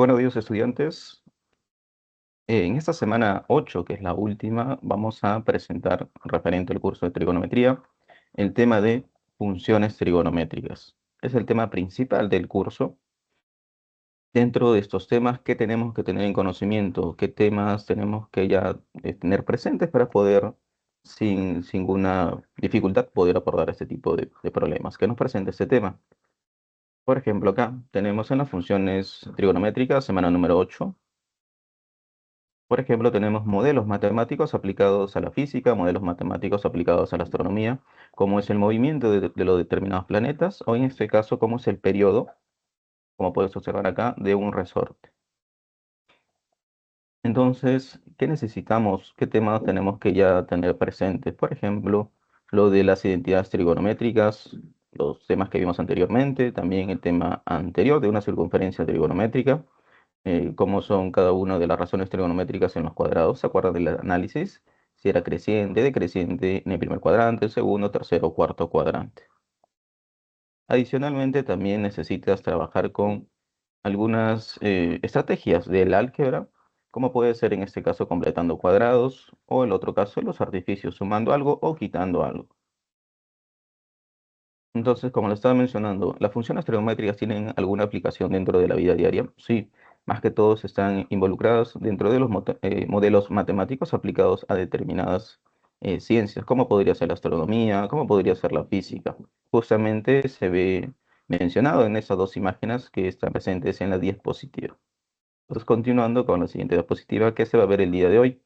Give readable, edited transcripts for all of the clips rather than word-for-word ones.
Buenos días, estudiantes. En esta semana 8, que es la última, vamos a presentar, referente al curso de trigonometría, el tema de funciones trigonométricas. Es el tema principal del curso. Dentro de estos temas, ¿qué tenemos que tener en conocimiento? ¿Qué temas tenemos que ya tener presentes para poder, sin ninguna dificultad, poder abordar este tipo de problemas? ¿Qué nos presenta este tema? Por ejemplo, acá tenemos en las funciones trigonométricas, semana número 8. Por ejemplo, tenemos modelos matemáticos aplicados a la física, modelos matemáticos aplicados a la astronomía, como es el movimiento de los determinados planetas, o en este caso, como es el periodo, como puedes observar acá, de un resorte. Entonces, ¿qué necesitamos? ¿Qué temas tenemos que ya tener presentes? Por ejemplo, lo de las identidades trigonométricas, los temas que vimos anteriormente, también el tema anterior de una circunferencia trigonométrica, cómo son cada una de las razones trigonométricas en los cuadrados. ¿Se acuerdan del análisis? Si era creciente, decreciente en el primer cuadrante, el segundo, tercero, cuarto cuadrante. Adicionalmente, también necesitas trabajar con algunas estrategias del álgebra, como puede ser en este caso completando cuadrados, o en el otro caso los artificios, sumando algo o quitando algo. Entonces, como le estaba mencionando, ¿las funciones trigonométricas tienen alguna aplicación dentro de la vida diaria? Sí, más que todos están involucrados dentro de los modelos matemáticos aplicados a determinadas ciencias, como podría ser la astronomía, como podría ser la física. Justamente se ve mencionado en esas dos imágenes que están presentes en la diapositiva. Entonces, continuando con la siguiente diapositiva, ¿qué se va a ver el día de hoy?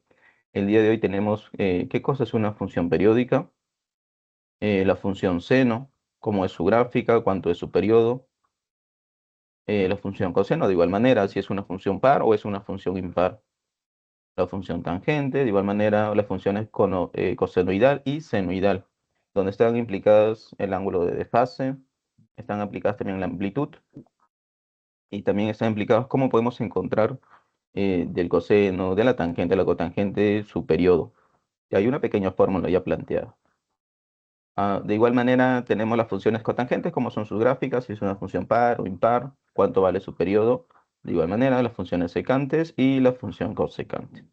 El día de hoy tenemos qué cosa es una función periódica, la función seno, cómo es su gráfica, cuánto es su periodo, la función coseno de igual manera, si es una función par o es una función impar, la función tangente, de igual manera las funciones cosenoidal y senoidal, donde están implicadas el ángulo de desfase, están aplicadas también la amplitud y también están implicados cómo podemos encontrar del coseno, de la tangente, de la cotangente, su periodo. Y hay una pequeña fórmula ya planteada. De igual manera, tenemos las funciones cotangentes, como son sus gráficas, si es una función par o impar, cuánto vale su periodo. De igual manera, las funciones secantes y la función cosecante.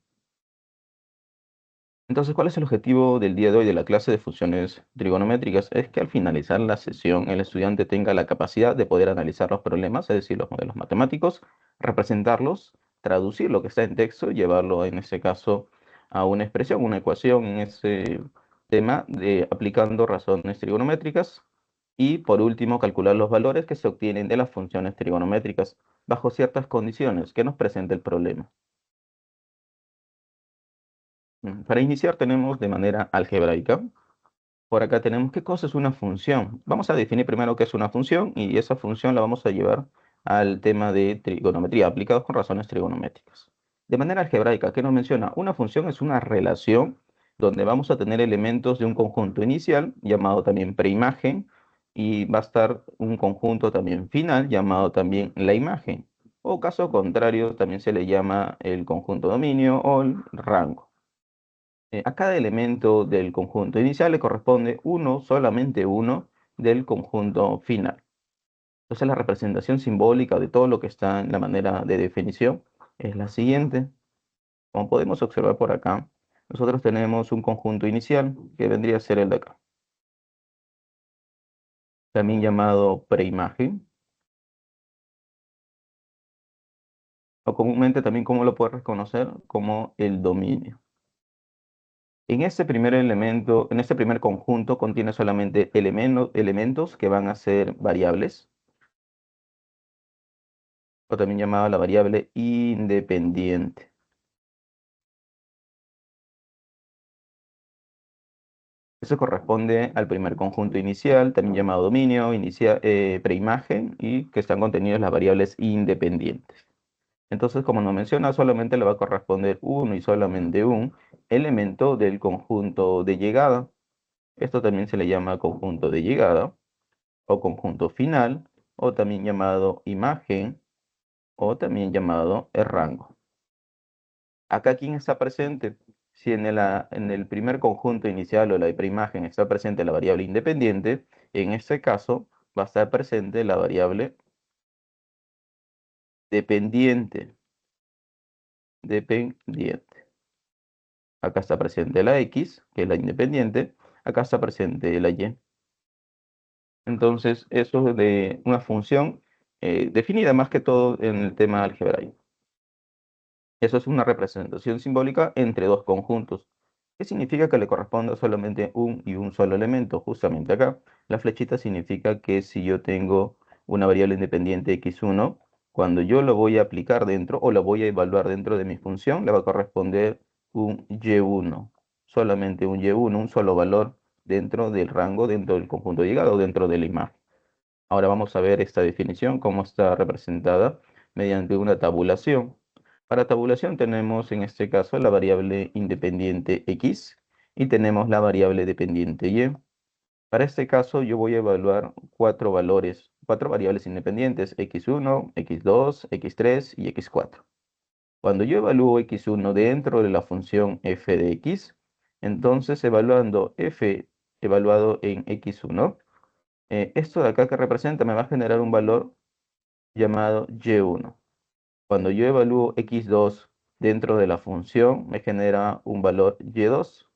Entonces, ¿cuál es el objetivo del día de hoy de la clase de funciones trigonométricas? Es que al finalizar la sesión, el estudiante tenga la capacidad de poder analizar los problemas, es decir, los modelos matemáticos, representarlos, traducir lo que está en texto, llevarlo, en este caso, a una expresión, una ecuación en ese tema, aplicando razones trigonométricas. Y por último, calcular los valores que se obtienen de las funciones trigonométricas bajo ciertas condiciones que nos presenta el problema. Para iniciar tenemos de manera algebraica. Por acá tenemos qué cosa es una función. Vamos a definir primero qué es una función y esa función la vamos a llevar al tema de trigonometría, aplicados con razones trigonométricas. De manera algebraica, ¿qué nos menciona? Una función es una relación donde vamos a tener elementos de un conjunto inicial, llamado también preimagen, y va a estar un conjunto también final, llamado también la imagen. O caso contrario, también se le llama el conjunto dominio o el rango. A cada elemento del conjunto inicial le corresponde uno, solamente uno, del conjunto final. Entonces la representación simbólica de todo lo que está en la manera de definición es la siguiente. Como podemos observar por acá, nosotros tenemos un conjunto inicial que vendría a ser el de acá, también llamado preimagen, o comúnmente también como lo puedes reconocer como el dominio. En este primer elemento, en este primer conjunto contiene solamente elementos que van a ser variables, o también llamada la variable independiente. Eso corresponde al primer conjunto inicial, también llamado dominio, preimagen, y que están contenidos las variables independientes. Entonces, como nos menciona, solamente le va a corresponder uno y solamente un elemento del conjunto de llegada. Esto también se le llama conjunto de llegada, o conjunto final, o también llamado imagen, o también llamado el rango. Acá, ¿quién está presente? Si en el primer conjunto inicial o la preimagen está presente la variable independiente, en este caso va a estar presente la variable dependiente. Dependiente. Acá está presente la X, que es la independiente. Acá está presente la Y. Entonces, eso es de una función definida más que todo en el tema algebraico. Eso es una representación simbólica entre dos conjuntos. ¿Qué significa que le corresponda solamente un y un solo elemento? Justamente acá, la flechita significa que si yo tengo una variable independiente x1, cuando yo lo voy a aplicar dentro o lo voy a evaluar dentro de mi función, le va a corresponder un y1. Solamente un y1, un solo valor dentro del rango, dentro del conjunto de llegada o dentro de la imagen. Ahora vamos a ver esta definición, cómo está representada mediante una tabulación. Para tabulación tenemos en este caso la variable independiente x y tenemos la variable dependiente y. Para este caso yo voy a evaluar cuatro variables independientes, x1, x2, x3 y x4. Cuando yo evalúo x1 dentro de la función f de x, entonces evaluando f evaluado en x1, esto de acá que representa me va a generar un valor llamado y1. Cuando yo evalúo x2 dentro de la función, me genera un valor y2.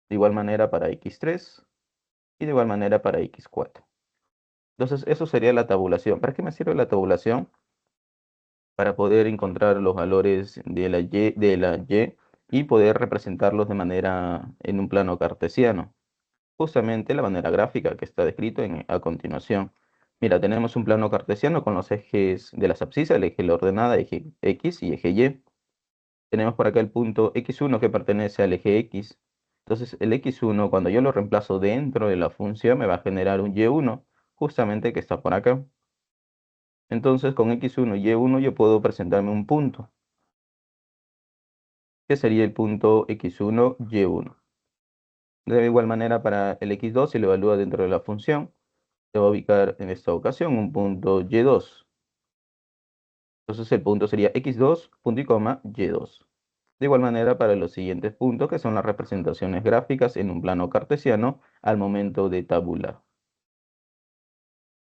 De igual manera para x3 y de igual manera para x4. Entonces, eso sería la tabulación. ¿Para qué me sirve la tabulación? Para poder encontrar los valores de la y y poder representarlos de manera en un plano cartesiano. Justamente la manera gráfica que está descrito a continuación. Mira, tenemos un plano cartesiano con los ejes de las abscisas, el eje de la ordenada, eje X y eje Y. Tenemos por acá el punto x1 que pertenece al eje X. Entonces el x1, cuando yo lo reemplazo dentro de la función, me va a generar un y1, justamente que está por acá. Entonces con x1 y y1 yo puedo presentarme un punto, que sería el punto x1, y1. De igual manera para el x2, si lo evalúa dentro de la función, se va a ubicar en esta ocasión un punto y2. Entonces el punto sería x2, punto y coma, y2. De igual manera para los siguientes puntos, que son las representaciones gráficas en un plano cartesiano al momento de tabular.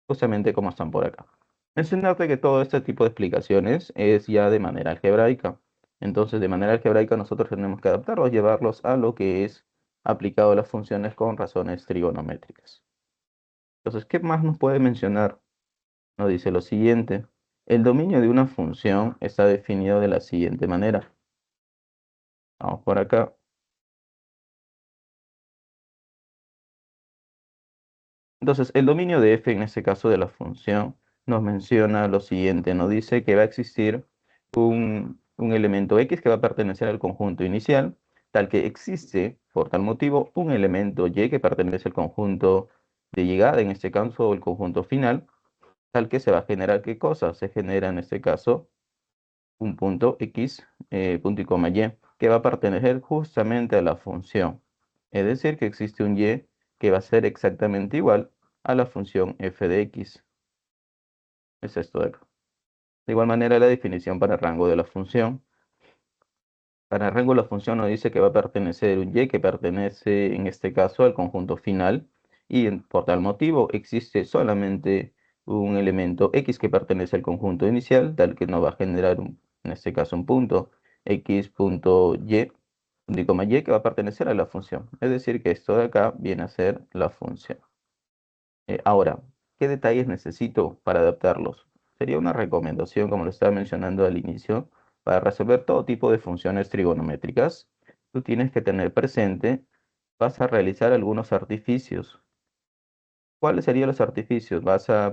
Justamente como están por acá. Mencionarte que todo este tipo de explicaciones es ya de manera algebraica. Entonces, de manera algebraica nosotros tenemos que adaptarlos, llevarlos a lo que es aplicado a las funciones con razones trigonométricas. Entonces, ¿qué más nos puede mencionar? Nos dice lo siguiente. El dominio de una función está definido de la siguiente manera. Vamos por acá. Entonces, el dominio de f, en este caso de la función, nos menciona lo siguiente. Nos dice que va a existir un elemento x que va a pertenecer al conjunto inicial, tal que existe, por tal motivo, un elemento y que pertenece al conjunto de llegada, en este caso, el conjunto final, tal que se va a generar ¿qué cosa? Se genera, en este caso, un punto x, punto y coma y, que va a pertenecer justamente a la función. Es decir, que existe un y que va a ser exactamente igual a la función f de x. Es esto de acá. De igual manera, la definición para el rango de la función. Para el rango de la función nos dice que va a pertenecer un y que pertenece, en este caso, al conjunto final. Y por tal motivo existe solamente un elemento x que pertenece al conjunto inicial, tal que nos va a generar, en este caso, un punto x punto y, punto y coma y, que va a pertenecer a la función. Es decir, que esto de acá viene a ser la función. Ahora, ¿qué detalles necesito para adaptarlos? Sería una recomendación, como lo estaba mencionando al inicio, para resolver todo tipo de funciones trigonométricas. Tú tienes que tener presente, vas a realizar algunos artificios. ¿Cuáles serían los artificios?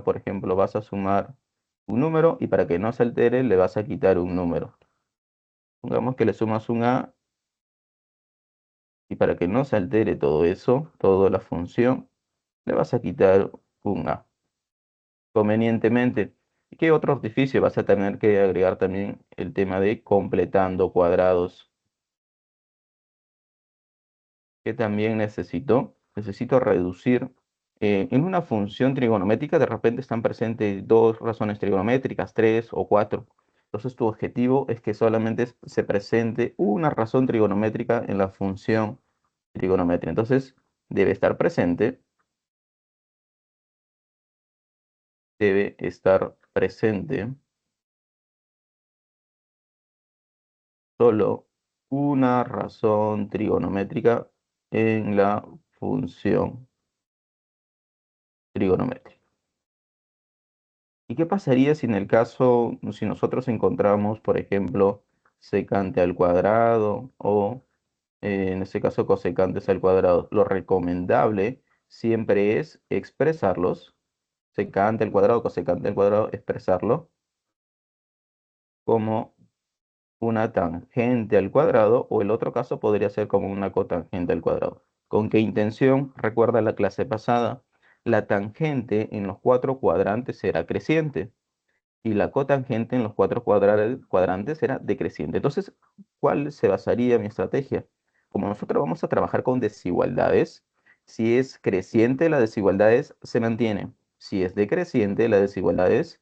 Por ejemplo, vas a sumar un número y para que no se altere le vas a quitar un número. Pongamos que le sumas un a y para que no se altere todo eso, toda la función, le vas a quitar un a. Convenientemente. ¿Qué otro artificio? Vas a tener que agregar también el tema de completando cuadrados, que también necesito reducir. En una función trigonométrica de repente están presentes dos razones trigonométricas, tres o cuatro. Entonces tu objetivo es que solamente se presente una razón trigonométrica en la función trigonométrica. Entonces debe estar presente solo una razón trigonométrica en la función trigonométrica. ¿Y qué pasaría si en el caso, si nosotros encontramos, por ejemplo, secante al cuadrado o en este caso cosecantes al cuadrado? Lo recomendable siempre es expresarlos, secante al cuadrado, cosecante al cuadrado, expresarlo como una tangente al cuadrado, o el otro caso podría ser como una cotangente al cuadrado. ¿Con qué intención? Recuerda la clase pasada, la tangente en los cuatro cuadrantes será creciente y la cotangente en los cuatro cuadrantes será decreciente. Entonces, ¿cuál se basaría mi estrategia? Como nosotros vamos a trabajar con desigualdades, si es creciente, las desigualdades se mantienen. Si es decreciente, las desigualdades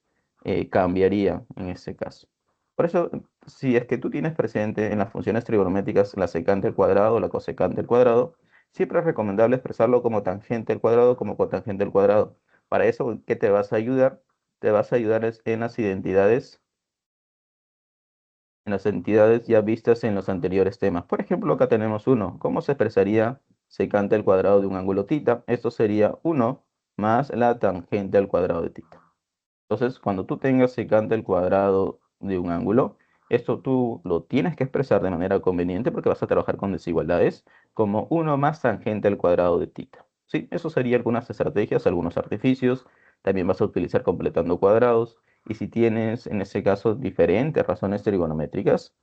cambiaría en este caso. Por eso, si es que tú tienes presente en las funciones trigonométricas la secante al cuadrado o la cosecante al cuadrado, siempre es recomendable expresarlo como tangente al cuadrado, como cotangente al cuadrado. Para eso, ¿qué te vas a ayudar? Te vas a ayudar en las identidades, ya vistas en los anteriores temas. Por ejemplo, acá tenemos uno. ¿Cómo se expresaría secante al cuadrado de un ángulo θ? Esto sería 1 más la tangente al cuadrado de θ. Entonces, cuando tú tengas secante al cuadrado de un ángulo, esto tú lo tienes que expresar de manera conveniente porque vas a trabajar con desigualdades como 1 más tangente al cuadrado de θ. Sí, eso sería algunas estrategias, algunos artificios. También vas a utilizar completando cuadrados. Y si tienes, en ese caso, diferentes razones trigonométricas,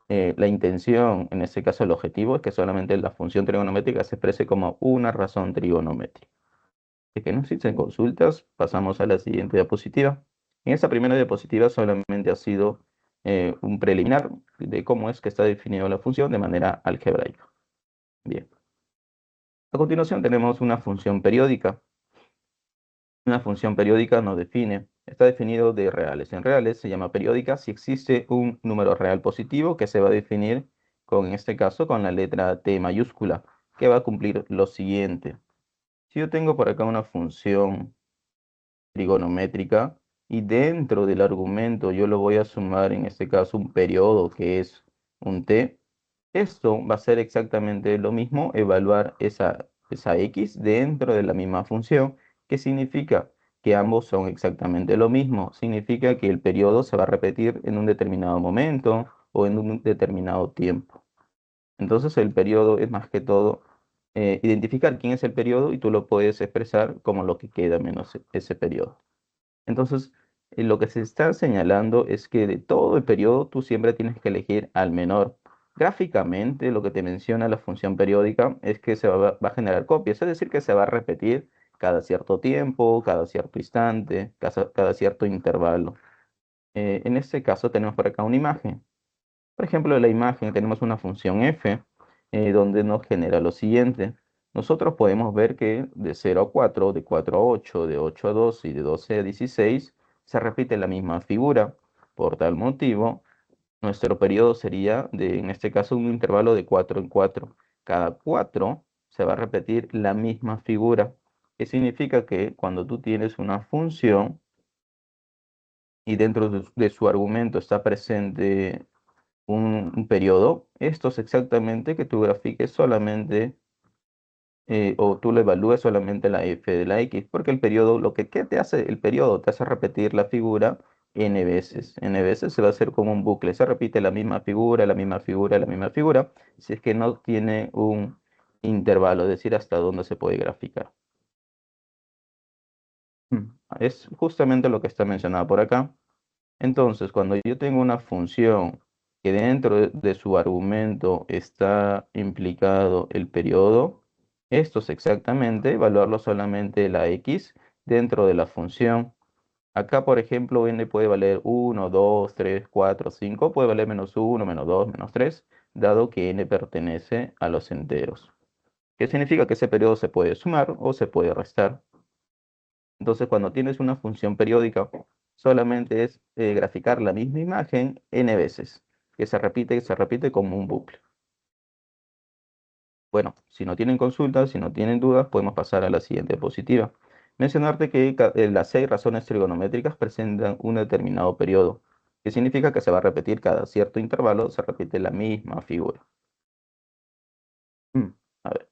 la intención, en este caso el objetivo, es que solamente la función trigonométrica se exprese como una razón trigonométrica. De que no existen consultas, pasamos a la siguiente diapositiva. En esta primera diapositiva solamente ha sido un preliminar de cómo es que está definida la función de manera algebraica. Bien. A continuación tenemos una función periódica. Una función periódica nos define, está definido de reales. En reales se llama periódica si existe un número real positivo que se va a definir con, en este caso, con la letra T mayúscula, que va a cumplir lo siguiente. Si yo tengo por acá una función trigonométrica y dentro del argumento yo lo voy a sumar en este caso un periodo que es un t, esto va a ser exactamente lo mismo, evaluar esa x dentro de la misma función, que significa que ambos son exactamente lo mismo, significa que el periodo se va a repetir en un determinado momento o en un determinado tiempo. Entonces el periodo es más que todo identificar quién es el periodo y tú lo puedes expresar como lo que queda menos ese periodo. Entonces, lo que se está señalando es que de todo el periodo tú siempre tienes que elegir al menor. Gráficamente, lo que te menciona la función periódica es que va a generar copias, es decir, que se va a repetir cada cierto tiempo, cada cierto instante, cada cierto intervalo. En este caso tenemos por acá una imagen. Por ejemplo, en la imagen tenemos una función f donde nos genera lo siguiente. Nosotros podemos ver que de 0 a 4, de 4 a 8, de 8 a 12 y de 12 a 16 se repite la misma figura. Por tal motivo, nuestro periodo sería en este caso, un intervalo de 4 en 4. Cada 4 se va a repetir la misma figura, que significa que cuando tú tienes una función y dentro de su argumento está presente un periodo, esto es exactamente que tú grafiques solamente o tú lo evalúes solamente la f de la x, porque el periodo, ¿qué te hace el periodo? Te hace repetir la figura n veces. N veces se va a hacer como un bucle, se repite la misma figura, la misma figura, la misma figura, si es que no tiene un intervalo, es decir, hasta dónde se puede graficar. Es justamente lo que está mencionado por acá. Entonces, cuando yo tengo una función que dentro de su argumento está implicado el periodo, esto es exactamente evaluarlo solamente la x dentro de la función. Acá, por ejemplo, n puede valer 1, 2, 3, 4, 5, puede valer menos 1, menos 2, menos 3, dado que n pertenece a los enteros. ¿Qué significa? Que ese periodo se puede sumar o se puede restar. Entonces, cuando tienes una función periódica, solamente es graficar la misma imagen n veces, que se repite como un bucle. Bueno, si no tienen consultas, si no tienen dudas, podemos pasar a la siguiente diapositiva. Mencionarte que las 6 razones trigonométricas presentan un determinado periodo. que significa que se va a repetir cada cierto intervalo, se repite la misma figura. A ver,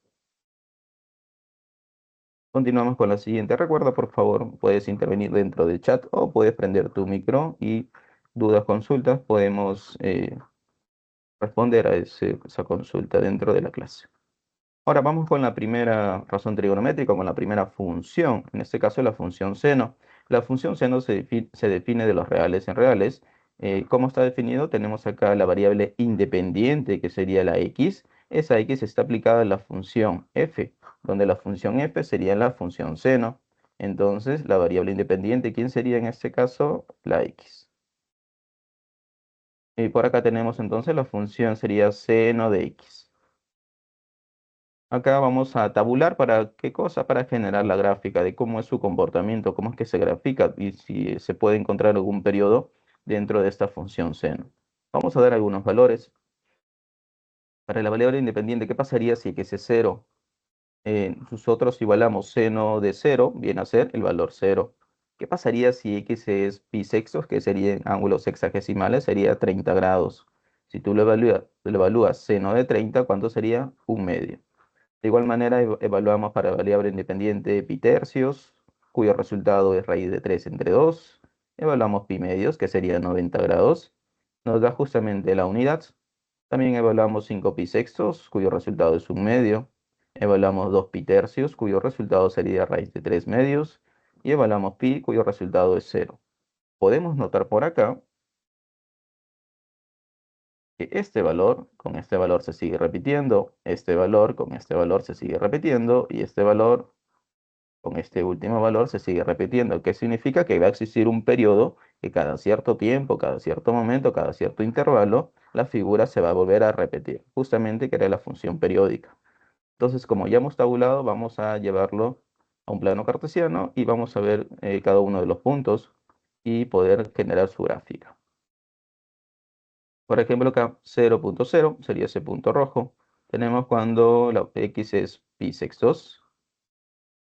continuamos con la siguiente. Recuerda, por favor, puedes intervenir dentro del chat o puedes prender tu micro y dudas, consultas, podemos responder a esa consulta dentro de la clase. Ahora vamos con la primera razón trigonométrica, con la primera función, en este caso la función seno. La función seno se define de los reales en reales. ¿Cómo está definido? Tenemos acá la variable independiente, que sería la x. Esa x está aplicada a la función f, donde la función f sería la función seno. Entonces, la variable independiente, ¿quién sería en este caso? La x. Y por acá tenemos entonces la función sería seno de x. Acá vamos a tabular para qué cosa, para generar la gráfica de cómo es su comportamiento, cómo es que se grafica y si se puede encontrar algún periodo dentro de esta función seno. Vamos a dar algunos valores. Para la variable independiente, ¿qué pasaría si x es 0? Nosotros igualamos seno de 0, viene a ser el valor 0. ¿Qué pasaría si x es pi sextos, que serían ángulos sexagesimales? Sería 30 grados. Si tú lo evalúas seno de 30, ¿cuánto sería? Un medio. De igual manera, evaluamos para variable independiente pi tercios, cuyo resultado es raíz de 3 entre 2. Evaluamos pi medios, que sería 90 grados. Nos da justamente la unidad. También evaluamos 5 pi sextos, cuyo resultado es un medio. Evaluamos 2 pi tercios, cuyo resultado sería raíz de 3 medios. Y evaluamos pi, cuyo resultado es 0. Podemos notar por acá que este valor con este valor se sigue repitiendo, este valor con este valor se sigue repitiendo, y este valor con este último valor se sigue repitiendo. ¿Qué significa? Que va a existir un periodo que cada cierto tiempo, cada cierto momento, cada cierto intervalo, la figura se va a volver a repetir, justamente que era la función periódica. Entonces, como ya hemos tabulado, vamos a llevarlo a un plano cartesiano y vamos a ver cada uno de los puntos y poder generar su gráfica. Por ejemplo, acá 0,0 sería ese punto rojo. Tenemos cuando la x es pi sextos.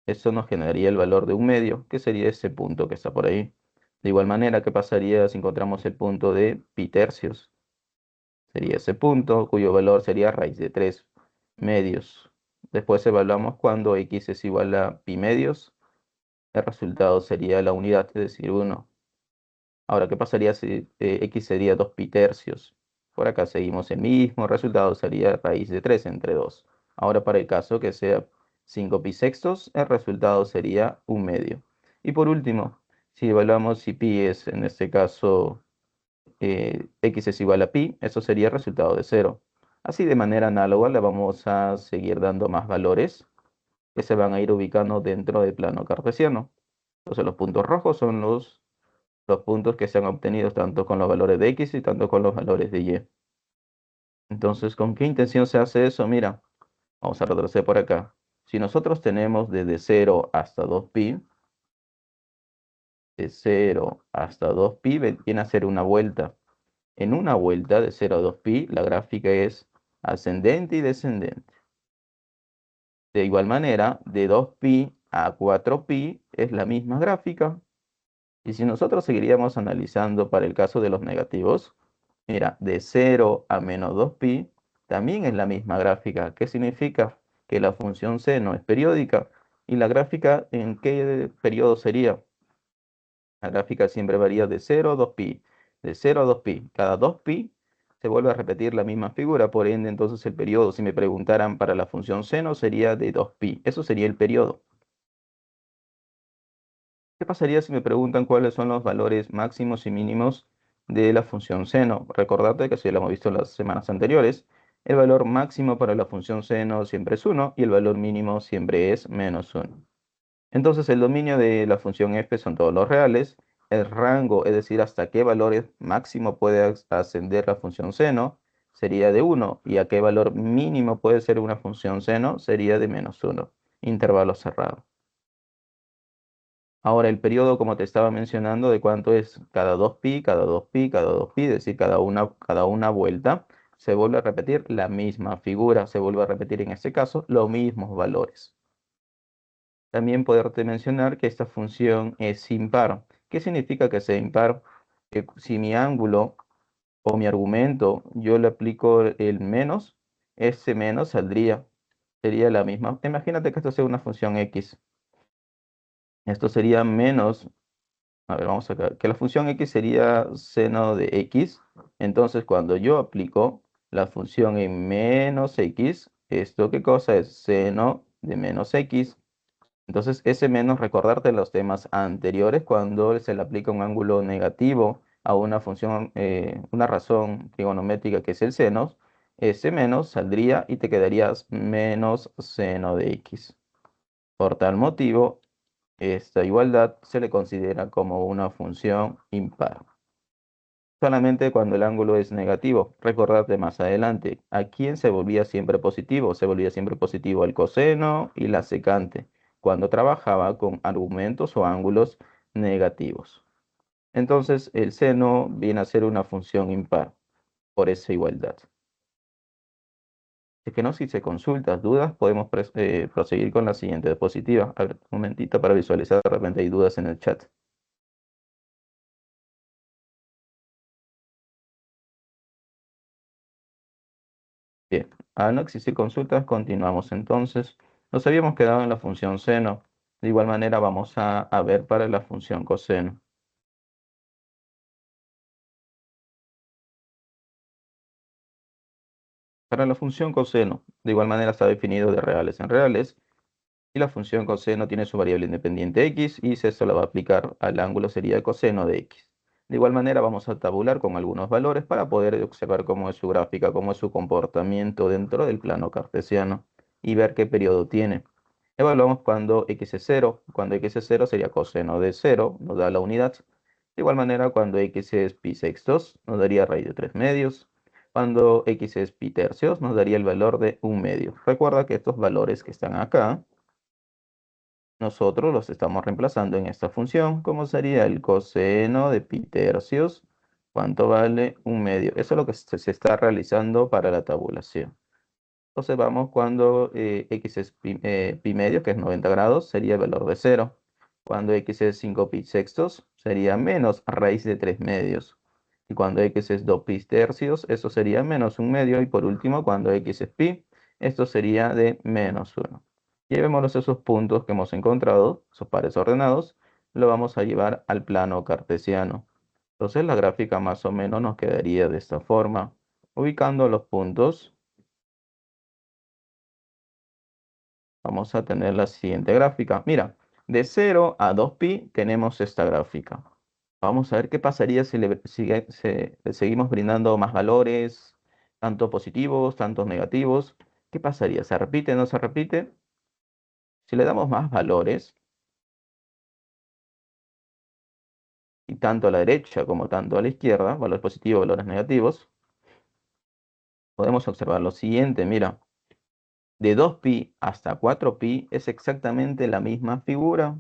Esto nos generaría el valor de un medio, que sería ese punto que está por ahí. De igual manera, ¿qué pasaría si encontramos el punto de pi tercios? Sería ese punto cuyo valor sería raíz de 3 medios. Después evaluamos cuando x es igual a pi medios. El resultado sería la unidad, es decir, 1. Ahora, ¿qué pasaría si x sería 2 pi tercios? Por acá seguimos el mismo resultado, sería raíz de 3 entre 2. Ahora, para el caso que sea 5 pi sextos, el resultado sería un medio. Y por último, si evaluamos si pi es, en este caso, x es igual a pi, eso sería el resultado de 0. Así, de manera análoga, le vamos a seguir dando más valores que se van a ir ubicando dentro del plano cartesiano. Entonces, los puntos rojos son los puntos que se han obtenido tanto con los valores de x y tanto con los valores de y. Entonces, ¿con qué intención se hace eso? Mira, vamos a retroceder por acá. Si nosotros tenemos desde 0 hasta 2pi, de 0 hasta 2pi viene a ser una vuelta. En una vuelta de 0 a 2pi, la gráfica es ascendente y descendente. De igual manera, de 2pi a 4pi es la misma gráfica. Y si nosotros seguiríamos analizando para el caso de los negativos, mira, de 0 a menos 2pi también es la misma gráfica. ¿Qué significa? Que la función seno es periódica. ¿Y la gráfica en qué periodo sería? La gráfica siempre varía de 0 a 2pi. De 0 a 2pi. Cada 2pi se vuelve a repetir la misma figura. Por ende, entonces el periodo, si me preguntaran para la función seno, sería de 2pi. Eso sería el periodo. ¿Qué pasaría si me preguntan cuáles son los valores máximos y mínimos de la función seno? Recordate que si lo hemos visto en las semanas anteriores, el valor máximo para la función seno siempre es 1 y el valor mínimo siempre es menos 1. Entonces el dominio de la función f son todos los reales. El rango, es decir, hasta qué valores máximo puede ascender la función seno, sería de 1. Y a qué valor mínimo puede ser una función seno, sería de menos 1. Intervalo cerrado. Ahora el periodo, como te estaba mencionando, de cuánto es cada 2pi, cada 2pi, cada 2pi, es decir, cada una vuelta, se vuelve a repetir la misma figura, se vuelve a repetir en este caso los mismos valores. También poderte mencionar que esta función es impar. ¿Qué significa que sea impar? que si mi ángulo o mi argumento yo le aplico el menos, ese menos sería la misma. Imagínate que esto sea una función x. Esto sería menos, a ver, vamos a ver, que la función x sería seno de x. Entonces, cuando yo aplico la función en menos x, ¿esto qué cosa es? Seno de menos x. Entonces, ese menos, recordarte los temas anteriores, cuando se le aplica un ángulo negativo a una función, una razón trigonométrica que es el seno, ese menos saldría y te quedarías menos seno de x. Por tal motivo, esta igualdad se le considera como una función impar. Solamente cuando el ángulo es negativo. Recordate más adelante, ¿a quién se volvía siempre positivo? Se volvía siempre positivo al coseno y la secante, cuando trabajaba con argumentos o ángulos negativos. Entonces, el seno viene a ser una función impar por esa igualdad. Es que no, si se consultas dudas, podemos proseguir con la siguiente diapositiva. A ver, un momentito para visualizar, de repente hay dudas en el chat. Bien, al no existir consultas, continuamos entonces. Nos habíamos quedado en la función seno. De igual manera, vamos a ver para la función coseno. Para la función coseno, de igual manera está definido de reales en reales. Y la función coseno tiene su variable independiente x y si esto la va a aplicar al ángulo sería el coseno de x. De igual manera vamos a tabular con algunos valores para poder observar cómo es su gráfica, cómo es su comportamiento dentro del plano cartesiano y ver qué periodo tiene. Evaluamos cuando x es 0. Cuando x es 0 sería coseno de 0, nos da la unidad. De igual manera cuando x es pi sextos nos daría raíz de 3 medios. Cuando x es pi tercios nos daría el valor de 1 medio. Recuerda que estos valores que están acá nosotros los estamos reemplazando en esta función, como sería el coseno de pi tercios. ¿Cuánto vale 1 medio? Eso es lo que se está realizando para la tabulación. Entonces vamos cuando x es pi medio, que es 90 grados, sería el valor de 0. Cuando x es 5 pi sextos, sería menos raíz de 3 medios. Y cuando x es 2 pi tercios, eso sería menos 1 medio. Y por último, cuando x es pi, esto sería de menos 1. Llevémonos esos puntos que hemos encontrado, esos pares ordenados, lo vamos a llevar al plano cartesiano. Entonces la gráfica más o menos nos quedaría de esta forma. Ubicando los puntos, vamos a tener la siguiente gráfica. Mira, de 0 a 2pi tenemos esta gráfica. Vamos a ver qué pasaría si le seguimos brindando más valores, tanto positivos, tantos negativos. ¿Qué pasaría? ¿Se repite o no se repite? Si le damos más valores, y tanto a la derecha como tanto a la izquierda, valores positivos, valores negativos, podemos observar lo siguiente. Mira, de 2pi hasta 4pi es exactamente la misma figura.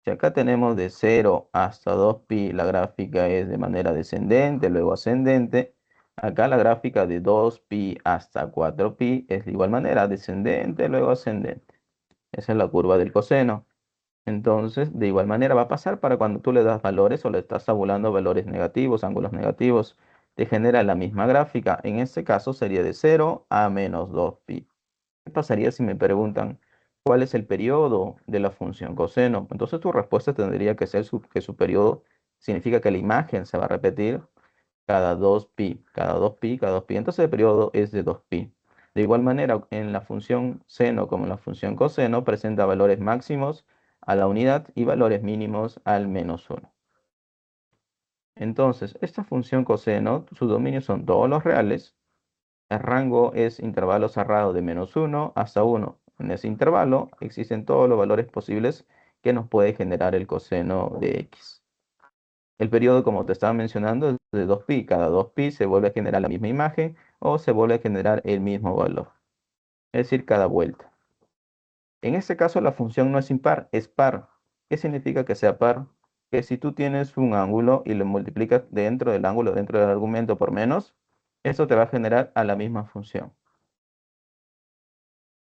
Si acá tenemos de 0 hasta 2pi, la gráfica es de manera descendente, luego ascendente. Acá la gráfica de 2pi hasta 4pi es de igual manera descendente, luego ascendente. Esa es la curva del coseno. Entonces, de igual manera va a pasar para cuando tú le das valores o le estás tabulando valores negativos, ángulos negativos, te genera la misma gráfica. En este caso sería de 0 a menos 2pi. ¿Qué pasaría si me preguntan cuál es el periodo de la función coseno? Entonces tu respuesta tendría que ser que su periodo significa que la imagen se va a repetir cada 2pi, cada 2pi, cada 2pi. Entonces el periodo es de 2pi. De igual manera, en la función seno como en la función coseno, presenta valores máximos a la unidad y valores mínimos al menos 1. Entonces, esta función coseno, sus dominios son todos los reales. El rango es intervalo cerrado de -1 hasta 1. En ese intervalo existen todos los valores posibles que nos puede generar el coseno de x. El periodo, como te estaba mencionando, es de 2pi. Cada 2pi se vuelve a generar la misma imagen o se vuelve a generar el mismo valor. Es decir, cada vuelta. En este caso, la función no es impar, es par. ¿Qué significa que sea par? Que si tú tienes un ángulo y lo multiplicas dentro del ángulo, dentro del argumento por menos, esto te va a generar a la misma función.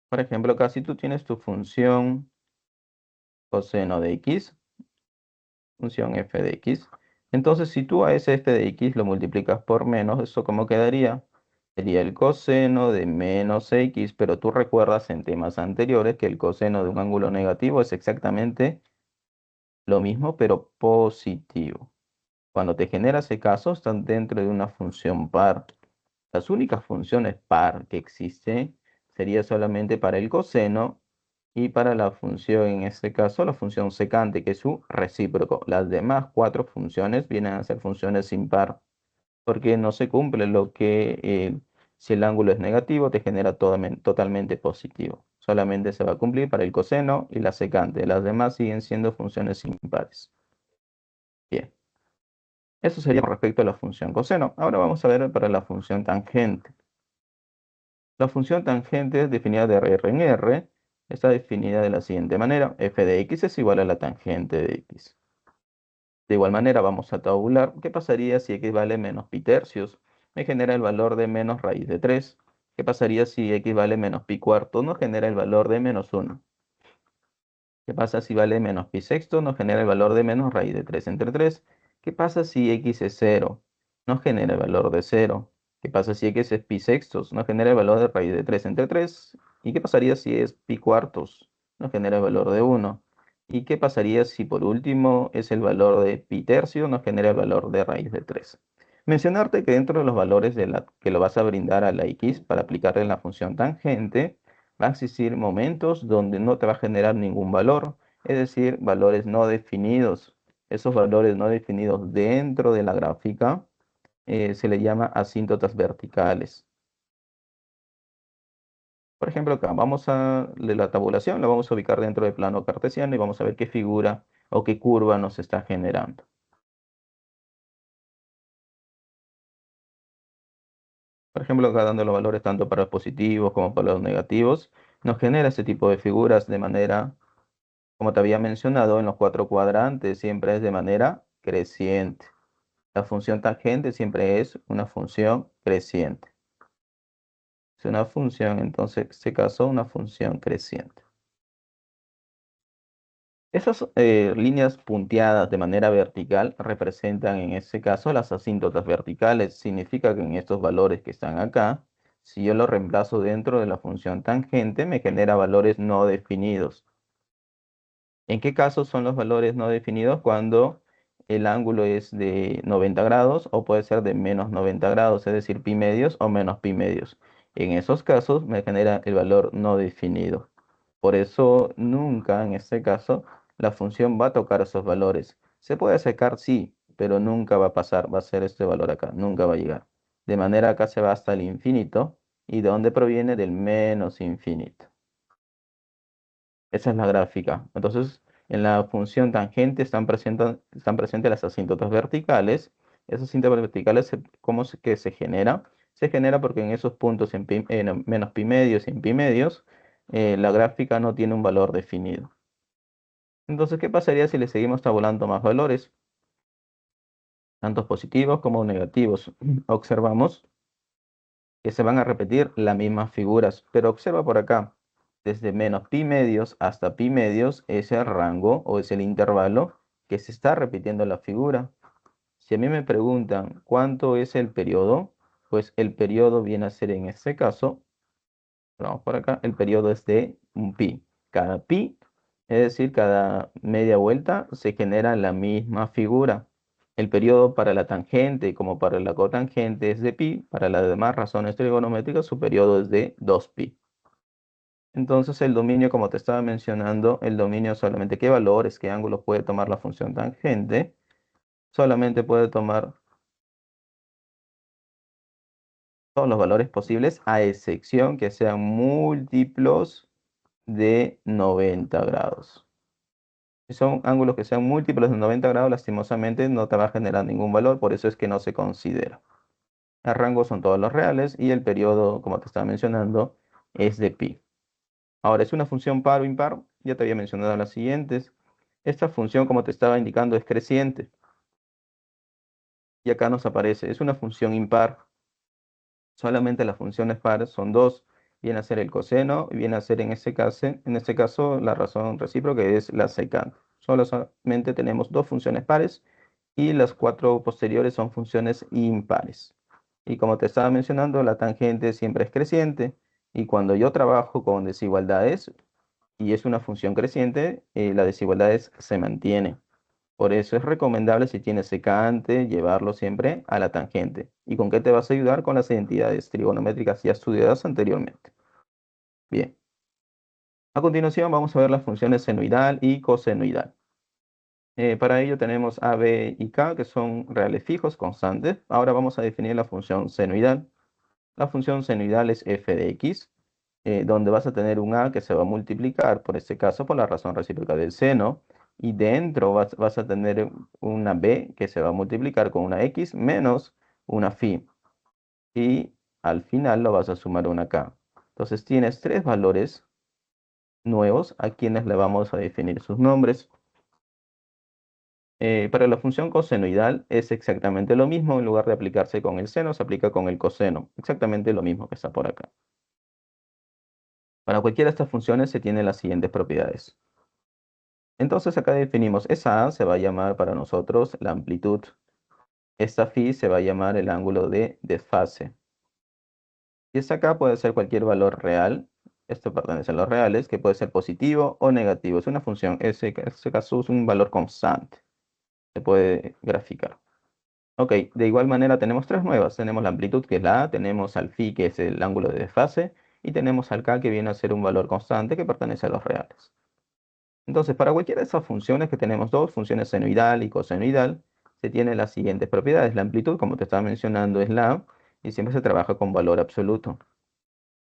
Por ejemplo, acá si tú tienes tu función coseno de x, función f de x, Entonces, si tú a ese f de x lo multiplicas por menos, ¿eso cómo quedaría? Sería el coseno de menos x, pero tú recuerdas en temas anteriores que el coseno de un ángulo negativo es exactamente lo mismo, pero positivo. Cuando te genera ese caso, están dentro de una función par. Las únicas funciones par que existen sería solamente para el coseno y para la función, en este caso, la función secante, que es su recíproco. Las demás cuatro funciones vienen a ser funciones impar, porque no se cumple lo que si el ángulo es negativo, te genera totalmente positivo. Solamente se va a cumplir para el coseno y la secante. Las demás siguen siendo funciones impares. Bien, eso sería con respecto a la función coseno. Ahora vamos a ver para la función tangente. La función tangente definida de R en R está definida de la siguiente manera. F de x es igual a la tangente de x. De igual manera vamos a tabular. ¿Qué pasaría si x vale menos pi tercios? Me genera el valor de menos raíz de 3. ¿Qué pasaría si x vale menos pi cuarto? Nos genera el valor de menos 1. ¿Qué pasa si vale menos pi sexto? Nos genera el valor de menos raíz de 3 entre 3. ¿Qué pasa si x es 0? Nos genera el valor de 0. ¿Qué pasa si x es pi sextos? Nos genera el valor de raíz de 3 entre 3. ¿Y qué pasaría si es pi cuartos? Nos genera el valor de 1. ¿Y qué pasaría si por último es el valor de pi tercio? Nos genera el valor de raíz de 3. Mencionarte que dentro de los valores que lo vas a brindar a la x para aplicarle en la función tangente, va a existir momentos donde no te va a generar ningún valor, es decir, valores no definidos. Esos valores no definidos dentro de la gráfica se le llama asíntotas verticales. Por ejemplo, acá de la tabulación la vamos a ubicar dentro del plano cartesiano y vamos a ver qué figura o qué curva nos está generando. Por ejemplo, acá dando los valores tanto para los positivos como para los negativos, nos genera este tipo de figuras de manera, como te había mencionado, en los cuatro cuadrantes siempre es de manera creciente. La función tangente siempre es una función creciente. Es una función, entonces, en este caso, una función creciente. Esas líneas punteadas de manera vertical representan en este caso las asíntotas verticales. Significa que en estos valores que están acá, si yo los reemplazo dentro de la función tangente, me genera valores no definidos. ¿En qué casos son los valores no definidos? Cuando el ángulo es de 90 grados o puede ser de menos 90 grados, es decir, pi medios o menos pi medios. En esos casos me genera el valor no definido. Por eso nunca en este caso la función va a tocar esos valores. Se puede sacar, sí, pero nunca va a pasar, va a ser este valor acá, nunca va a llegar. De manera acá se va hasta el infinito. ¿Y de dónde proviene? Del menos infinito. Esa es la gráfica. Entonces, en la función tangente están presentes las asíntotas verticales. Esas asíntotas verticales, ¿cómo que se genera? Se genera porque en esos puntos en menos pi medios y en pi medios, la gráfica no tiene un valor definido. Entonces, ¿qué pasaría si le seguimos tabulando más valores? Tanto positivos como negativos. Observamos que se van a repetir las mismas figuras, pero observa por acá, desde menos pi medios hasta pi medios es el rango o es el intervalo que se está repitiendo la figura. Si a mí me preguntan cuánto es el periodo, pues el periodo viene a ser en este caso, vamos por acá, el periodo es de un pi. Cada pi, es decir, cada media vuelta se genera la misma figura. El periodo para la tangente como para la cotangente es de pi. Para las demás razones trigonométricas, su periodo es de 2pi. Entonces el dominio, como te estaba mencionando, el dominio solamente qué valores, qué ángulos puede tomar la función tangente. Solamente puede tomar todos los valores posibles, a excepción que sean múltiplos de 90 grados. Si son ángulos que sean múltiplos de 90 grados, lastimosamente no te va a generar ningún valor, por eso es que no se considera. El rango son todos los reales y el periodo, como te estaba mencionando, es de pi. Ahora, ¿es una función par o impar? Ya te había mencionado las siguientes. Esta función, como te estaba indicando, es creciente. Y acá nos aparece, es una función impar. Solamente las funciones par son dos. Viene a ser el coseno y viene a ser en este caso la razón recíproca es la secante. Solamente tenemos dos funciones pares y las 4 posteriores son funciones impares. Y como te estaba mencionando, la tangente siempre es creciente, y cuando yo trabajo con desigualdades y es una función creciente, la desigualdades se mantiene. Por eso es recomendable, si tienes secante, llevarlo siempre a la tangente. ¿Y con qué te vas a ayudar? Con las identidades trigonométricas ya estudiadas anteriormente. Bien, a continuación vamos a ver las funciones senoidal y cosenoidal. Para ello tenemos a, b y k, que son reales fijos, constantes. Ahora vamos a definir la función senoidal. La función senoidal es f de x, donde vas a tener un a que se va a multiplicar, por este caso, por la razón recíproca del seno, y dentro vas a tener una b que se va a multiplicar con una x menos una phi, y al final lo vas a sumar a una k. Entonces tienes 3 valores nuevos a quienes le vamos a definir sus nombres. Para la función cosenoidal es exactamente lo mismo. En lugar de aplicarse con el seno, se aplica con el coseno. Exactamente lo mismo que está por acá. Para cualquiera de estas funciones se tienen las siguientes propiedades. Entonces acá definimos, esa a se va a llamar para nosotros la amplitud. Esta phi se va a llamar el ángulo de desfase. Y esta acá puede ser cualquier valor real. Esto pertenece a los reales, que puede ser positivo o negativo. Es una función, en ese caso es un valor constante. Se puede graficar. Ok, de igual manera tenemos 3 nuevas. Tenemos la amplitud, que es la A, tenemos al phi, que es el ángulo de desfase, y tenemos al k, que viene a ser un valor constante que pertenece a los reales. Entonces, para cualquiera de esas funciones, que tenemos dos, funciones senoidal y cosenoidal, se tienen las siguientes propiedades. La amplitud, como te estaba mencionando, es la A, y siempre se trabaja con valor absoluto.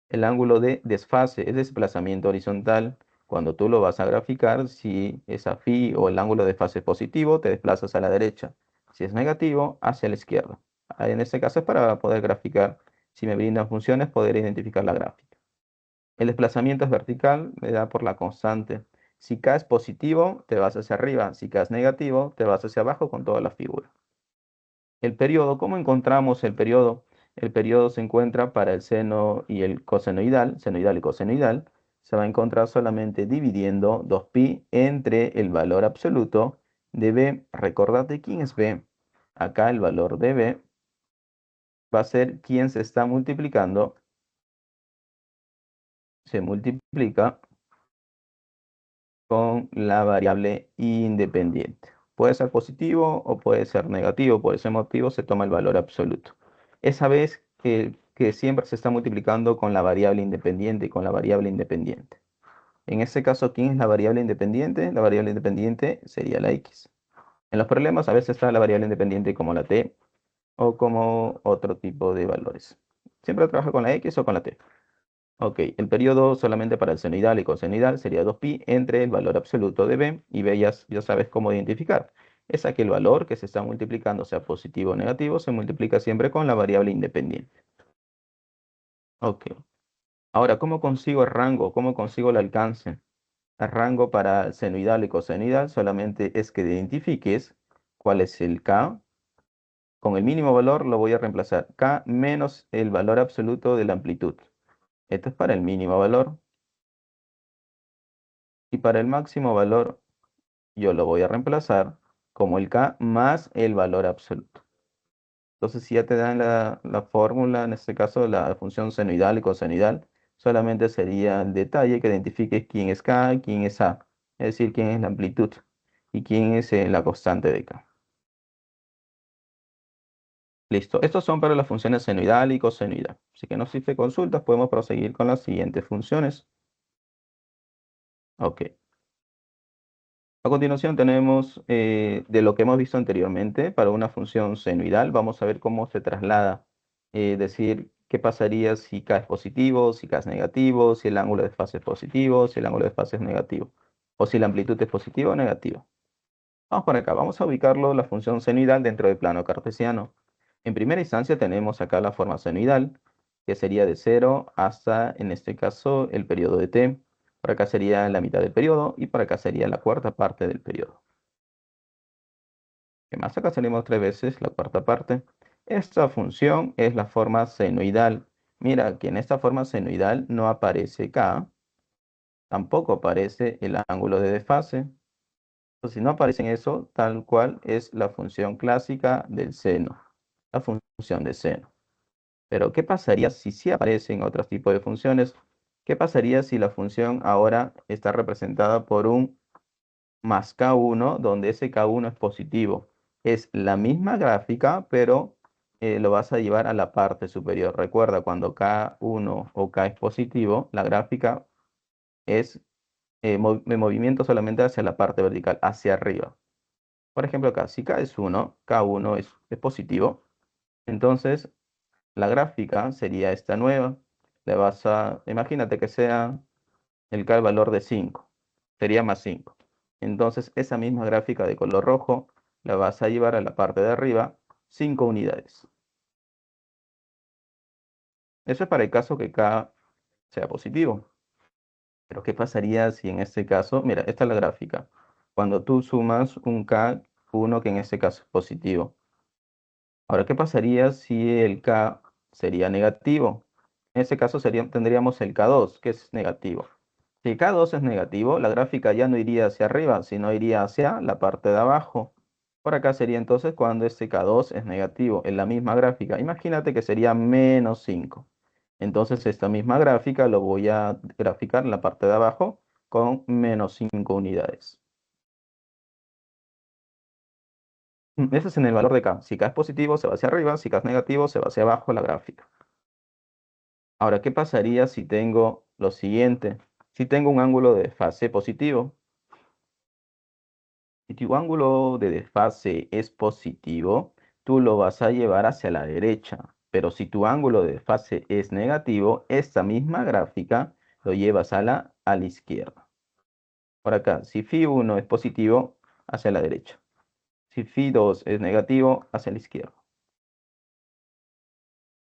El ángulo de desfase es desplazamiento horizontal. Cuando tú lo vas a graficar, si es a phi o el ángulo de desfase es positivo, te desplazas a la derecha. Si es negativo, hacia la izquierda. En este caso es para poder graficar. Si me brindan funciones, poder identificar la gráfica. El desplazamiento es vertical, me da por la constante. Si k es positivo, te vas hacia arriba. Si k es negativo, te vas hacia abajo con toda la figura. El periodo, ¿cómo encontramos el periodo? El periodo se encuentra para el seno y el cosenoidal, senoidal y cosenoidal. Se va a encontrar solamente dividiendo 2pi entre el valor absoluto de b. Recordate quién es b. Acá el valor de b va a ser quien se está multiplicando. Se multiplica con la variable independiente. Puede ser positivo o puede ser negativo, por ese motivo se toma el valor absoluto. Esa vez que siempre se está multiplicando con la variable independiente y con la variable independiente. En este caso, ¿quién es la variable independiente? La variable independiente sería la x. En los problemas a veces está la variable independiente como la t o como otro tipo de valores. Siempre trabaja con la x o con la t. Ok, el periodo solamente para el senoidal y cosenoidal sería 2pi entre el valor absoluto de b, y b ya sabes cómo identificar. Es aquel valor que se está multiplicando, sea positivo o negativo, se multiplica siempre con la variable independiente. Ok, ahora, ¿cómo consigo el rango? ¿Cómo consigo el alcance? El rango para senoidal y cosenoidal solamente es que identifiques cuál es el k. Con el mínimo valor lo voy a reemplazar, k menos el valor absoluto de la amplitud. Esto es para el mínimo valor. Y para el máximo valor yo lo voy a reemplazar como el k más el valor absoluto. Entonces, si ya te dan la fórmula, en este caso la función senoidal y cosenoidal, solamente sería el detalle que identifiques quién es k, quién es a, es decir, quién es la amplitud y quién es la constante de k. Listo, estos son para las funciones senoidal y cosenoidal. Así que no existe consultas, podemos proseguir con las siguientes funciones. Ok. A continuación tenemos de lo que hemos visto anteriormente para una función senoidal. Vamos a ver cómo se traslada. Decir qué pasaría si k es positivo, si k es negativo, si el ángulo de fase es positivo, si el ángulo de fase es negativo, o si la amplitud es positiva o negativa. Vamos por acá, vamos a ubicarlo la función senoidal dentro del plano cartesiano. En primera instancia tenemos acá la forma senoidal, que sería de 0 hasta, en este caso, el periodo de t. Por acá sería la mitad del periodo y por acá sería la cuarta parte del periodo. ¿Qué más? Acá salimos 3 veces la cuarta parte. Esta función es la forma senoidal. Mira que en esta forma senoidal no aparece k, tampoco aparece el ángulo de desfase. Si no aparece en eso, tal cual es la función clásica del seno, la función de seno. Pero, ¿qué pasaría si sí aparecen otros tipos de funciones? ¿Qué pasaría si la función ahora está representada por un más K1, donde ese K1 es positivo? Es la misma gráfica, pero lo vas a llevar a la parte superior. Recuerda, cuando K1 o K es positivo, la gráfica es de movimiento solamente hacia la parte vertical, hacia arriba. Por ejemplo, acá, si K es 1, K1 es positivo, entonces la gráfica sería esta nueva. Imagínate que sea el valor de 5, sería más 5. Entonces esa misma gráfica de color rojo la vas a llevar a la parte de arriba 5 unidades. Eso es para el caso que K sea positivo. Pero ¿qué pasaría si en este caso, mira, esta es la gráfica, cuando tú sumas un K1 que en este caso es positivo? Ahora, ¿qué pasaría si el K sería negativo? En ese caso tendríamos el K2, que es negativo. Si el K2 es negativo, la gráfica ya no iría hacia arriba, sino iría hacia la parte de abajo. Por acá sería entonces cuando este K2 es negativo, en la misma gráfica. Imagínate que sería menos 5. Entonces esta misma gráfica lo voy a graficar en la parte de abajo con menos 5 unidades. Ese es en el valor de K. Si K es positivo, se va hacia arriba. Si K es negativo, se va hacia abajo la gráfica. Ahora, ¿qué pasaría si tengo lo siguiente? Si tengo un ángulo de desfase positivo. Si tu ángulo de desfase es positivo, tú lo vas a llevar hacia la derecha. Pero si tu ángulo de desfase es negativo, esta misma gráfica lo llevas a la izquierda. Por acá, si Φ1 es positivo, hacia la derecha. Si Φ2 es negativo, hacia la izquierda.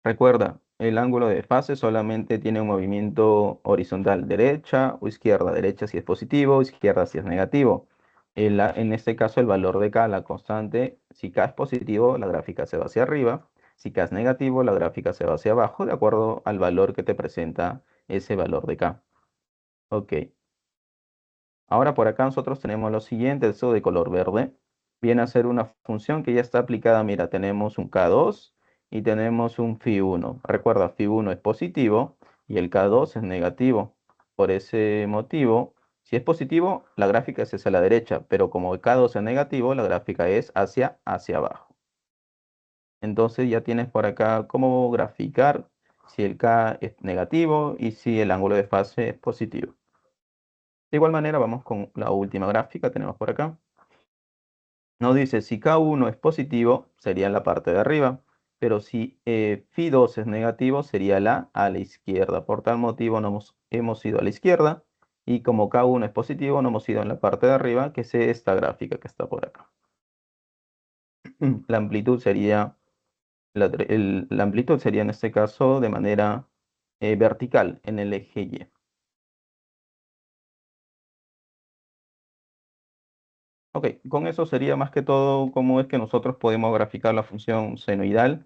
Recuerda, el ángulo de fase solamente tiene un movimiento horizontal, derecha o izquierda. Derecha si es positivo, izquierda si es negativo. En este caso, el valor de K, la constante, si K es positivo, la gráfica se va hacia arriba. Si K es negativo, la gráfica se va hacia abajo, de acuerdo al valor que te presenta ese valor de K. Ok. Ahora por acá nosotros tenemos lo siguiente, eso de color verde. Viene a ser una función que ya está aplicada. Mira, tenemos un K2 y tenemos un Φ1. Recuerda, Φ1 es positivo y el K2 es negativo. Por ese motivo, si es positivo, la gráfica es hacia la derecha, pero como el K2 es negativo, la gráfica es hacia abajo. Entonces ya tienes por acá cómo graficar si el K es negativo y si el ángulo de fase es positivo. De igual manera, vamos con la última gráfica, tenemos por acá. Nos dice, si K1 es positivo, sería en la parte de arriba, pero si Φ2 es negativo, sería a la izquierda. Por tal motivo, hemos ido a la izquierda, y como K1 es positivo, nos hemos ido en la parte de arriba, que es esta gráfica que está por acá. La amplitud sería, la amplitud sería en este caso de manera vertical en el eje Y. Ok, con eso sería más que todo cómo es que nosotros podemos graficar la función senoidal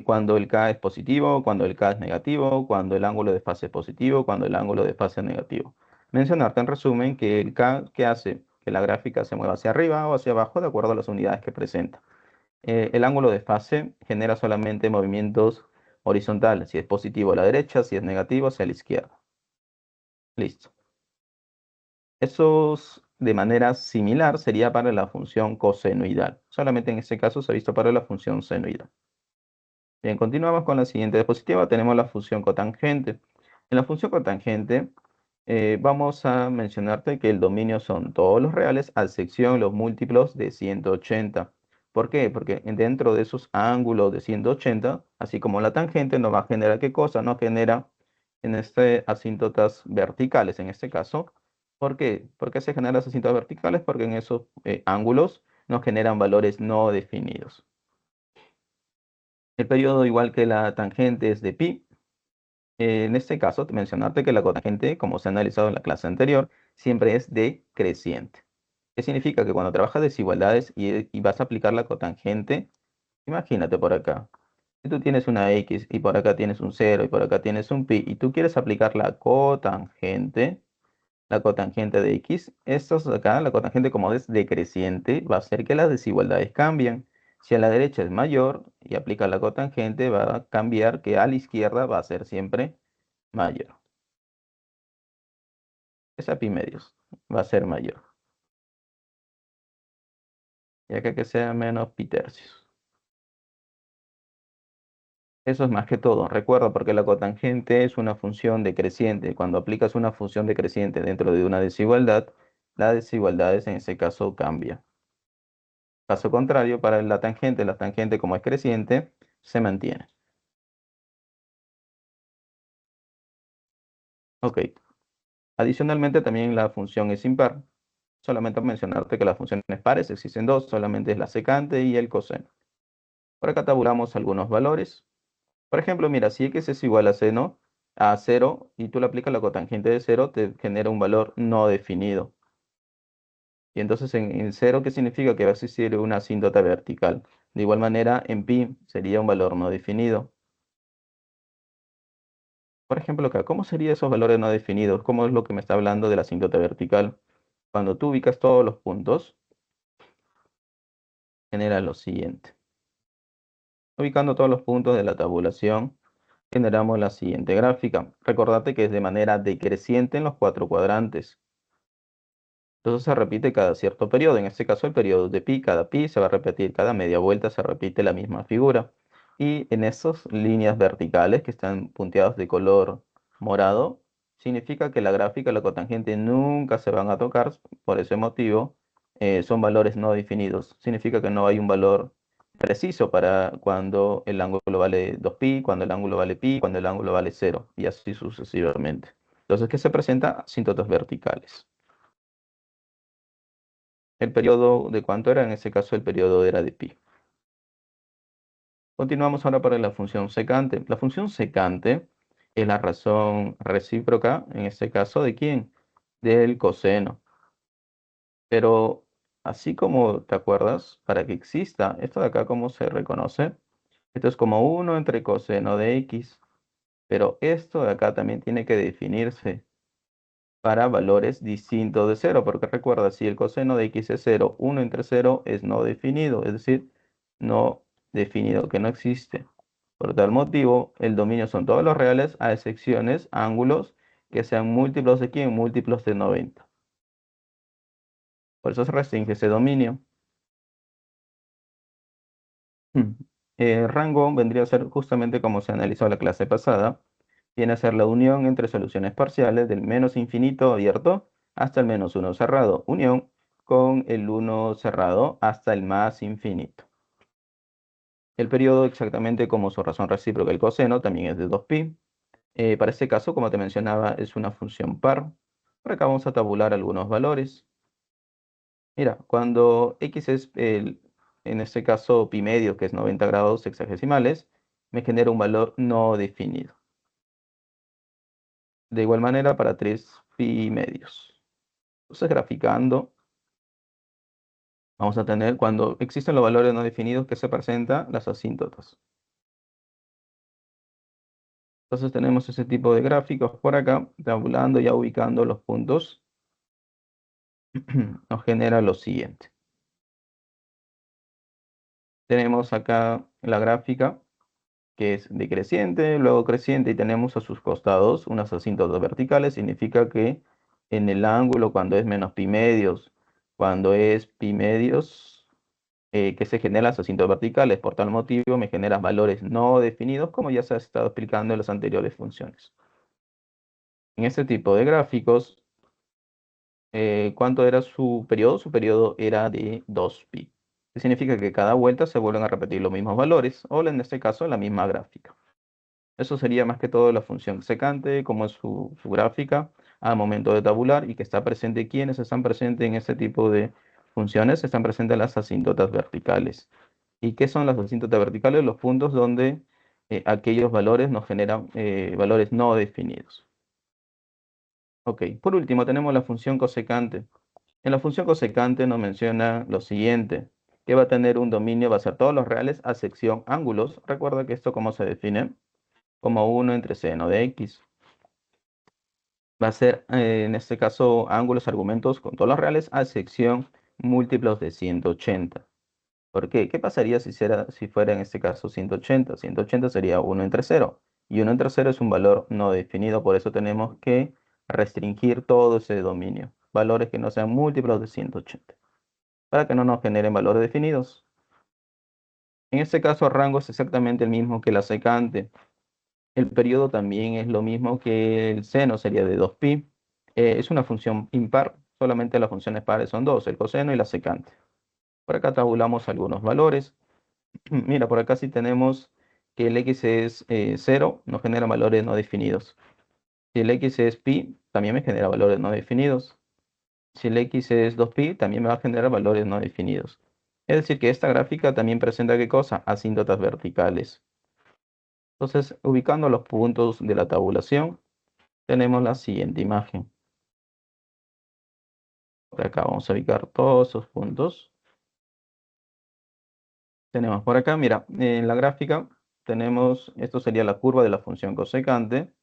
cuando el K es positivo, cuando el K es negativo, cuando el ángulo de fase es positivo, cuando el ángulo de fase es negativo. Mencionarte en resumen que el K, ¿qué hace? Que la gráfica se mueva hacia arriba o hacia abajo de acuerdo a las unidades que presenta. El ángulo de fase genera solamente movimientos horizontales, si es positivo a la derecha, si es negativo hacia la izquierda. Listo. Eso de manera similar sería para la función cosenoidal. Solamente en este caso se ha visto para la función senoidal. Bien, continuamos con la siguiente diapositiva. Tenemos la función cotangente. En la función cotangente vamos a mencionarte que el dominio son todos los reales a excepción los múltiplos de 180. ¿Por qué? Porque dentro de esos ángulos de 180, así como la tangente, nos va a generar ¿qué cosa? Nos genera en asíntotas verticales en este caso. ¿Por qué? ¿Por qué se generan las asíntotas verticales? Porque en esos ángulos nos generan valores no definidos. El periodo, igual que la tangente, es de pi. En este caso, mencionarte que la cotangente, como se ha analizado en la clase anterior, siempre es decreciente. ¿Qué significa? Que cuando trabajas desigualdades y vas a aplicar la cotangente, imagínate por acá. Si tú tienes una X y por acá tienes un 0 y por acá tienes un pi y tú quieres aplicar la cotangente, La cotangente de x, estos de acá, la cotangente como es decreciente, va a hacer que las desigualdades cambien. Si a la derecha es mayor y aplica la cotangente, va a cambiar que a la izquierda va a ser siempre mayor. Esa pi medios va a ser mayor. Y acá que sea menos pi tercios. Eso es más que todo. Recuerda, porque la cotangente es una función decreciente. Cuando aplicas una función decreciente dentro de una desigualdad, la desigualdad en ese caso cambia. Caso contrario, para la tangente como es creciente, se mantiene. Ok. Adicionalmente, también la función es impar. Solamente mencionarte que las funciones pares existen dos, solamente es la secante y el coseno. Por acá tabulamos algunos valores. Por ejemplo, mira, si x es igual a 0 y tú le aplicas la cotangente de 0, te genera un valor no definido. Y entonces en 0, ¿qué significa? Que va a existir una asíntota vertical. De igual manera, en pi sería un valor no definido. Por ejemplo, acá, ¿cómo serían esos valores no definidos? ¿Cómo es lo que me está hablando de la asíntota vertical? Cuando tú ubicas todos los puntos, genera lo siguiente. Ubicando todos los puntos de la tabulación, generamos la siguiente gráfica. Recordate que es de manera decreciente en los cuatro cuadrantes. Entonces se repite cada cierto periodo. En este caso, el periodo de pi, cada pi se va a repetir, cada media vuelta se repite la misma figura. Y en esas líneas verticales que están punteadas de color morado, significa que la gráfica y la cotangente nunca se van a tocar. Por ese motivo, son valores no definidos. Significa que no hay un valor preciso para cuando el ángulo vale 2pi, cuando el ángulo vale pi, cuando el ángulo vale 0, y así sucesivamente. Entonces, ¿qué se presenta? Asíntotas verticales. El periodo de cuánto era, en ese caso el periodo era de pi. Continuamos ahora para la función secante. La función secante es la razón recíproca, en este caso, ¿de quién? Del coseno. Pero así como te acuerdas, para que exista esto de acá, ¿cómo se reconoce? Esto es como 1 entre coseno de x. Pero esto de acá también tiene que definirse para valores distintos de cero, porque recuerda, si el coseno de x es 0, 1 entre 0 es no definido, es decir, no definido, que no existe. Por tal motivo, el dominio son todos los reales, a excepciones, ángulos que sean múltiplos de quién, múltiplos de 90. Por eso se restringe ese dominio. Mm. Rango vendría a ser justamente como se analizó la clase pasada, viene a ser la unión entre soluciones parciales del menos infinito abierto hasta el menos uno cerrado, unión con el uno cerrado hasta el más infinito. El periodo, exactamente como su razón recíproca, el coseno, también es de 2pi. Para este caso, como te mencionaba, es una función par. Por acá vamos a tabular algunos valores. Mira, cuando x es, en este caso, pi medio, que es 90 grados sexagesimales, me genera un valor no definido. De igual manera para 3 pi medios. Entonces, graficando, vamos a tener, cuando existen los valores no definidos, que se presentan las asíntotas. Entonces tenemos ese tipo de gráficos por acá, tabulando, ya ubicando los puntos, nos genera lo siguiente. Tenemos acá la gráfica, que es decreciente, luego creciente, y tenemos a sus costados unas asíntotas verticales. Significa que en el ángulo, cuando es menos pi medios, cuando es pi medios, que se generan las asíntotas verticales. Por tal motivo, me generan valores no definidos, como ya se ha estado explicando en las anteriores funciones. En este tipo de gráficos, ¿cuánto era su periodo? Su periodo era de 2pi. Que significa que cada vuelta se vuelven a repetir los mismos valores, o en este caso, la misma gráfica. Eso sería más que todo la función secante, como es su gráfica al momento de tabular y que está presente. ¿Quiénes están presentes en este tipo de funciones? Están presentes las asíntotas verticales. ¿Y qué son las asíntotas verticales? Los puntos donde aquellos valores nos generan valores no definidos. Ok, por último tenemos la función cosecante. En la función cosecante nos menciona lo siguiente, que va a tener un dominio, va a ser todos los reales a sección ángulos. Recuerda que esto cómo se define, como 1 entre seno de x. Va a ser, en este caso, ángulos, argumentos con todos los reales, a excepción múltiplos de 180. ¿Por qué? ¿Qué pasaría si fuera en este caso 180? 180 sería 1 entre 0. Y 1 entre 0 es un valor no definido, por eso tenemos que restringir todo ese dominio. Valores que no sean múltiplos de 180, para que no nos generen valores definidos. En este caso, el rango es exactamente el mismo que la secante. El periodo también es lo mismo que el seno, sería de 2pi. Es una función impar, solamente las funciones pares son dos, el coseno y la secante. Por acá tabulamos algunos valores. Mira, por acá sí tenemos que el x es 0, nos genera valores no definidos. Si el x es pi, también me genera valores no definidos. Si el x es 2pi, también me va a generar valores no definidos. Es decir, que esta gráfica también presenta ¿qué cosa? Asíntotas verticales. Entonces, ubicando los puntos de la tabulación, tenemos la siguiente imagen. Por acá vamos a ubicar todos esos puntos. Tenemos por acá, mira, en la gráfica tenemos, esto sería la curva de la función cosecante.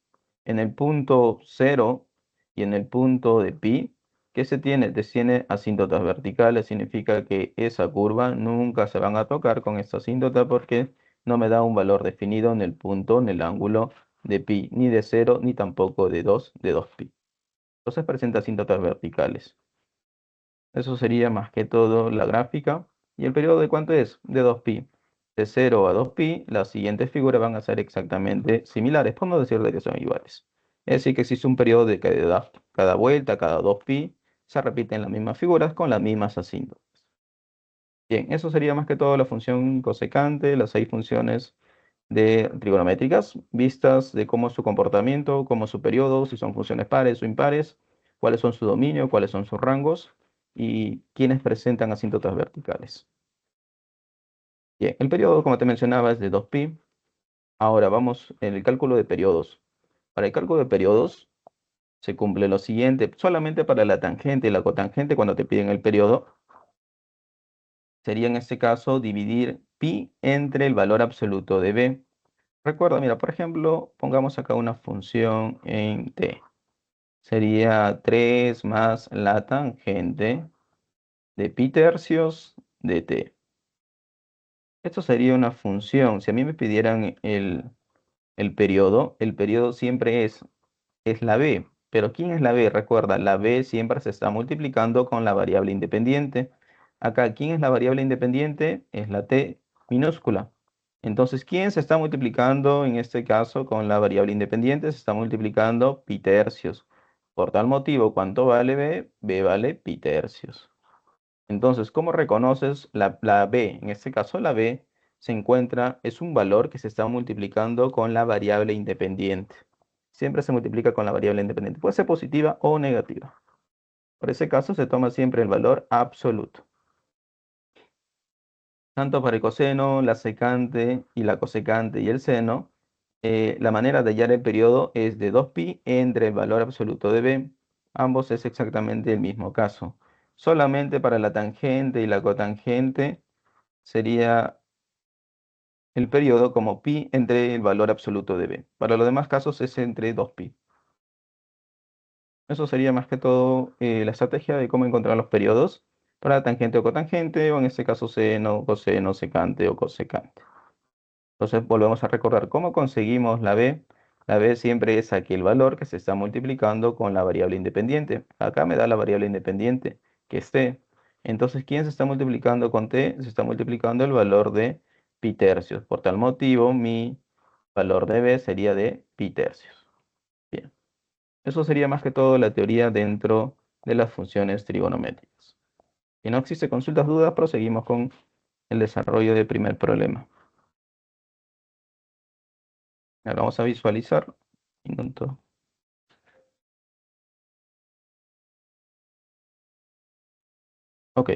En el punto 0 y en el punto de pi, ¿qué se tiene? Tiene asíntotas verticales, significa que esa curva nunca se van a tocar con esta asíntota porque no me da un valor definido en el punto, en el ángulo de pi, ni de 0 ni tampoco de 2pi. Entonces presenta asíntotas verticales. Eso sería más que todo la gráfica. ¿Y el periodo de cuánto es? De 2pi. De 0 a 2pi, las siguientes figuras van a ser exactamente similares, por no decir de que son iguales. Es decir, que existe un periodo de cada vuelta, cada 2pi, se repiten las mismas figuras con las mismas asíntotas. Bien, eso sería más que todo la función cosecante, las 6 funciones de trigonométricas, vistas de cómo es su comportamiento, cómo es su periodo, si son funciones pares o impares, cuáles son su dominio, cuáles son sus rangos y quiénes presentan asíntotas verticales. Bien, el periodo, como te mencionaba, es de 2pi. Ahora vamos en el cálculo de periodos. Para el cálculo de periodos se cumple lo siguiente, solamente para la tangente y la cotangente, cuando te piden el periodo, sería en este caso dividir pi entre el valor absoluto de b. Recuerda, mira, por ejemplo, pongamos acá una función en t. Sería 3 más la tangente de pi tercios de t. Esto sería una función. Si a mí me pidieran el periodo siempre es la b. Pero ¿quién es la b? Recuerda, la b siempre se está multiplicando con la variable independiente. Acá, ¿quién es la variable independiente? Es la t minúscula. Entonces, ¿quién se está multiplicando en este caso con la variable independiente? Se está multiplicando pi tercios. Por tal motivo, ¿cuánto vale b? B vale pi tercios. Entonces, ¿cómo reconoces la b? En este caso, la b es un valor que se está multiplicando con la variable independiente. Siempre se multiplica con la variable independiente. Puede ser positiva o negativa. Por ese caso, se toma siempre el valor absoluto. Tanto para el coseno, la secante y la cosecante y el seno, la manera de hallar el periodo es de 2pi entre el valor absoluto de b. Ambos es exactamente el mismo caso. Solamente para la tangente y la cotangente sería el periodo como pi entre el valor absoluto de b. Para los demás casos es entre 2pi. Eso sería más que todo la estrategia de cómo encontrar los periodos para tangente o cotangente, o en este caso seno, coseno, secante o cosecante. Entonces volvemos a recordar cómo conseguimos la b. La b siempre es aquel valor que se está multiplicando con la variable independiente. Acá me da la variable independiente, que es t. Entonces, ¿quién se está multiplicando con t? Se está multiplicando el valor de pi tercios. Por tal motivo, mi valor de b sería de pi tercios. Bien, eso sería más que todo la teoría dentro de las funciones trigonométricas. Si no existe consultas, dudas, proseguimos con el desarrollo del primer problema. Ahora vamos a visualizar. Minuto. Ok,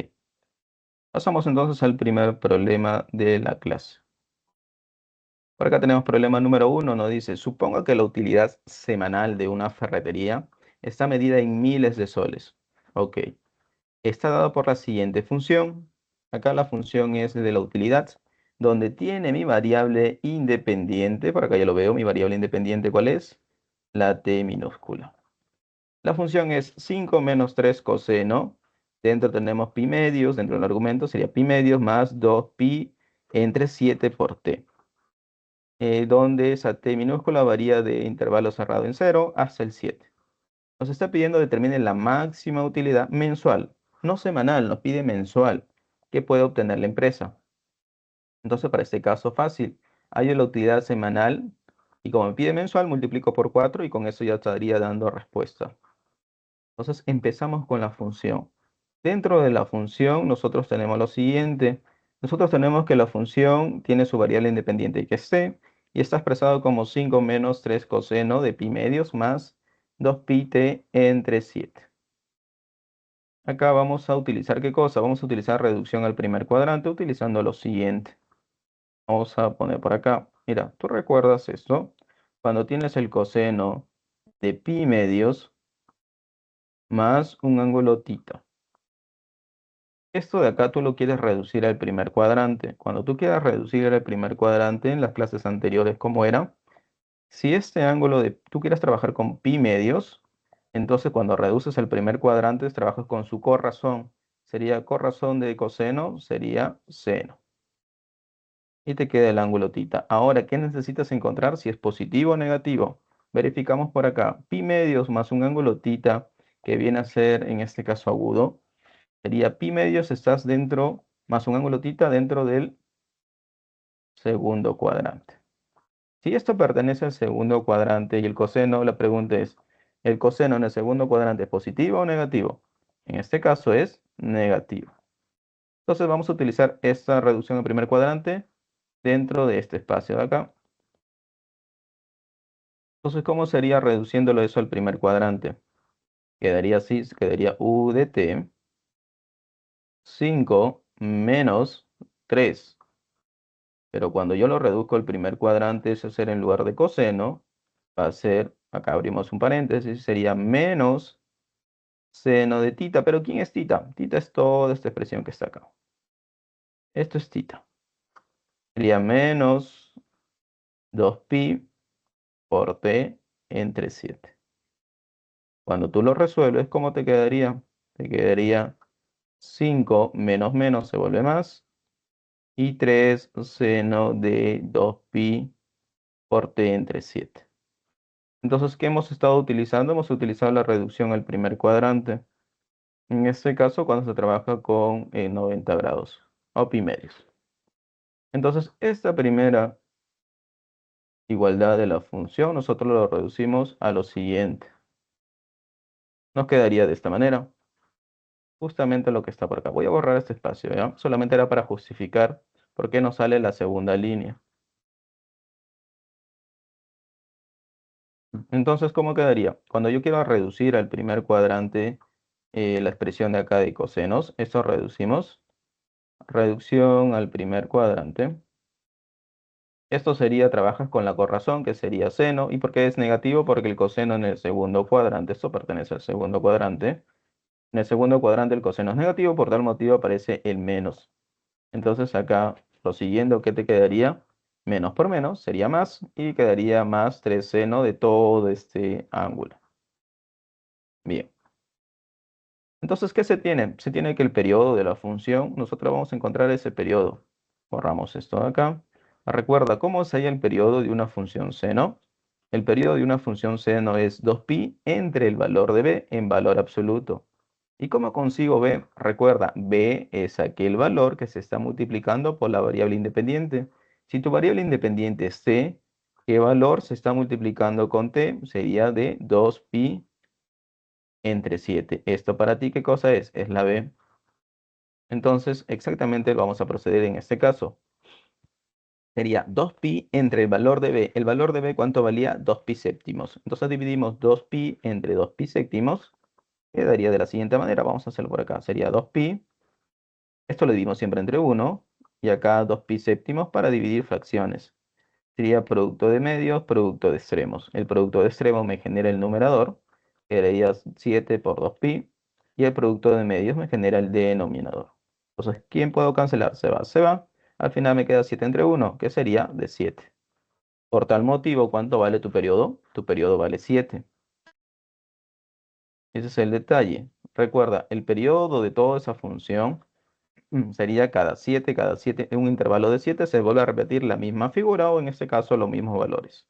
pasamos entonces al primer problema de la clase. Por acá tenemos problema número 1, nos dice, suponga que la utilidad semanal de una ferretería está medida en miles de soles. Ok, está dado por la siguiente función. Acá la función es de la utilidad, donde tiene mi variable independiente. Por acá ya lo veo, mi variable independiente, ¿cuál es? La t minúscula. La función es 5 menos 3 coseno. Dentro tenemos pi medios, dentro del argumento sería pi medios más 2 pi entre 7 por t. Donde esa t minúscula varía de intervalo cerrado en 0 hasta el 7. Nos está pidiendo determine la máxima utilidad mensual, no semanal, nos pide mensual, que puede obtener la empresa. Entonces, para este caso fácil, hallo la utilidad semanal y como me pide mensual, multiplico por 4 y con eso ya estaría dando respuesta. Entonces, empezamos con la función. Dentro de la función, nosotros tenemos lo siguiente. Nosotros tenemos que la función tiene su variable independiente que es c y está expresado como 5 menos 3 coseno de pi medios más 2 pi t entre 7. Acá vamos a utilizar, ¿qué cosa? Vamos a utilizar reducción al primer cuadrante utilizando lo siguiente. Vamos a poner por acá. Mira, ¿tú recuerdas esto? Cuando tienes el coseno de pi medios más un ángulo tita. Esto de acá tú lo quieres reducir al primer cuadrante. Cuando tú quieras reducir el primer cuadrante en las clases anteriores, ¿cómo era? Si este ángulo de tú quieres trabajar con pi medios, entonces cuando reduces el primer cuadrante, trabajas con su corrazón. Sería corrazón de coseno, sería seno. Y te queda el ángulo tita. Ahora, ¿qué necesitas encontrar? Si es positivo o negativo. Verificamos por acá. Pi medios más un ángulo tita, que viene a ser, en este caso, agudo. Sería pi medios, estás dentro, más un ángulo tita dentro del segundo cuadrante. Si esto pertenece al segundo cuadrante y el coseno, la pregunta es, ¿el coseno en el segundo cuadrante es positivo o negativo? En este caso es negativo. Entonces vamos a utilizar esta reducción en primer cuadrante dentro de este espacio de acá. Entonces, ¿cómo sería reduciéndolo eso al primer cuadrante? Quedaría así, quedaría u de t 5 menos 3. Pero cuando yo lo reduzco al primer cuadrante, eso será en lugar de coseno, va a ser, acá abrimos un paréntesis, sería menos seno de tita. ¿Pero quién es tita? Tita es toda esta expresión que está acá. Esto es tita. Sería menos 2pi por t entre 7. Cuando tú lo resuelves, ¿cómo te quedaría? Te quedaría 5 menos menos se vuelve más. Y 3 seno de 2pi por t entre 7. Entonces, ¿qué hemos estado utilizando? Hemos utilizado la reducción al primer cuadrante. En este caso, cuando se trabaja con 90 grados o pi medios. Entonces, esta primera igualdad de la función, nosotros lo reducimos a lo siguiente. Nos quedaría de esta manera. Justamente lo que está por acá. Voy a borrar este espacio, ¿ya? Solamente era para justificar por qué no sale la segunda línea. Entonces, ¿cómo quedaría? Cuando yo quiero reducir al primer cuadrante la expresión de acá de cosenos, esto reducimos. Reducción al primer cuadrante. Esto sería, trabajas con la corrazón, que sería seno. ¿Y por qué es negativo? Porque el coseno en el segundo cuadrante, esto pertenece al segundo cuadrante. En el segundo cuadrante el coseno es negativo, por tal motivo aparece el menos. Entonces acá lo siguiente que te quedaría, menos por menos, sería más, y quedaría más 3 seno de todo este ángulo. Bien. Entonces, ¿qué se tiene? Se tiene que el periodo de la función, nosotros vamos a encontrar ese periodo. Borramos esto de acá. Recuerda, ¿cómo se halla el periodo de una función seno? El periodo de una función seno es 2pi entre el valor de b en valor absoluto. ¿Y cómo consigo b? Recuerda, b es aquel valor que se está multiplicando por la variable independiente. Si tu variable independiente es t, ¿qué valor se está multiplicando con t? Sería de 2pi entre 7. ¿Esto para ti qué cosa es? Es la b. Entonces, exactamente vamos a proceder en este caso. Sería 2pi entre el valor de b. ¿El valor de b cuánto valía? 2pi séptimos. Entonces dividimos 2pi entre 2pi séptimos. Quedaría de la siguiente manera. Vamos a hacerlo por acá. Sería 2pi. Esto lo dividimos siempre entre 1. Y acá 2pi séptimos para dividir fracciones. Sería producto de medios, producto de extremos. El producto de extremos me genera el numerador, que sería 7 por 2pi. Y el producto de medios me genera el denominador. Entonces, ¿quién puedo cancelar? Se va, se va. Al final me queda 7 entre 1, que sería de 7. Por tal motivo, ¿cuánto vale tu periodo? Tu periodo vale 7. Ese es el detalle. Recuerda, el periodo de toda esa función sería cada 7, en un intervalo de 7 se vuelve a repetir la misma figura o en este caso los mismos valores.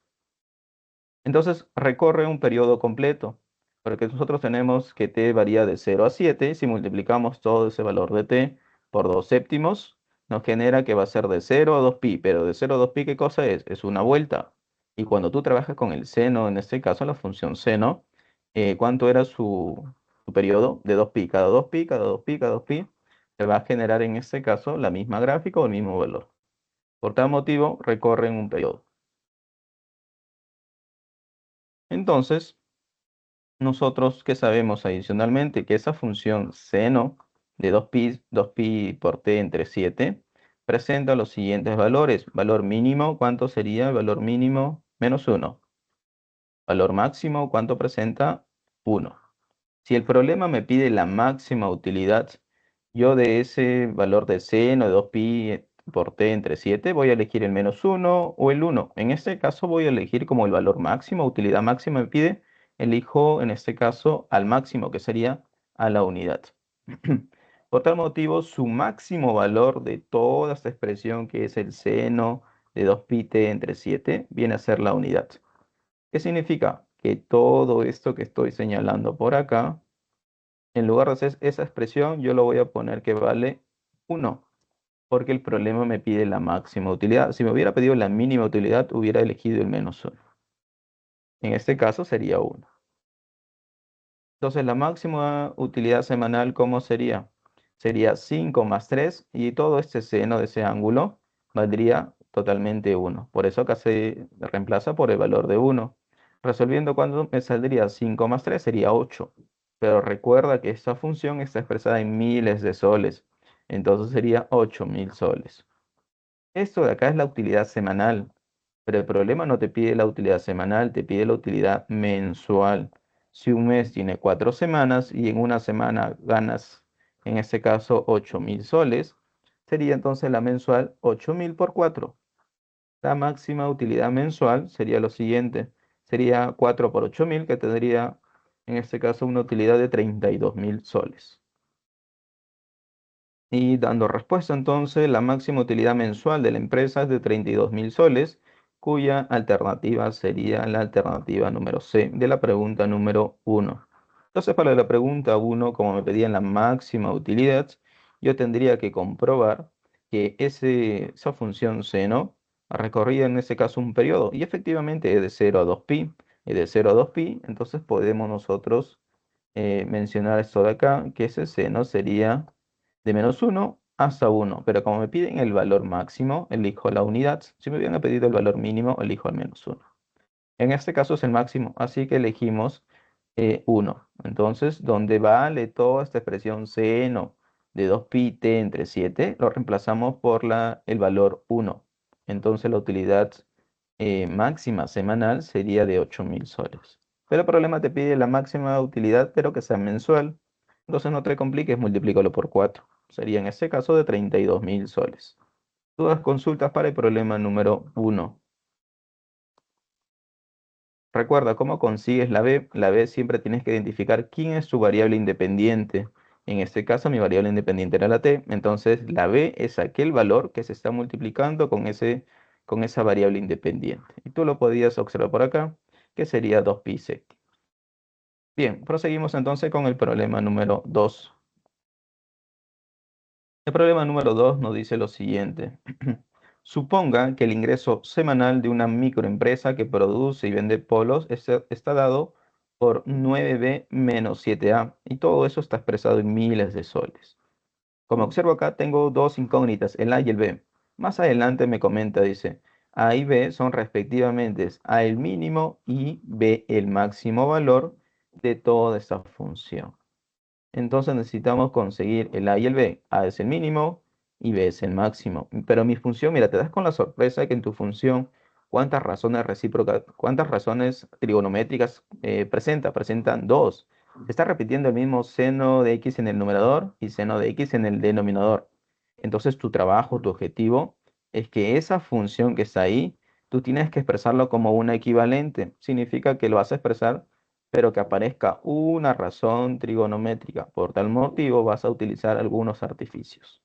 Entonces recorre un periodo completo, porque nosotros tenemos que t varía de 0 a 7. Si multiplicamos todo ese valor de t por 2 séptimos, nos genera que va a ser de 0 a 2pi, pero de 0 a 2pi, ¿qué cosa es? Es una vuelta. Y cuando tú trabajas con el seno, en este caso la función seno, ¿cuánto era su periodo? De 2pi, cada 2pi, cada 2pi, cada 2pi, se va a generar en este caso la misma gráfica o el mismo valor. Por tal motivo, recorren un periodo. Entonces, nosotros que sabemos adicionalmente que esa función seno de 2pi por t entre 7 presenta los siguientes valores. Valor mínimo, ¿cuánto sería el valor mínimo? -1. Valor máximo, ¿cuánto presenta? 1. Si el problema me pide la máxima utilidad, yo de ese valor de seno de 2pi por t entre 7 voy a elegir el -1 o el 1. En este caso voy a elegir como el valor máximo, utilidad máxima me pide, elijo en este caso al máximo, que sería a la unidad. Por tal motivo, su máximo valor de toda esta expresión, que es el seno de 2pi t entre 7, viene a ser la unidad. ¿Qué significa? Que todo esto que estoy señalando por acá, en lugar de hacer esa expresión, yo lo voy a poner que vale 1, porque el problema me pide la máxima utilidad. Si me hubiera pedido la mínima utilidad, hubiera elegido el -1. En este caso sería 1. Entonces, la máxima utilidad semanal, ¿cómo sería? Sería 5 más 3 y todo este seno de ese ángulo valdría totalmente 1. Por eso acá se reemplaza por el valor de 1. Resolviendo, ¿cuánto me saldría? 5 más 3 sería 8. Pero recuerda que esta función está expresada en miles de soles. Entonces sería 8.000 soles. Esto de acá es la utilidad semanal, pero el problema no te pide la utilidad semanal, te pide la utilidad mensual. Si un mes tiene 4 semanas y en una semana ganas, en este caso, 8.000 soles, sería entonces la mensual 8.000 por 4. La máxima utilidad mensual sería lo siguiente, sería 4 por 8.000, que tendría en este caso una utilidad de 32.000 soles. Y dando respuesta entonces, la máxima utilidad mensual de la empresa es de 32.000 soles, cuya alternativa sería la alternativa número C de la pregunta número 1. Entonces, para la pregunta 1, como me pedían la máxima utilidad, yo tendría que comprobar que esa función seno recorría en ese caso un periodo, y efectivamente es de 0 a 2pi, es de 0 a 2pi, entonces podemos nosotros mencionar esto de acá, que ese seno sería de -1 hasta 1, pero como me piden el valor máximo, elijo la unidad. Si me hubieran pedido el valor mínimo, elijo el -1. En este caso es el máximo, así que elegimos 1. Entonces, donde vale toda esta expresión seno de 2pi t entre 7, lo reemplazamos por el valor 1. Entonces, la utilidad máxima semanal sería de 8.000 soles. Pero el problema te pide la máxima utilidad, pero que sea mensual. Entonces, no te compliques, multiplícalo por 4. Sería en este caso de 32.000 soles. Dudas, consultas para el problema número 1. Recuerda, ¿cómo consigues la B? La B siempre tienes que identificar quién es tu variable independiente. En este caso, mi variable independiente era la T. Entonces, la B es aquel valor que se está multiplicando con esa variable independiente. Y tú lo podías observar por acá, que sería 2pi séptimo. Bien, proseguimos entonces con el problema número 2. El problema número 2 nos dice lo siguiente. Suponga que el ingreso semanal de una microempresa que produce y vende polos está dado por 9b menos 7a, y todo eso está expresado en miles de soles. Como observo acá, tengo dos incógnitas, el a y el b. Más adelante me comenta, dice, a y b son respectivamente a el mínimo y b el máximo valor de toda esta función. Entonces necesitamos conseguir el a y el b. A es el mínimo y b es el máximo. Pero mi función, mira, te das con la sorpresa de que en tu función, ¿cuántas razones recíprocas, cuántas razones trigonométricas presenta? Presentan dos. Está repitiendo el mismo seno de x en el numerador y seno de x en el denominador. Entonces tu trabajo, tu objetivo, es que esa función que está ahí, tú tienes que expresarlo como una equivalente. Significa que lo vas a expresar pero que aparezca una razón trigonométrica. Por tal motivo vas a utilizar algunos artificios.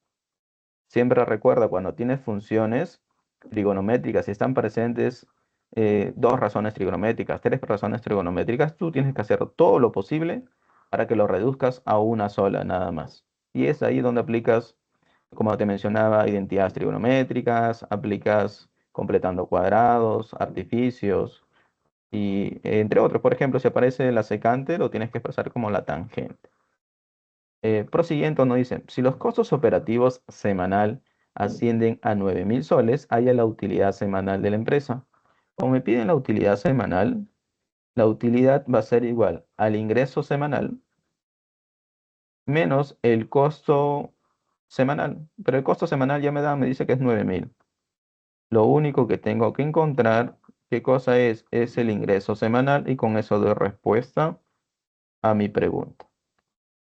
Siempre recuerda, cuando tienes funciones trigonométricas, si están presentes dos razones trigonométricas, tres razones trigonométricas, tú tienes que hacer todo lo posible para que lo reduzcas a una sola nada más. Y es ahí donde aplicas, como te mencionaba, identidades trigonométricas, aplicas completando cuadrados, artificios y entre otros. Por ejemplo, si aparece la secante, lo tienes que expresar como la tangente. Prosiguiendo, nos dice, si los costos operativos semanal ascienden a 9.000 soles, haya la utilidad semanal de la empresa. Como me piden la utilidad semanal, la utilidad va a ser igual al ingreso semanal menos el costo semanal. Pero el costo semanal ya me dice que es 9.000. Lo único que tengo que encontrar, ¿qué cosa es? Es el ingreso semanal y con eso doy respuesta a mi pregunta.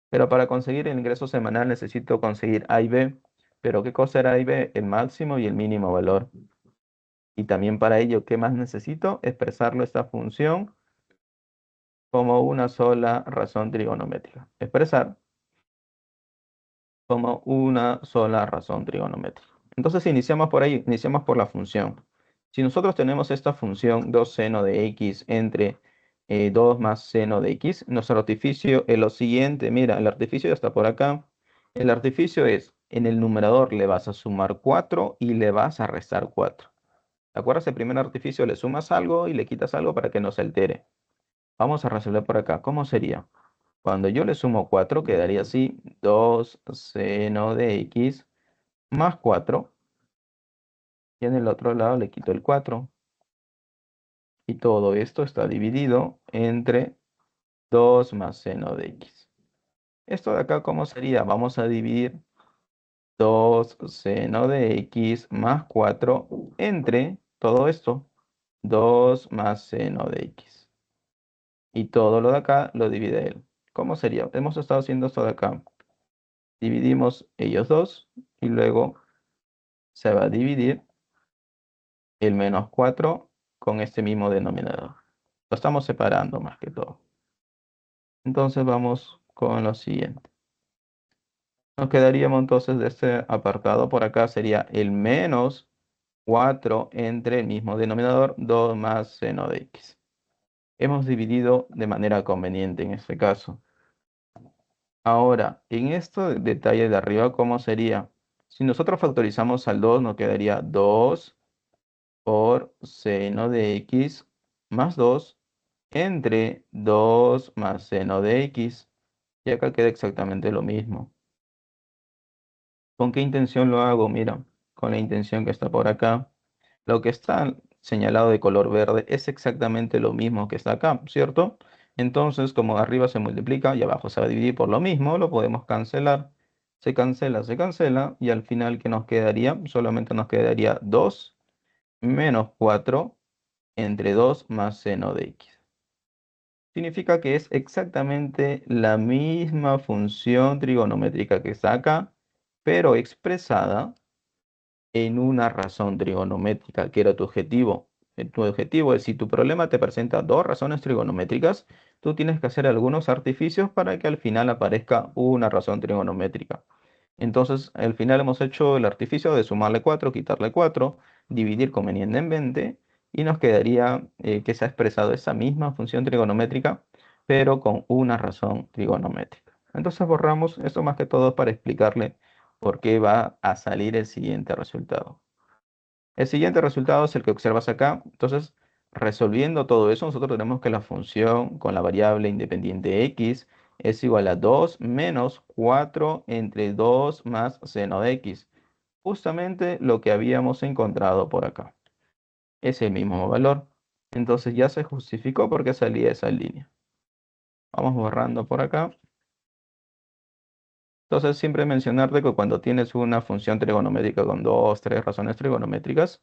Pero para conseguir el ingreso semanal necesito conseguir A y B. Pero ¿qué cosa era A y B? El máximo y el mínimo valor. Y también para ello, ¿qué más necesito? Expresarlo esta función como una sola razón trigonométrica. Expresar como una sola razón trigonométrica. Entonces iniciamos por ahí, iniciamos por la función. Si nosotros tenemos esta función 2 seno de x entre 2 más seno de x, nuestro artificio es lo siguiente. Mira, el artificio ya está por acá. El artificio es, en el numerador le vas a sumar 4 y le vas a restar 4. ¿Te acuerdas? El primer artificio le sumas algo y le quitas algo para que no se altere. Vamos a resolver por acá. ¿Cómo sería? Cuando yo le sumo 4 quedaría así, 2 seno de x más 4. Y en el otro lado le quito el 4. Y todo esto está dividido entre 2 más seno de x. Esto de acá, ¿cómo sería? Vamos a dividir 2 seno de x más 4 entre todo esto, 2 más seno de x. Y todo lo de acá lo divide él. ¿Cómo sería? Hemos estado haciendo esto de acá. Dividimos ellos dos y luego se va a dividir el menos 4 con este mismo denominador. Lo estamos separando más que todo. Entonces vamos con lo siguiente. Nos quedaríamos entonces de este apartado por acá sería el menos 4 entre el mismo denominador, 2 más seno de x. Hemos dividido de manera conveniente en este caso. Ahora, en este detalle de arriba, ¿cómo sería? Si nosotros factorizamos al 2, nos quedaría 2 por seno de x más 2 entre 2 más seno de x. Y acá queda exactamente lo mismo. ¿Con qué intención lo hago? Mira, con la intención que está por acá. Lo que está señalado de color verde es exactamente lo mismo que está acá, ¿cierto? Entonces, como arriba se multiplica y abajo se va a dividir por lo mismo, lo podemos cancelar. Se cancela y al final, ¿qué nos quedaría? Solamente nos quedaría 2 menos 4 entre 2 más seno de x. Significa que es exactamente la misma función trigonométrica que está acá, pero expresada en una razón trigonométrica, que era tu objetivo. Tu objetivo es, si tu problema te presenta dos razones trigonométricas, tú tienes que hacer algunos artificios para que al final aparezca una razón trigonométrica. Entonces, al final hemos hecho el artificio de sumarle 4, quitarle 4, dividir convenientemente, y nos quedaría que se ha expresado esa misma función trigonométrica, pero con una razón trigonométrica. Entonces borramos esto más que todo para explicarle por qué va a salir el siguiente resultado. El siguiente resultado es el que observas acá. Entonces, resolviendo todo eso, nosotros tenemos que la función con la variable independiente x es igual a 2 menos 4 entre 2 más seno de x. Justamente lo que habíamos encontrado por acá. Es el mismo valor. Entonces ya se justificó porque salía esa línea. Vamos borrando por acá. Entonces, siempre mencionarte que cuando tienes una función trigonométrica con dos, tres razones trigonométricas,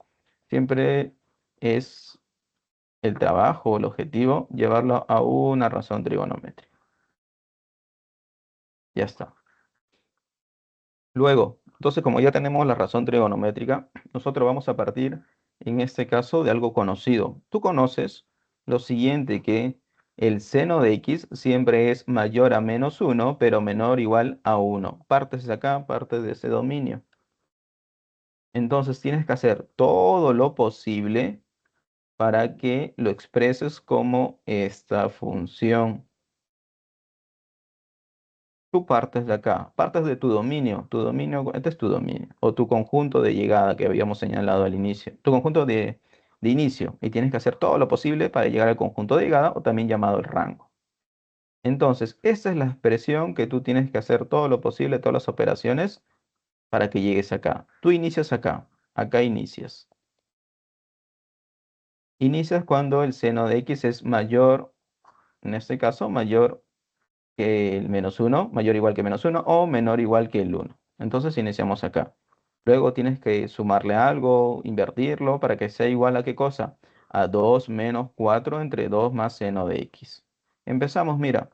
siempre es el trabajo, el objetivo, llevarlo a una razón trigonométrica. Ya está. Luego, entonces, como ya tenemos la razón trigonométrica, nosotros vamos a partir, en este caso, de algo conocido. Tú conoces lo siguiente, que El seno de x siempre es mayor a menos 1, pero menor o igual a 1. Partes de acá, partes de ese dominio. Entonces tienes que hacer todo lo posible para que lo expreses como esta función. Tú partes de acá, partes de tu dominio, este es tu dominio, o tu conjunto de llegada que habíamos señalado al inicio, tu conjunto de inicio, y tienes que hacer todo lo posible para llegar al conjunto de llegada, o también llamado el rango. Entonces, esta es la expresión que tú tienes que hacer todo lo posible, todas las operaciones, para que llegues acá. Tú inicias acá, acá inicias. Inicias cuando el seno de x es mayor, en este caso, mayor que el menos 1, mayor o igual que menos 1 o menor o igual que el 1. Entonces iniciamos acá. Luego tienes que sumarle algo, invertirlo para que sea igual a qué cosa? A 2 menos 4 entre 2 más seno de x. Empezamos, mira.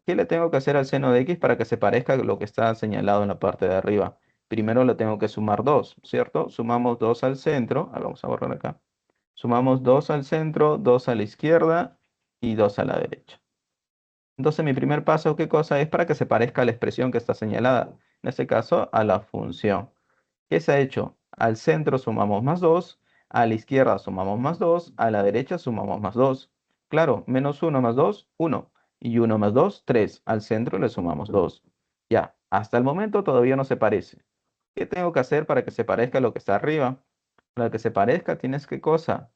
¿Qué le tengo que hacer al seno de x para que se parezca a lo que está señalado en la parte de arriba? Primero le tengo que sumar 2, ¿cierto? Sumamos 2 al centro. Vamos a borrar acá. Sumamos 2 al centro, 2 a la izquierda y 2 a la derecha. Entonces mi primer paso, ¿qué cosa es? Para que se parezca a la expresión que está señalada. En este caso, a la función. ¿Qué se ha hecho? Al centro sumamos más 2, a la izquierda sumamos más 2, a la derecha sumamos más 2. Claro, menos 1 más 2, 1. Y 1 más 2, 3. Al centro le sumamos 2. Ya, hasta el momento todavía no se parece. ¿Qué tengo que hacer para que se parezca a lo que está arriba? Para que se parezca, tienes qué cosa?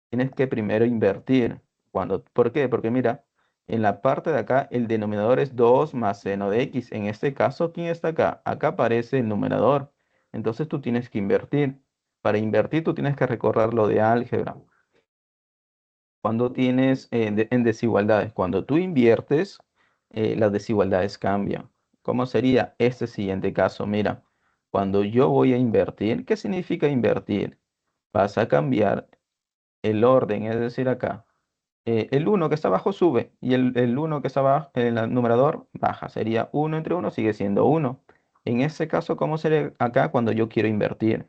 Tienes que primero invertir. ¿Por qué? Porque mira, en la parte de acá el denominador es 2 más seno de x. En este caso, ¿quién está acá? Acá aparece el numerador. Entonces tú tienes que invertir. Para invertir tú tienes que recorrer lo de álgebra. Cuando tienes en desigualdades, cuando tú inviertes, las desigualdades cambian. ¿Cómo sería este siguiente caso? Mira, cuando yo voy a invertir, ¿qué significa invertir? Vas a cambiar el orden, es decir, acá. El uno que está abajo sube y el uno que está abajo en el numerador baja. Sería uno entre uno sigue siendo uno. En ese caso, ¿cómo sería acá cuando yo quiero invertir?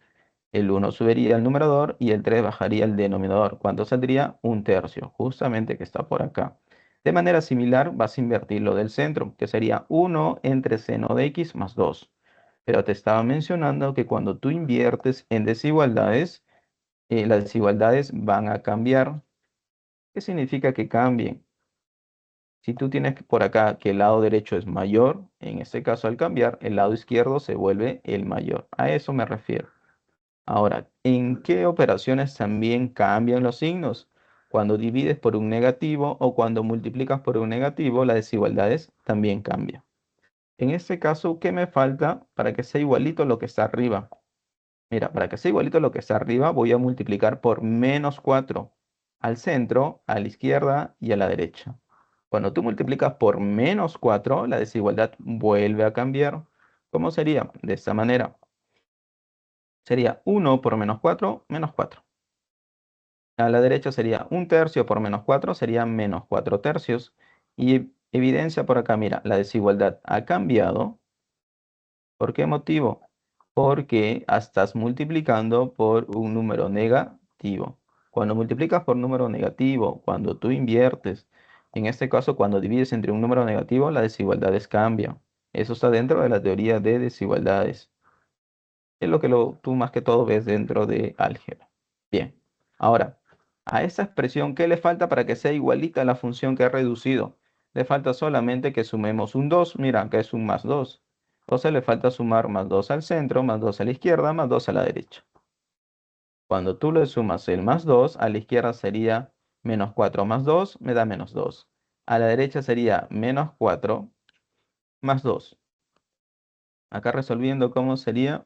El uno subiría al numerador y el 3 bajaría al denominador. ¿Cuánto saldría? Un tercio, justamente que está por acá. De manera similar, vas a invertir lo del centro, que sería uno entre seno de x más 2. Pero te estaba mencionando que cuando tú inviertes en desigualdades, las desigualdades van a cambiar. ¿Qué significa que cambien? Si tú tienes por acá que el lado derecho es mayor, en este caso al cambiar, el lado izquierdo se vuelve el mayor. A eso me refiero. Ahora, ¿en qué operaciones también cambian los signos? Cuando divides por un negativo o cuando multiplicas por un negativo, las desigualdades también cambian. En este caso, ¿qué me falta para que sea igualito lo que está arriba? Mira, para que sea igualito lo que está arriba, voy a multiplicar por menos 4 al centro, a la izquierda y a la derecha. Cuando tú multiplicas por menos 4, la desigualdad vuelve a cambiar. ¿Cómo sería? De esta manera. Sería 1 por menos 4, menos 4. A la derecha sería un tercio por menos 4, sería menos 4 tercios. Y evidencia por acá, mira, la desigualdad ha cambiado. ¿Por qué motivo? Porque estás multiplicando por un número negativo. Cuando multiplicas por número negativo, cuando tú inviertes, en este caso cuando divides entre un número negativo, las desigualdades cambian. Eso está dentro de la teoría de desigualdades. Es lo que tú más que todo ves dentro de álgebra. Bien, ahora, a esa expresión, ¿qué le falta para que sea igualita a la función que he reducido? Le falta solamente que sumemos un 2, mira, que es un más 2. Entonces le falta sumar más 2 al centro, más 2 a la izquierda, más 2 a la derecha. Cuando tú le sumas el más 2, a la izquierda sería menos 4 más 2, me da menos 2. A la derecha sería menos 4 más 2. Acá resolviendo, ¿cómo sería?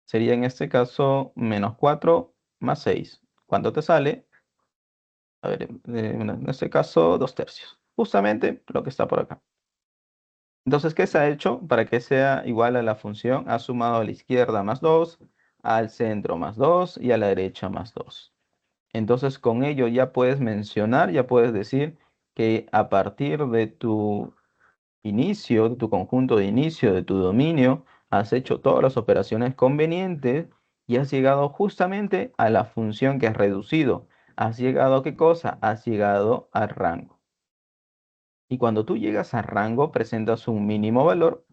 Sería en este caso menos 4 más 6. ¿Cuánto te sale? A ver, en este caso 2 tercios. Justamente lo que está por acá. Entonces, ¿qué se ha hecho? Para que sea igual a la función, ha sumado a la izquierda más 2, al centro más 2 y a la derecha más 2. Entonces, con ello ya puedes mencionar, ya puedes decir que a partir de tu inicio, de tu conjunto de inicio, de tu dominio, has hecho todas las operaciones convenientes y has llegado justamente a la función que has reducido. ¿Has llegado a qué cosa? Has llegado al rango. Y cuando tú llegas a rango, presentas un mínimo valor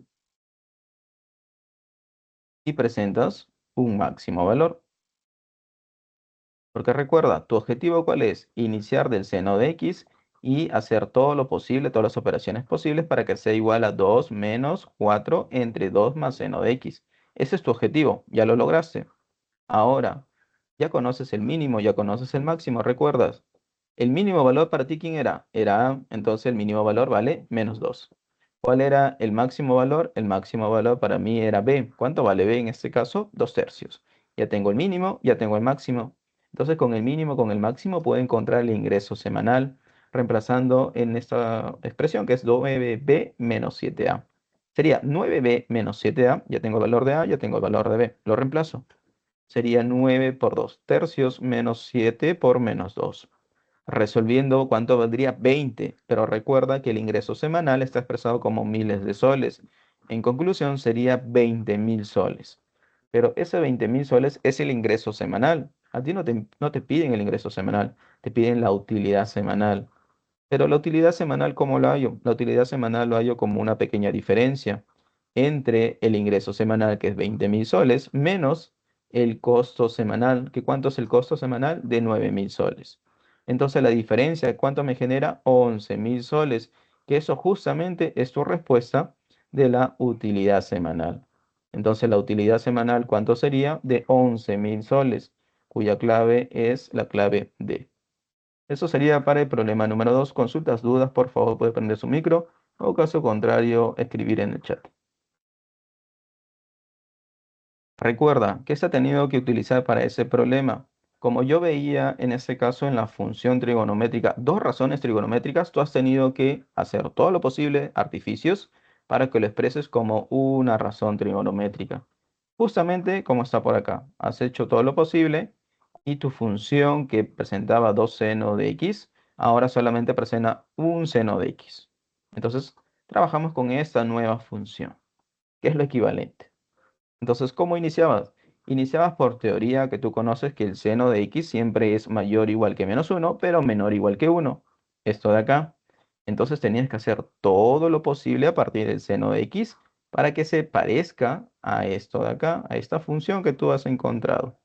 y presentas un máximo valor. Porque recuerda, tu objetivo ¿cuál es? Iniciar del seno de x y hacer todo lo posible, todas las operaciones posibles para que sea igual a 2 menos 4 entre 2 más seno de x. Ese es tu objetivo, ya lo lograste. Ahora, ya conoces el mínimo, ya conoces el máximo, ¿recuerdas? El mínimo valor para ti, ¿quién era? Era A, entonces el mínimo valor vale menos 2. ¿Cuál era el máximo valor? El máximo valor para mí era B. ¿Cuánto vale B en este caso? 2 tercios. Ya tengo el mínimo, ya tengo el máximo. Entonces con el mínimo, con el máximo puedo encontrar el ingreso semanal, reemplazando en esta expresión que es 9B menos 7A. Sería 9B menos 7A, ya tengo el valor de A, ya tengo el valor de B. Lo reemplazo. Sería 9 por 2 tercios menos 7 por menos 2. Resolviendo, ¿cuánto valdría? 20. Pero recuerda que el ingreso semanal está expresado como miles de soles. En conclusión, sería 20.000 soles. Pero ese 20.000 soles es el ingreso semanal. A ti no te piden el ingreso semanal, te piden la utilidad semanal. Pero la utilidad semanal, ¿cómo lo hallo? La utilidad semanal lo hallo como una pequeña diferencia entre el ingreso semanal, que es 20.000 soles, menos el costo semanal, que ¿cuánto es el costo semanal? De 9.000 soles. Entonces la diferencia, ¿cuánto me genera? 11.000 soles, que eso justamente es tu respuesta de la utilidad semanal. Entonces la utilidad semanal, ¿cuánto sería? De 11.000 soles, cuya clave es la clave D. Eso sería para el problema número 2. Consultas, dudas, por favor, puede prender su micro o caso contrario, escribir en el chat. Recuerda, ¿qué se ha tenido que utilizar para ese problema? Como yo veía en ese caso en la función trigonométrica, dos razones trigonométricas, tú has tenido que hacer todo lo posible, artificios, para que lo expreses como una razón trigonométrica. Justamente como está por acá, has hecho todo lo posible y tu función que presentaba dos seno de x, ahora solamente presenta un seno de x. Entonces, trabajamos con esta nueva función, que es lo equivalente. Entonces, ¿cómo iniciabas? Iniciabas por teoría que tú conoces que el seno de x siempre es mayor o igual que menos uno, pero menor o igual que uno. Esto de acá. Entonces tenías que hacer todo lo posible a partir del seno de x para que se parezca a esto de acá, a esta función que tú has encontrado.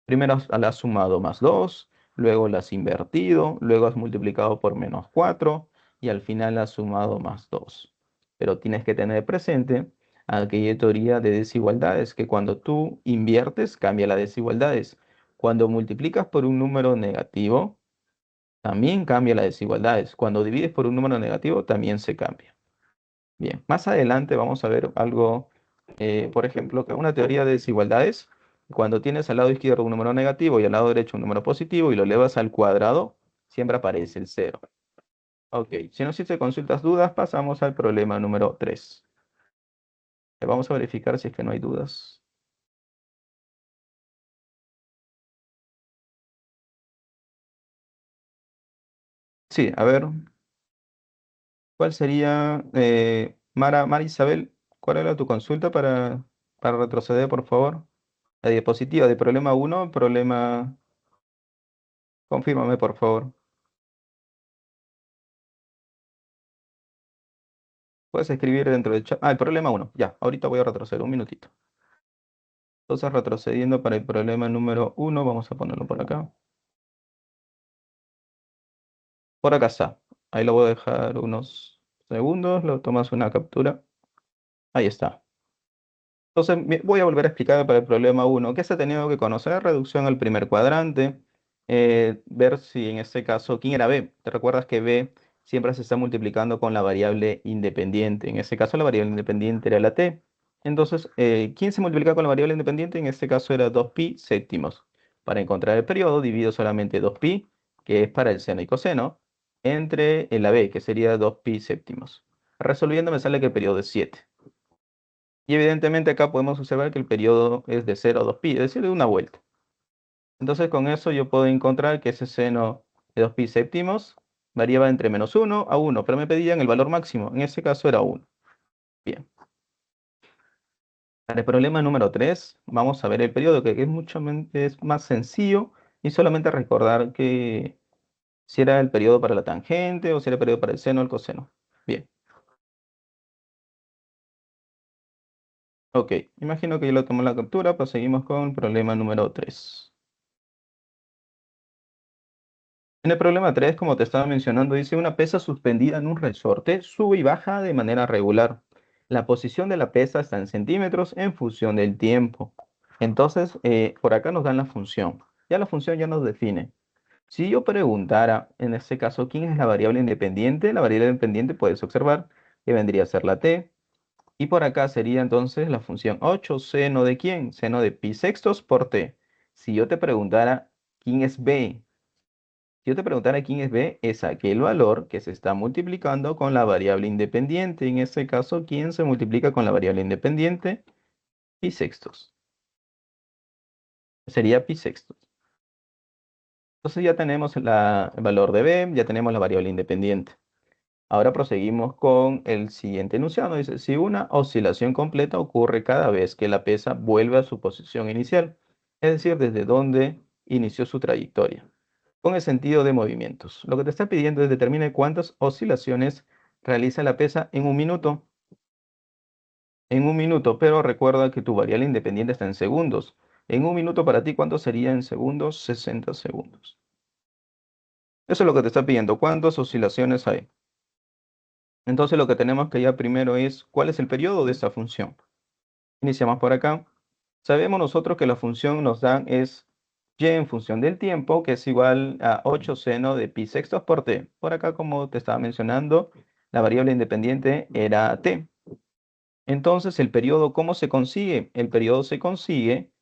Primero la has sumado más 2, luego la has invertido, luego has multiplicado por menos 4 y al final has sumado más 2. Pero tienes que tener presente aquella teoría de desigualdades, que cuando tú inviertes cambia las desigualdades. Cuando multiplicas por un número negativo, también cambia las desigualdades. Cuando divides por un número negativo, también se cambia. Bien, más adelante vamos a ver algo, por ejemplo, que una teoría de desigualdades, cuando tienes al lado izquierdo un número negativo y al lado derecho un número positivo y lo elevas al cuadrado, siempre aparece el cero. Ok, si no existe consultas, dudas, pasamos al problema número 3. Vamos a verificar si es que no hay dudas. Sí, a ver, ¿cuál sería, Mara Isabel, cuál era tu consulta para retroceder, por favor? La diapositiva de problema uno, problema, confírmame, por favor. Puedes escribir dentro del chat. Ah, el problema uno. Ya, ahorita voy a retroceder un minutito. Entonces, retrocediendo para el problema número uno, vamos a ponerlo por acá. Por acá está. Ahí lo voy a dejar unos segundos. Lo tomas una captura. Ahí está. Entonces, voy a volver a explicar para el problema uno. ¿Qué se ha tenido que conocer? Reducción al primer cuadrante. Ver si en este caso, ¿quién era B? ¿Te recuerdas que B siempre se está multiplicando con la variable independiente? En este caso, la variable independiente era la T. Entonces, ¿quién se multiplica con la variable independiente? En este caso era 2pi séptimos. Para encontrar el periodo, divido solamente 2pi, que es para el seno y coseno, entre la B, que sería 2pi séptimos. Resolviendo me sale que el periodo es 7. Y evidentemente acá podemos observar que el periodo es de 0 a 2pi, es decir, de una vuelta. Entonces con eso yo puedo encontrar que ese seno de 2pi séptimos variaba entre menos 1 a 1, pero me pedían el valor máximo. En ese caso era 1. Bien. Para el problema número 3 vamos a ver el periodo, que es más sencillo y solamente recordar que si era el periodo para la tangente o si era el periodo para el seno o el coseno. Bien, ok. Imagino que ya lo tomó la captura, proseguimos con el problema número 3. En el problema 3, como te estaba mencionando, dice una pesa suspendida en un resorte sube y baja de manera regular. La posición de la pesa está en centímetros en función del tiempo. Entonces, por acá nos dan la función. Ya la función ya nos define. Si yo preguntara, en este caso, ¿quién es la variable independiente puedes observar que vendría a ser la t. Y por acá sería entonces la función 8 seno de quién, seno de pi sextos por t. Si yo te preguntara quién es b, si yo te preguntara quién es b, es aquel valor que se está multiplicando con la variable independiente. En este caso, ¿quién se multiplica con la variable independiente? Pi sextos. Sería pi sextos. Entonces ya tenemos el valor de b, ya tenemos la variable independiente. Ahora proseguimos con el siguiente enunciado. Dice, si una oscilación completa ocurre cada vez que la pesa vuelve a su posición inicial, es decir, desde donde inició su trayectoria, con el sentido de movimientos. Lo que te está pidiendo es determine cuántas oscilaciones realiza la pesa en un minuto. En un minuto, pero recuerda que tu variable independiente está en segundos. En un minuto para ti, ¿cuánto sería en segundos? 60 segundos. Eso es lo que te está pidiendo. ¿Cuántas oscilaciones hay? Entonces lo que tenemos que hallar primero es cuál es el periodo de esta función. Iniciamos por acá. Sabemos nosotros que la función nos dan es y en función del tiempo, que es igual a 8 seno de pi sextos por t. Por acá, como te estaba mencionando, la variable independiente era t. Entonces, el periodo, ¿cómo se consigue? El periodo se consigue,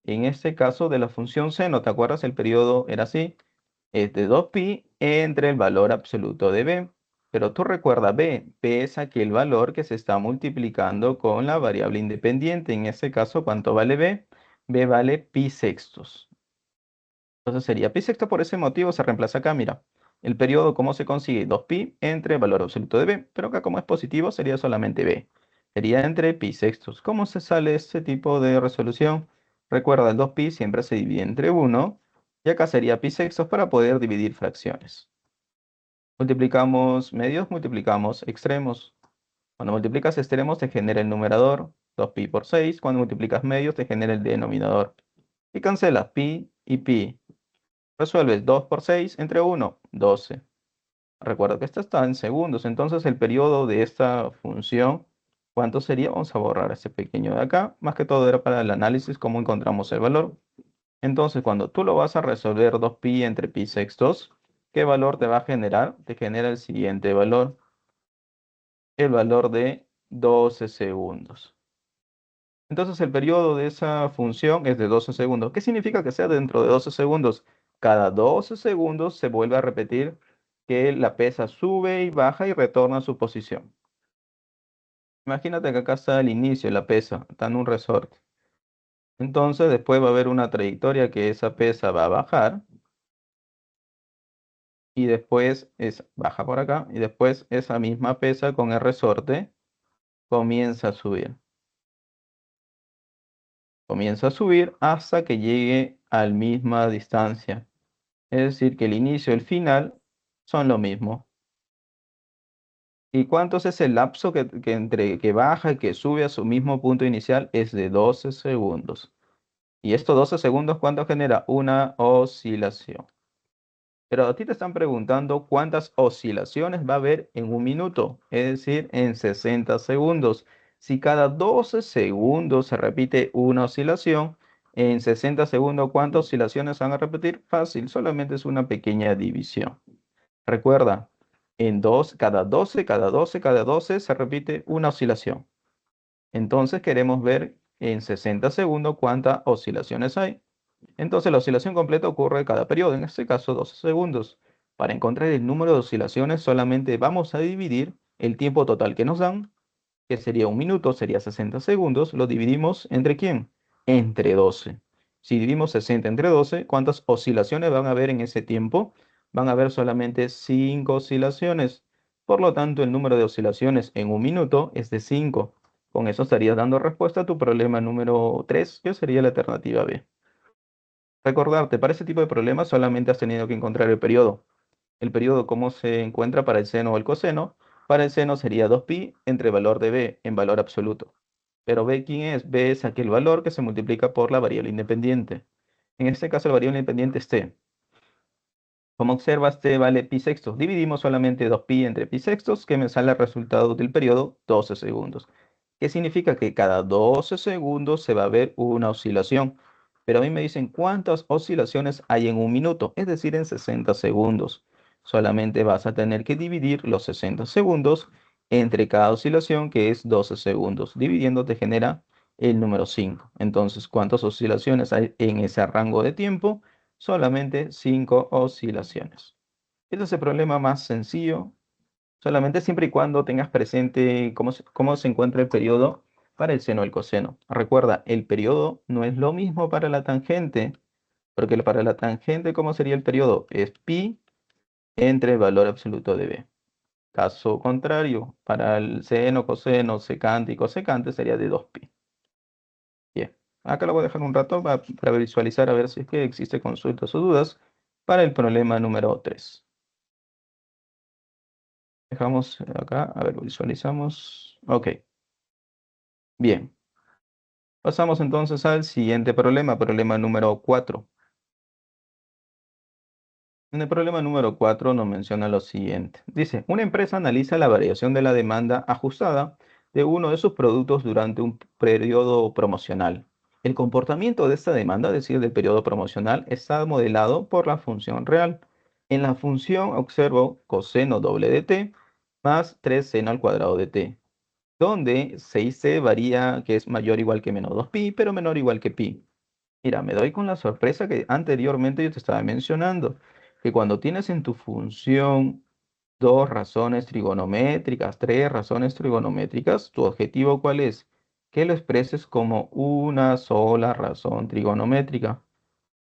en este caso, de la función seno. ¿Te acuerdas? El periodo era así. Es de 2pi entre el valor absoluto de b. Pero tú recuerda b es aquel valor que se está multiplicando con la variable independiente. En este caso, ¿cuánto vale b? B vale pi sextos. Entonces sería pi sexto, por ese motivo se reemplaza acá, mira. El periodo, ¿cómo se consigue? 2pi entre el valor absoluto de b, pero acá como es positivo sería solamente b. Sería entre pi sextos. ¿Cómo se sale este tipo de resolución? Recuerda, el 2pi siempre se divide entre 1, y acá sería pi sextos para poder dividir fracciones. Multiplicamos medios, multiplicamos extremos. Cuando multiplicas extremos te genera el numerador, 2pi por 6. Cuando multiplicas medios te genera el denominador. Y cancelas pi y pi. Resuelves 2 por 6 entre 1, 12. Recuerda que esto está en segundos, entonces el periodo de esta función, ¿cuánto sería? Vamos a borrar este pequeño de acá. Más que todo era para el análisis, cómo encontramos el valor. Entonces, cuando tú lo vas a resolver 2pi entre pi sextos, ¿qué valor te va a generar? Te genera el siguiente valor, el valor de 12 segundos. Entonces el periodo de esa función es de 12 segundos. ¿Qué significa que sea dentro de 12 segundos? Cada 12 segundos se vuelve a repetir que la pesa sube y baja y retorna a su posición. Imagínate que acá está el inicio de la pesa, está en un resorte. Entonces después va a haber una trayectoria que esa pesa va a bajar y después baja por acá y después esa misma pesa con el resorte comienza a subir. Comienza a subir hasta que llegue a la misma distancia. Es decir, que el inicio y el final son lo mismo. ¿Y cuánto es el lapso que entre que baja y que sube a su mismo punto inicial? Es de 12 segundos. Y estos 12 segundos, ¿cuánto genera? Una oscilación. Pero a ti te están preguntando cuántas oscilaciones va a haber en un minuto, es decir, en 60 segundos. Si cada 12 segundos se repite una oscilación, en 60 segundos, ¿cuántas oscilaciones van a repetir? Fácil, solamente es una pequeña división. Recuerda, cada 12 se repite una oscilación. Entonces queremos ver en 60 segundos cuántas oscilaciones hay. Entonces la oscilación completa ocurre cada periodo, en este caso 12 segundos. Para encontrar el número de oscilaciones solamente vamos a dividir el tiempo total que nos dan, que sería un minuto, sería 60 segundos, lo dividimos ¿entre quién? Entre 12. Si dividimos 60 entre 12, ¿cuántas oscilaciones van a haber en ese tiempo? Van a haber solamente 5 oscilaciones. Por lo tanto, el número de oscilaciones en un minuto es de 5. Con eso estarías dando respuesta a tu problema número 3, que sería la alternativa B. Recordarte, para ese tipo de problemas solamente has tenido que encontrar el periodo. El periodo, ¿cómo se encuentra para el seno o el coseno? Para el seno sería 2pi entre el valor de b en valor absoluto. Pero b, ¿quién es? B es aquel valor que se multiplica por la variable independiente. En este caso, la variable independiente es t. Como observas, t vale pi sextos. Dividimos solamente 2pi entre pi sextos, que me sale el resultado del periodo 12 segundos. ¿Qué significa? Que cada 12 segundos se va a ver una oscilación. Pero a mí me dicen cuántas oscilaciones hay en un minuto, es decir, en 60 segundos. Solamente vas a tener que dividir los 60 segundos entre cada oscilación, que es 12 segundos. Dividiendo te genera el número 5. Entonces, ¿cuántas oscilaciones hay en ese rango de tiempo? Solamente 5 oscilaciones. Este es el problema más sencillo, solamente siempre y cuando tengas presente cómo se encuentra el periodo para el seno y el coseno. Recuerda, el periodo no es lo mismo para la tangente, porque para la tangente, ¿cómo sería el periodo? Es pi entre el valor absoluto de b. Caso contrario, para el seno, coseno, secante y cosecante sería de 2pi. Bien, acá lo voy a dejar un rato para visualizar a ver si es que existe consultas o dudas para el problema número 3. Dejamos acá, a ver, visualizamos. Ok, bien. Pasamos entonces al siguiente problema, problema número 4. En el problema número 4 nos menciona lo siguiente. Dice, una empresa analiza la variación de la demanda ajustada de uno de sus productos durante un periodo promocional. El comportamiento de esta demanda, es decir, del periodo promocional, está modelado por la función real. En la función observo coseno doble de t más 3 seno al cuadrado de t, donde 6c varía, que es mayor o igual que menos 2pi, pero menor o igual que pi. Mira, me doy con la sorpresa que anteriormente yo te estaba mencionando, que cuando tienes en tu función dos razones trigonométricas, tres razones trigonométricas, ¿tu objetivo cuál es? Que lo expreses como una sola razón trigonométrica.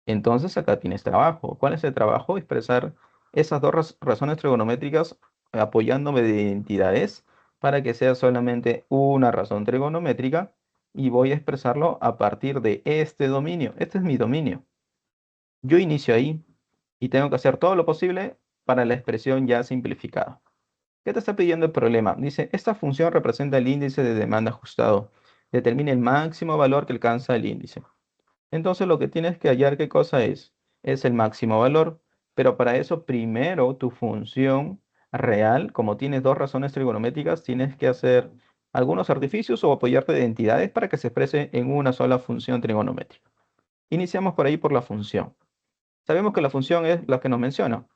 Entonces acá tienes trabajo. ¿Cuál es el trabajo? Expresar esas dos razones trigonométricas apoyándome de identidades para que sea solamente una razón trigonométrica y voy a expresarlo a partir de este dominio. Este es mi dominio. Yo inicio ahí y tengo que hacer todo lo posible para la expresión ya simplificada. ¿Qué te está pidiendo el problema? Dice, esta función representa el índice de demanda ajustado. Determina el máximo valor que alcanza el índice. Entonces lo que tienes que hallar, ¿qué cosa es? Es el máximo valor, pero para eso primero tu función real, como tienes dos razones trigonométricas, tienes que hacer algunos artificios o apoyarte de entidades para que se exprese en una sola función trigonométrica. Iniciamos por ahí por la función. Sabemos que la función es la que nos menciona.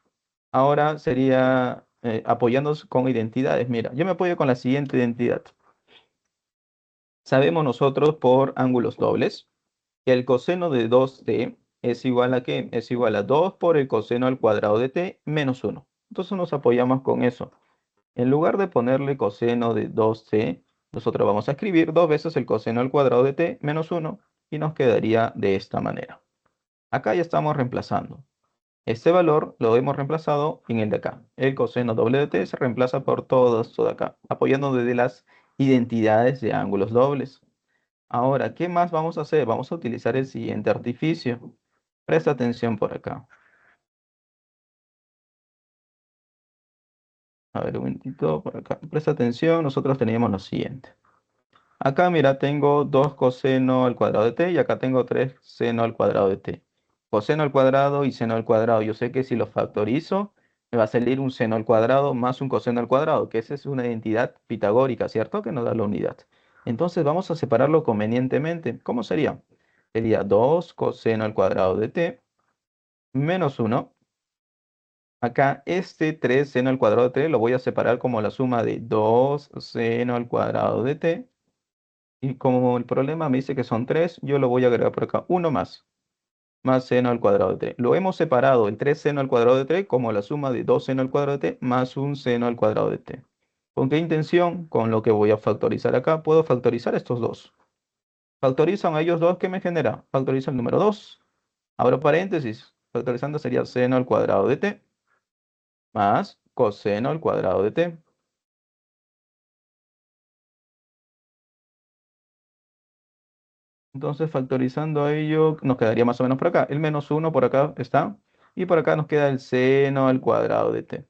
Ahora sería apoyándonos con identidades. Mira, yo me apoyo con la siguiente identidad. Sabemos nosotros por ángulos dobles que el coseno de 2t es igual a ¿qué? Es igual a 2 por el coseno al cuadrado de t menos 1. Entonces nos apoyamos con eso. En lugar de ponerle coseno de 2t, nosotros vamos a escribir dos veces el coseno al cuadrado de t menos 1 y nos quedaría de esta manera. Acá ya estamos reemplazando. Este valor lo hemos reemplazado en el de acá. El coseno doble de t se reemplaza por todo esto de acá, apoyando desde las identidades de ángulos dobles. Ahora, ¿qué más vamos a hacer? Vamos a utilizar el siguiente artificio. Presta atención por acá. A ver, un momentito por acá. Presta atención, nosotros teníamos lo siguiente. Acá, mira, tengo 2 coseno al cuadrado de t y acá tengo 3 seno al cuadrado de t. Coseno al cuadrado y seno al cuadrado. Yo sé que si lo factorizo, me va a salir un seno al cuadrado más un coseno al cuadrado, que esa es una identidad pitagórica, ¿cierto? Que nos da la unidad. Entonces vamos a separarlo convenientemente. ¿Cómo sería? Sería 2 coseno al cuadrado de t menos 1. Acá este 3 seno al cuadrado de t lo voy a separar como la suma de 2 seno al cuadrado de t. Y como el problema me dice que son 3, yo lo voy a agregar por acá. Uno más seno al cuadrado de t. Lo hemos separado el 3 seno al cuadrado de t como la suma de 2 seno al cuadrado de t más un seno al cuadrado de t. ¿Con qué intención? Con lo que voy a factorizar acá. Puedo factorizar estos dos. Factorizan a ellos dos, ¿qué me genera? Factoriza el número 2. Abro paréntesis. Factorizando sería seno al cuadrado de t más coseno al cuadrado de t. Entonces, factorizando a ello, nos quedaría más o menos por acá. El menos 1 por acá está. Y por acá nos queda el seno al cuadrado de t.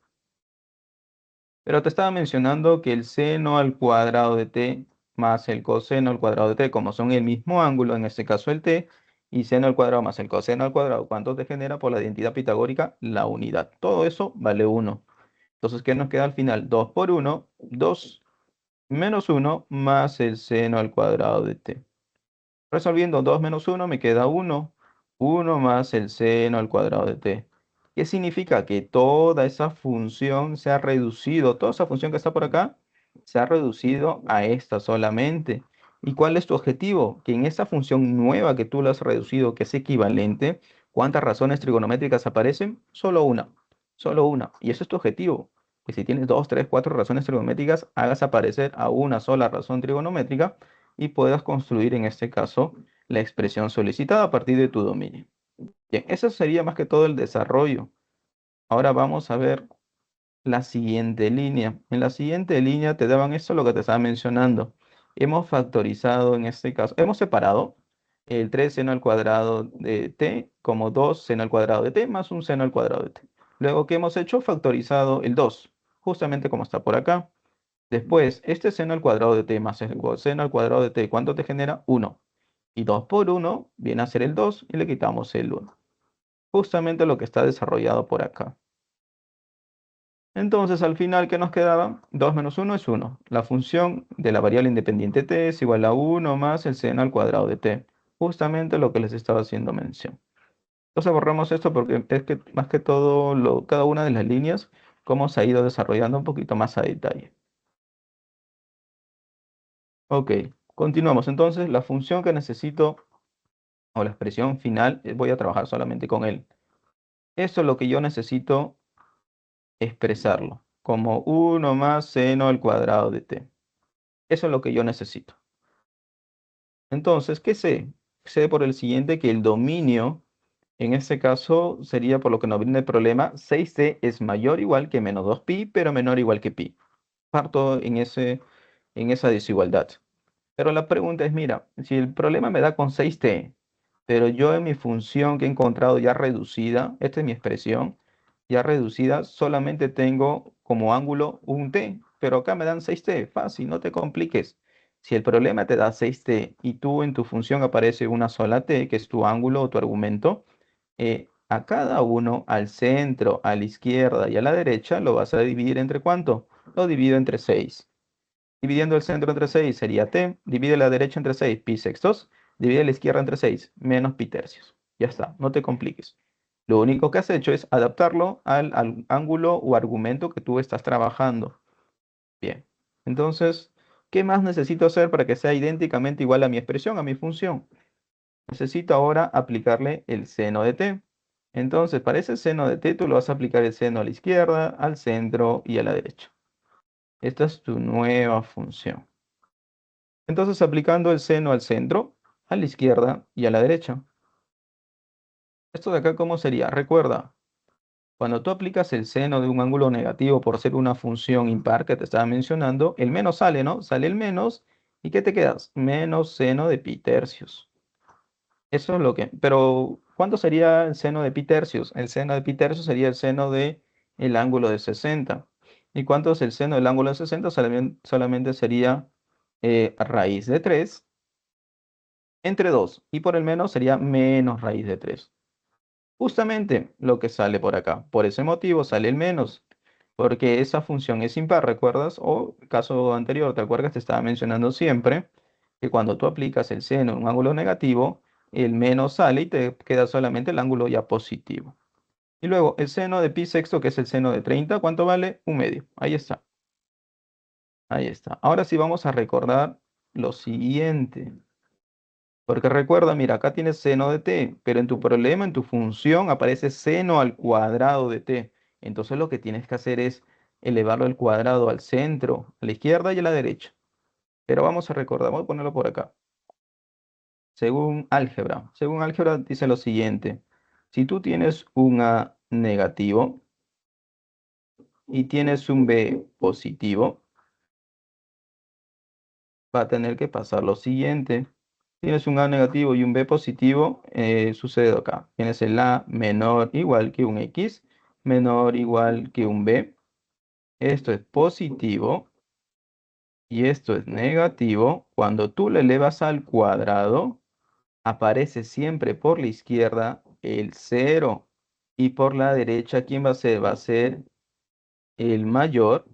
Pero te estaba mencionando que el seno al cuadrado de t más el coseno al cuadrado de t, como son el mismo ángulo, en este caso el t, y seno al cuadrado más el coseno al cuadrado, ¿cuánto te genera por la identidad pitagórica? La unidad. Todo eso vale 1. Entonces, ¿qué nos queda al final? 2 por 1, 2 menos 1 más el seno al cuadrado de t. Resolviendo 2 menos 1 me queda 1. 1 más el seno al cuadrado de t. ¿Qué significa? Que toda esa función se ha reducido, toda esa función que está por acá, se ha reducido a esta solamente. ¿Y cuál es tu objetivo? Que en esta función nueva que tú la has reducido, que es equivalente, ¿cuántas razones trigonométricas aparecen? Solo una. Solo una. Y eso es tu objetivo. Que si tienes 2, 3, 4 razones trigonométricas, hagas aparecer a una sola razón trigonométrica y puedas construir en este caso la expresión solicitada a partir de tu dominio. Bien, eso sería más que todo el desarrollo. Ahora vamos a ver la siguiente línea. En la siguiente línea te daban esto lo que te estaba mencionando. Hemos factorizado en este caso, hemos separado el 3 seno al cuadrado de t como 2 seno al cuadrado de t más un seno al cuadrado de t. Luego, ¿qué hemos hecho? Factorizado el 2, justamente como está por acá. Después, este seno al cuadrado de t más el coseno al cuadrado de t, ¿cuánto te genera? 1. Y 2 por 1 viene a ser el 2 y le quitamos el 1. Justamente lo que está desarrollado por acá. Entonces, al final, ¿qué nos quedaba? 2 menos 1 es 1. La función de la variable independiente t es igual a 1 más el seno al cuadrado de t. Justamente lo que les estaba haciendo mención. Entonces borramos esto porque es que más que todo, cada una de las líneas, cómo se ha ido desarrollando un poquito más a detalle. Ok, continuamos. Entonces, la función que necesito o la expresión final, voy a trabajar solamente con él. Esto es lo que yo necesito expresarlo, como 1 más seno al cuadrado de t. Eso es lo que yo necesito. Entonces, ¿qué sé? Sé por el siguiente que el dominio, en este caso, sería por lo que nos viene el problema, 6t es mayor o igual que menos 2pi, pero menor o igual que pi. Parto en esa desigualdad. Pero la pregunta es, mira, si el problema me da con 6t, pero yo en mi función que he encontrado ya reducida, esta es mi expresión, ya reducida, solamente tengo como ángulo un t, pero acá me dan 6t, fácil, no te compliques. Si el problema te da 6t y tú en tu función aparece una sola t, que es tu ángulo o tu argumento, a cada uno, al centro, a la izquierda y a la derecha, lo vas a dividir entre ¿cuánto? Lo divido entre 6. Dividiendo el centro entre 6 sería t, divide la derecha entre 6, pi sextos, divide la izquierda entre 6, menos pi tercios. Ya está, no te compliques. Lo único que has hecho es adaptarlo al ángulo o argumento que tú estás trabajando. Bien, entonces, ¿qué más necesito hacer para que sea idénticamente igual a mi expresión, a mi función? Necesito ahora aplicarle el seno de t. Entonces, para ese seno de t, tú lo vas a aplicar el seno a la izquierda, al centro y a la derecha. Esta es tu nueva función. Entonces, aplicando el seno al centro, a la izquierda y a la derecha. Esto de acá, ¿cómo sería? Recuerda, cuando tú aplicas el seno de un ángulo negativo por ser una función impar que te estaba mencionando, el menos sale, ¿no? Sale el menos, ¿y qué te quedas? Menos seno de pi tercios. Eso es lo que... Pero, ¿cuánto sería el seno de pi tercios? El seno de pi tercios sería el seno de el ángulo de 60. ¿Y cuánto es el seno del ángulo de 60? Solamente sería raíz de 3 entre 2 y por el menos sería menos raíz de 3. Justamente lo que sale por acá. Por ese motivo sale el menos, porque esa función es impar, ¿recuerdas? O caso anterior, ¿te acuerdas? Te estaba mencionando siempre que cuando tú aplicas el seno en un ángulo negativo, el menos sale y te queda solamente el ángulo ya positivo. Y luego el seno de pi sexto, que es el seno de 30, ¿cuánto vale? Un medio. Ahí está. Ahí está. Ahora sí vamos a recordar lo siguiente. Porque recuerda, mira, acá tienes seno de t, pero en tu problema, en tu función, aparece seno al cuadrado de t. Entonces lo que tienes que hacer es elevarlo al cuadrado al centro, a la izquierda y a la derecha. Pero vamos a recordar, vamos a ponerlo por acá. Según álgebra dice lo siguiente. Si tú tienes un a negativo y tienes un b positivo, va a tener que pasar lo siguiente. Tienes un A negativo y un B positivo, sucede acá. Tienes el A menor igual que un X, menor igual que un B. esto es positivo y esto es negativo, cuando tú lo elevas al cuadrado, aparece siempre por la izquierda el cero. Y por la derecha, ¿quién va a ser? Va a ser el mayor,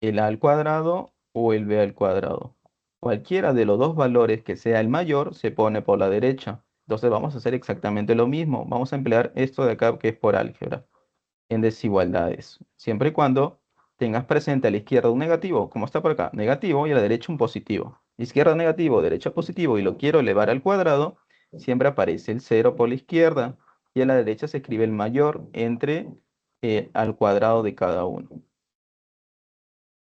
el a al cuadrado o el b al cuadrado. Cualquiera de los dos valores que sea el mayor se pone por la derecha. Entonces vamos a hacer exactamente lo mismo. Vamos a emplear esto de acá que es por álgebra en desigualdades. Siempre y cuando tengas presente a la izquierda un negativo, como está por acá, negativo, y a la derecha un positivo. Izquierda negativo, derecha positivo, y lo quiero elevar al cuadrado, siempre aparece el cero por la izquierda, y a la derecha se escribe el mayor entre al cuadrado de cada uno.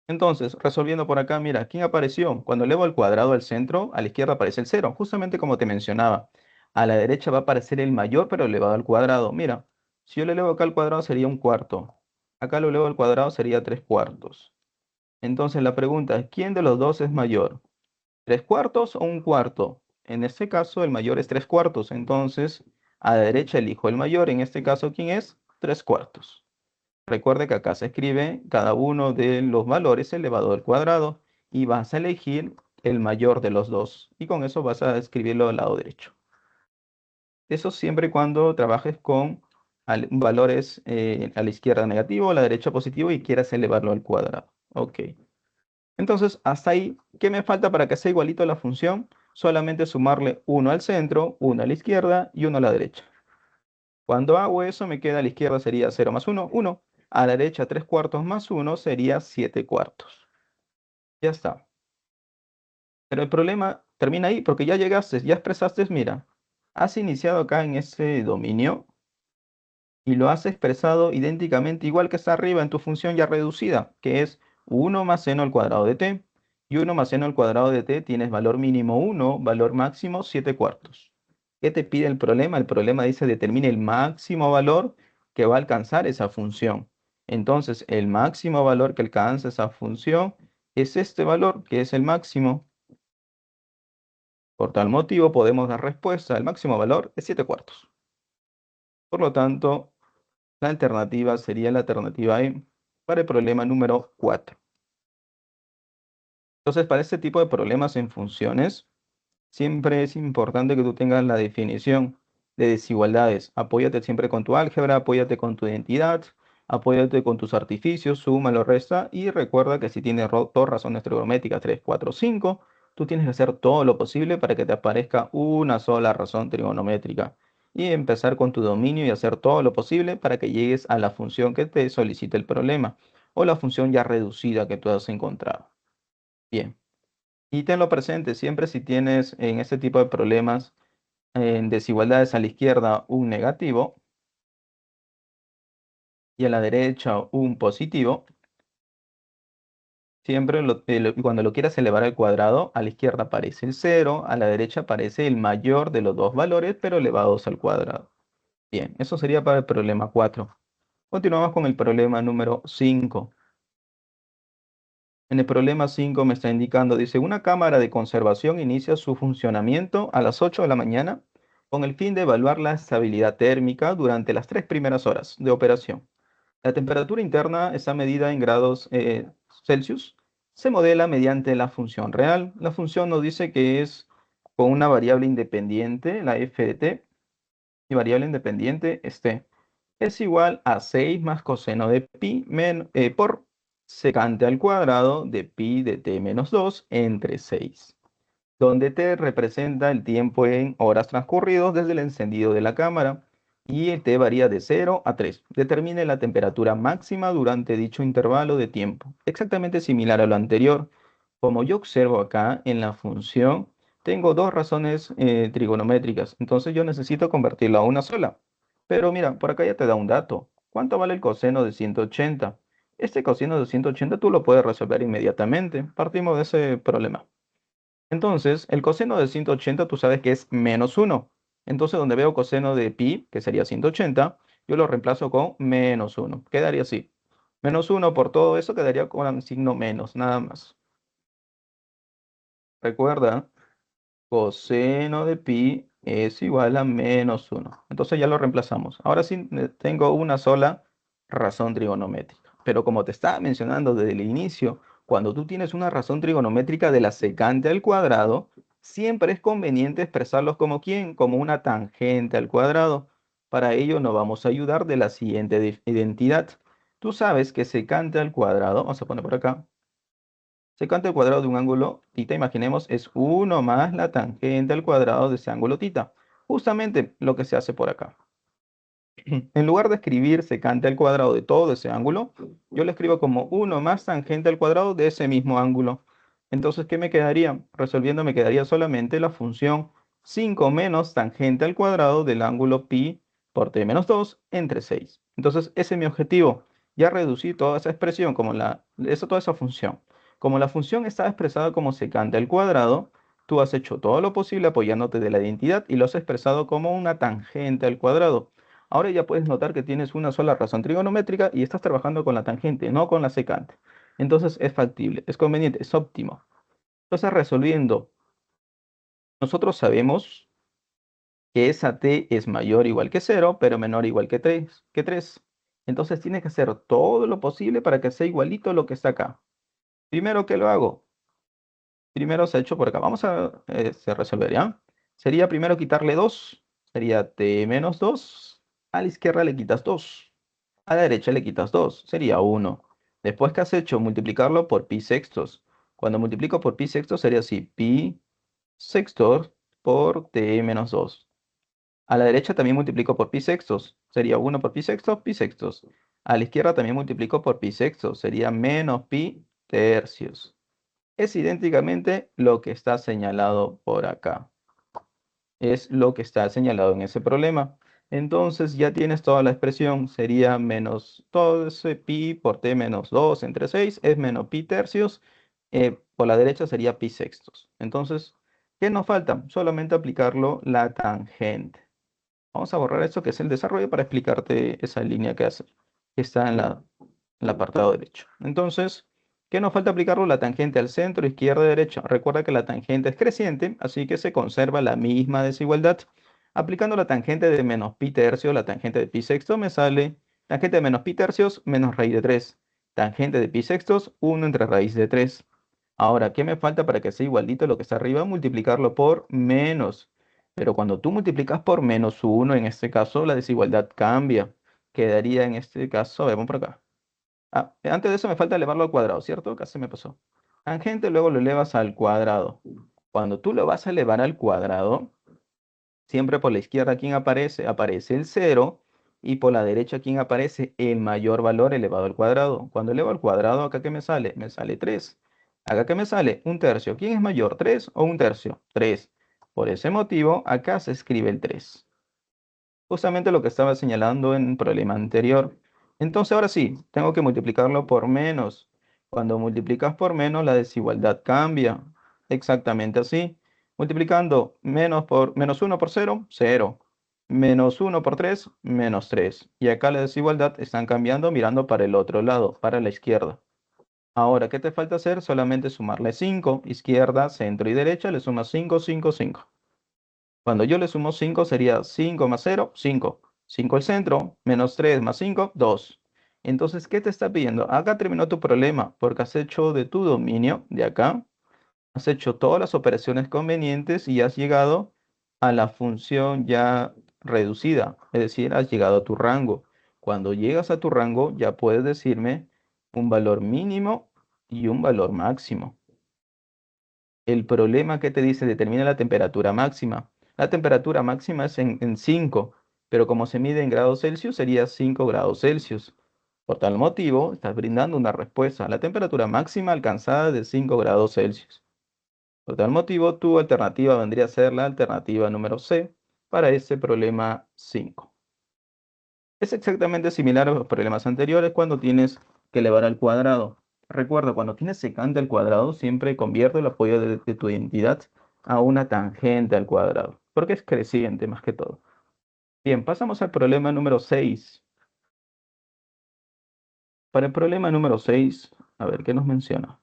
Entonces, resolviendo por acá, mira, ¿quién apareció? Cuando elevo al cuadrado al centro, a la izquierda aparece el cero, justamente como te mencionaba. A la derecha va a aparecer el mayor, pero elevado al cuadrado. Mira, si yo lo elevo acá al cuadrado sería un cuarto. Acá lo elevo al cuadrado sería tres cuartos. Entonces la pregunta es, ¿quién de los dos es mayor? ¿Tres cuartos o un cuarto? En este caso, el mayor es tres cuartos. Entonces, a la derecha elijo el mayor. En este caso, ¿quién es? Tres cuartos. Recuerde que acá se escribe cada uno de los valores elevado al cuadrado y vas a elegir el mayor de los dos. Y con eso vas a escribirlo al lado derecho. Eso siempre y cuando trabajes con valores a la izquierda negativo, a la derecha positivo y quieras elevarlo al cuadrado. Ok. Entonces, hasta ahí, ¿qué me falta para que sea igualito a la función? Solamente sumarle uno al centro, uno a la izquierda y uno a la derecha. Cuando hago eso, me queda a la izquierda sería 0 más 1, 1. A la derecha 3 cuartos más 1 sería 7 cuartos. Ya está. Pero el problema termina ahí porque ya llegaste, ya expresaste, mira, has iniciado acá en ese dominio y lo has expresado idénticamente igual que está arriba en tu función ya reducida, que es 1 más seno al cuadrado de t. Y 1 más seno al cuadrado de t tienes valor mínimo 1, valor máximo 7 cuartos. ¿Qué te pide el problema? El problema dice determine el máximo valor que va a alcanzar esa función. Entonces, el máximo valor que alcanza esa función es este valor, que es el máximo. Por tal motivo, podemos dar respuesta. El máximo valor es 7 cuartos. Por lo tanto, la alternativa sería la alternativa E para el problema número 4. Entonces, para este tipo de problemas en funciones, siempre es importante que tú tengas la definición de desigualdades. Apóyate siempre con tu álgebra, apóyate con tu identidad, apóyate con tus artificios, suma, lo resta, y recuerda que si tienes dos razones trigonométricas, 3, 4, 5, tú tienes que hacer todo lo posible para que te aparezca una sola razón trigonométrica. Y empezar con tu dominio y hacer todo lo posible para que llegues a la función que te solicite el problema o la función ya reducida que tú has encontrado. Bien. Y tenlo presente, siempre si tienes en este tipo de problemas en desigualdades a la izquierda un negativo y a la derecha un positivo, siempre cuando lo quieras elevar al cuadrado, a la izquierda aparece el cero, a la derecha aparece el mayor de los dos valores, pero elevados al cuadrado. Bien, eso sería para el problema 4. Continuamos con el problema número 5. En el problema 5 me está indicando, dice, una cámara de conservación inicia su funcionamiento a las 8 de la mañana con el fin de evaluar la estabilidad térmica durante las 3 primeras horas de operación. La temperatura interna está medida en grados Celsius. Se modela mediante la función real. La función nos dice que es con una variable independiente, la f de t, y variable independiente este es igual a 6 más coseno de pi por secante al cuadrado de pi de t menos 2 entre 6, donde t representa el tiempo en horas transcurridos desde el encendido de la cámara y el t varía de 0 a 3. Determine la temperatura máxima durante dicho intervalo de tiempo, exactamente similar a lo anterior. Como yo observo acá en la función, tengo dos razones trigonométricas, entonces yo necesito convertirla a una sola. Pero mira, por acá ya te da un dato. ¿Cuánto vale el coseno de 180? Este coseno de 180 tú lo puedes resolver inmediatamente. Partimos de ese problema. Entonces, el coseno de 180 tú sabes que es menos 1. Entonces, donde veo coseno de pi, que sería 180, yo lo reemplazo con menos 1. Quedaría así. Menos 1 por todo eso quedaría con el signo menos, nada más. Recuerda, coseno de pi es igual a menos 1. Entonces ya lo reemplazamos. Ahora sí tengo una sola razón trigonométrica. Pero como te estaba mencionando desde el inicio, cuando tú tienes una razón trigonométrica de la secante al cuadrado, siempre es conveniente expresarlos como ¿quién? Como una tangente al cuadrado. Para ello nos vamos a ayudar de la siguiente identidad. Tú sabes que secante al cuadrado, vamos a poner por acá, secante al cuadrado de un ángulo θ, imaginemos, es 1 más la tangente al cuadrado de ese ángulo θ. Justamente lo que se hace por acá. En lugar de escribir secante al cuadrado de todo ese ángulo, yo lo escribo como 1 más tangente al cuadrado de ese mismo ángulo. Entonces, ¿qué me quedaría? Resolviendo me quedaría solamente la función 5 menos tangente al cuadrado del ángulo pi por t menos 2 entre 6. Entonces, ese es mi objetivo. Ya reducí toda esa expresión, toda esa función. Como la función está expresada como secante al cuadrado, tú has hecho todo lo posible apoyándote de la identidad y lo has expresado como una tangente al cuadrado. Ahora ya puedes notar que tienes una sola razón trigonométrica y estás trabajando con la tangente, no con la secante. Entonces es factible, es conveniente, es óptimo. Entonces resolviendo, nosotros sabemos que esa t es mayor o igual que 0, pero menor o igual que 3. Entonces tienes que hacer todo lo posible para que sea igualito a lo que está acá. Primero, ¿qué lo hago? Primero se ha hecho por acá. Vamos a resolver, ¿ya? Sería primero quitarle 2. Sería t menos 2. A la izquierda le quitas 2. A la derecha le quitas 2, sería 1. Después, ¿qué has hecho? Multiplicarlo por pi sextos. Cuando multiplico por pi sextos sería así, pi sextos por t menos 2. A la derecha también multiplico por pi sextos, sería 1 por pi sextos, pi sextos. A la izquierda también multiplico por pi sextos, sería menos pi tercios. Es idénticamente lo que está señalado por acá. Es lo que está señalado en ese problema. Entonces ya tienes toda la expresión, sería menos todo ese pi por t menos 2 entre 6 es menos pi tercios, por la derecha sería pi sextos. Entonces, ¿qué nos falta? Solamente aplicarlo la tangente. Vamos a borrar esto que es el desarrollo para explicarte esa línea que está en el apartado derecho. Entonces, ¿qué nos falta aplicarlo? La tangente al centro, izquierda, derecha. Recuerda que la tangente es creciente, así que se conserva la misma desigualdad. Aplicando la tangente de menos pi tercios, la tangente de pi sexto me sale tangente de menos pi tercios menos raíz de 3. Tangente de pi sextos, 1 entre raíz de 3. Ahora, ¿qué me falta para que sea igualito lo que está arriba? Multiplicarlo por menos. Pero cuando tú multiplicas por menos 1, en este caso la desigualdad cambia. Quedaría en este caso, vemos por acá. Antes de eso me falta elevarlo al cuadrado, ¿cierto? Casi me pasó. Tangente, luego lo elevas al cuadrado. Cuando tú lo vas a elevar al cuadrado, siempre por la izquierda, ¿quién aparece? Aparece el cero. Y por la derecha, ¿quién aparece? El mayor valor elevado al cuadrado. Cuando elevo al cuadrado, ¿acá qué me sale? Me sale 3. ¿Acá qué me sale? Un tercio. ¿Quién es mayor, 3 o un tercio? 3. Por ese motivo, acá se escribe el 3. Justamente lo que estaba señalando en un problema anterior. Entonces ahora sí, tengo que multiplicarlo por menos. Cuando multiplicas por menos, la desigualdad cambia. Exactamente así. Multiplicando menos 1 por 0, 0. Menos 1 por 3, menos 3. Y acá la desigualdad están cambiando mirando para el otro lado, para la izquierda. Ahora, ¿qué te falta hacer? Solamente sumarle 5. Izquierda, centro y derecha, le sumas 5, 5, 5. Cuando yo le sumo 5 sería 5 más 0, 5. 5 al centro, menos 3 más 5, 2. Entonces, ¿qué te está pidiendo? Acá terminó tu problema, porque has hecho de tu dominio, de acá, has hecho todas las operaciones convenientes y has llegado a la función ya reducida, es decir, has llegado a tu rango. Cuando llegas a tu rango, ya puedes decirme un valor mínimo y un valor máximo. El problema que te dice determina la temperatura máxima. La temperatura máxima es en 5, pero como se mide en grados Celsius sería 5 grados Celsius. Por tal motivo, estás brindando una respuesta. La temperatura máxima alcanzada de 5 grados Celsius. Por tal motivo, tu alternativa vendría a ser la alternativa número C para ese problema 5. Es exactamente similar a los problemas anteriores cuando tienes que elevar al cuadrado. Recuerda, cuando tienes secante al cuadrado, siempre convierte el apoyo de tu identidad a una tangente al cuadrado, porque es creciente más que todo. Bien, pasamos al problema número 6. Para el problema número 6, a ver qué nos menciona.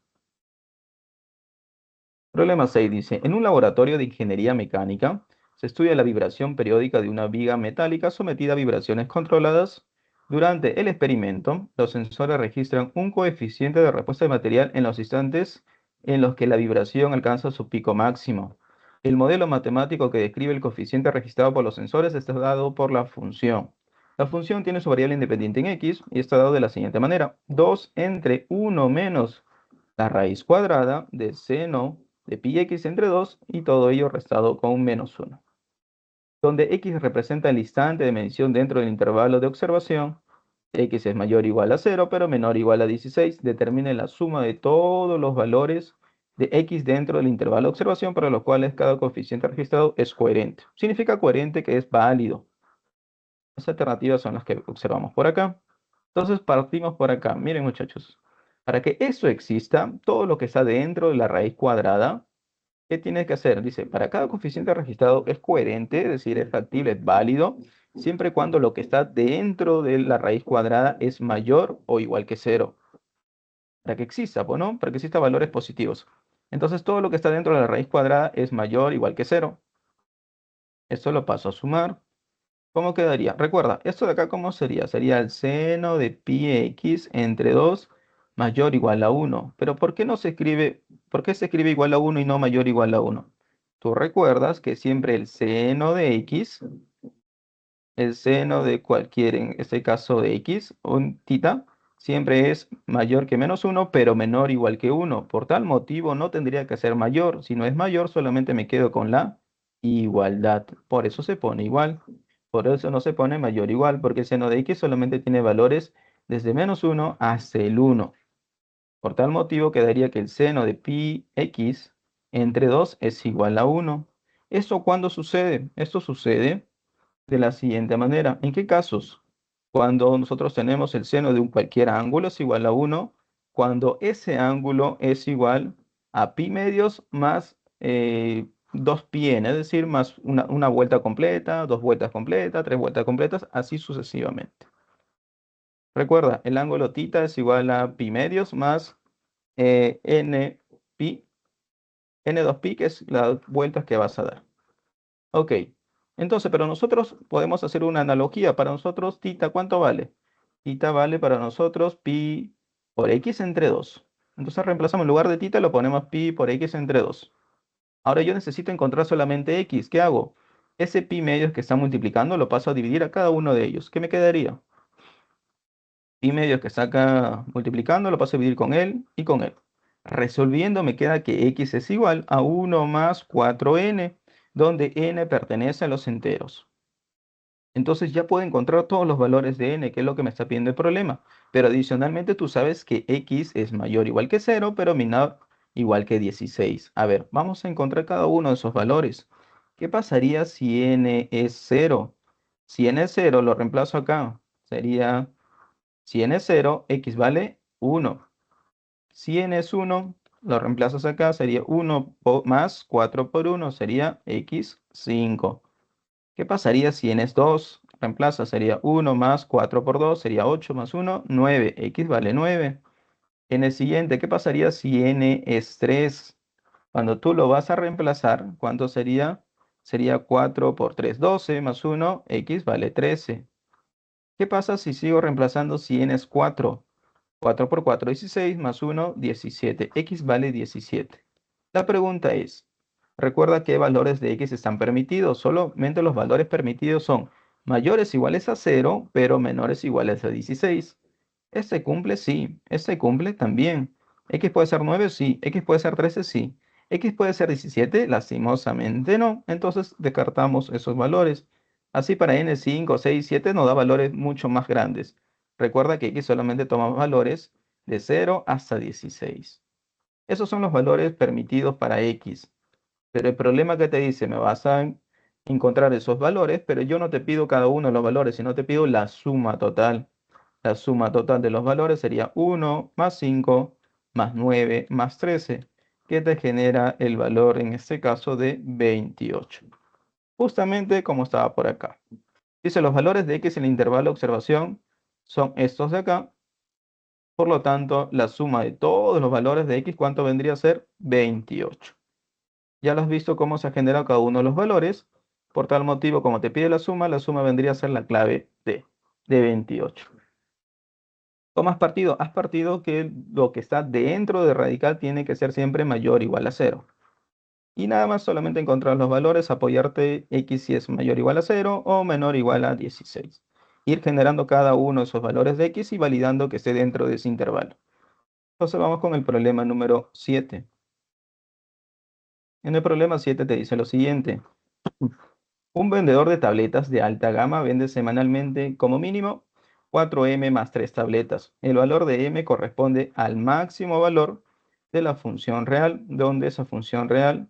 Problema 6 dice, en un laboratorio de ingeniería mecánica se estudia la vibración periódica de una viga metálica sometida a vibraciones controladas Durante el experimento, los sensores registran un coeficiente de respuesta del material en los instantes en los que la vibración alcanza su pico máximo. El modelo matemático que describe el coeficiente registrado por los sensores está dado por la función. La función tiene su variable independiente en x y está dado de la siguiente manera. 2 entre 1 menos la raíz cuadrada de seno de pi x entre 2 y todo ello restado con un menos 1. Donde x representa el instante de medición dentro del intervalo de observación, x es mayor o igual a 0, pero menor o igual a 16, determine la suma de todos los valores de x dentro del intervalo de observación para los cuales cada coeficiente registrado es coherente. Significa coherente que es válido. Las alternativas son las que observamos por acá. Entonces partimos por acá. Miren muchachos, para que eso exista, todo lo que está dentro de la raíz cuadrada, ¿qué tienes que hacer? Dice, para cada coeficiente registrado es coherente, es decir, es factible, es válido, siempre y cuando lo que está dentro de la raíz cuadrada es mayor o igual que 0. Para que exista, pues, ¿no? Para que exista valores positivos. Entonces, todo lo que está dentro de la raíz cuadrada es mayor o igual que 0. Esto lo paso a sumar. ¿Cómo quedaría? Recuerda, esto de acá, ¿cómo sería? Sería el seno de pi x entre 2 mayor o igual a 1. Pero ¿por qué se escribe igual a 1 y no mayor o igual a 1? Tú recuerdas que siempre el seno de x, el seno de cualquier, en este caso de x, un tita, siempre es mayor que menos 1, pero menor o igual que 1. Por tal motivo no tendría que ser mayor. Si no es mayor, solamente me quedo con la igualdad. Por eso se pone igual. Por eso no se pone mayor o igual, porque el seno de x solamente tiene valores desde menos 1 hasta el 1. Por tal motivo quedaría que el seno de pi x entre 2 es igual a 1. ¿Esto cuándo sucede? Esto sucede de la siguiente manera. ¿En qué casos? Cuando nosotros tenemos el seno de un cualquier ángulo es igual a 1, cuando ese ángulo es igual a pi medios más 2pi n, es decir, más una vuelta completa, dos vueltas completas, tres vueltas completas, así sucesivamente. Recuerda, el ángulo tita es igual a pi medios más n pi, n2pi, que es las vueltas que vas a dar. Ok, entonces, pero nosotros podemos hacer una analogía. Para nosotros, tita, ¿cuánto vale? Tita vale para nosotros pi por x entre 2. Entonces reemplazamos en lugar de tita, lo ponemos pi por x entre 2. Ahora yo necesito encontrar solamente x. ¿Qué hago? Ese pi medios que está multiplicando lo paso a dividir a cada uno de ellos. ¿Qué me quedaría? Pi medios que está acá multiplicando lo paso a dividir con él y con él. Resolviendo me queda que x es igual a 1 más 4n, donde n pertenece a los enteros. Entonces ya puedo encontrar todos los valores de n, que es lo que me está pidiendo el problema. Pero adicionalmente tú sabes que x es mayor o igual que 0, pero menor igual que 16. A ver, vamos a encontrar cada uno de esos valores. ¿Qué pasaría si n es 0? Si n es 0, lo reemplazo acá. Sería, si n es 0, x vale 1. Si n es 1, lo reemplazas acá. Sería 1 más 4 por 1, sería x 5. ¿Qué pasaría si n es 2? Reemplaza, sería 1 más 4 por 2, sería 8 más 1, 9. X vale 9. En el siguiente, ¿qué pasaría si n es 3? Cuando tú lo vas a reemplazar, ¿cuánto sería? Sería 4 por 3, 12 más 1, x vale 13. ¿Qué pasa si sigo reemplazando si n es 4? 4 por 4, 16 más 1, 17. X vale 17. La pregunta es, recuerda qué valores de x están permitidos. Solamente los valores permitidos son mayores o iguales a 0, pero menores o iguales a 16. ¿Este cumple? Sí. ¿Este cumple? También. ¿X puede ser 9? Sí. ¿X puede ser 13? Sí. ¿X puede ser 17? Lastimosamente no. Entonces descartamos esos valores. Así para n 5, 6, 7 nos da valores mucho más grandes. Recuerda que X solamente toma valores de 0 hasta 16. Esos son los valores permitidos para X. Pero el problema que te dice, me vas a encontrar esos valores, pero yo no te pido cada uno de los valores, sino te pido la suma total. La suma total de los valores sería 1 más 5 más 9 más 13, que te genera el valor en este caso de 28. Justamente como estaba por acá. Dice, los valores de X en el intervalo de observación son estos de acá. Por lo tanto, la suma de todos los valores de X, ¿cuánto vendría a ser? 28. Ya lo has visto cómo se ha generado cada uno de los valores. Por tal motivo, como te pide la suma vendría a ser la clave de 28. ¿Cómo has partido? Has partido que lo que está dentro de radical tiene que ser siempre mayor o igual a cero. Y nada más solamente encontrar los valores, apoyarte x si es mayor o igual a cero o menor o igual a 16. Ir generando cada uno de esos valores de x y validando que esté dentro de ese intervalo. Entonces vamos con el problema número 7. En el problema 7 te dice lo siguiente. Un vendedor de tabletas de alta gama vende semanalmente como mínimo 4M más 3 tabletas. El valor de M corresponde al máximo valor de la función real, donde esa función real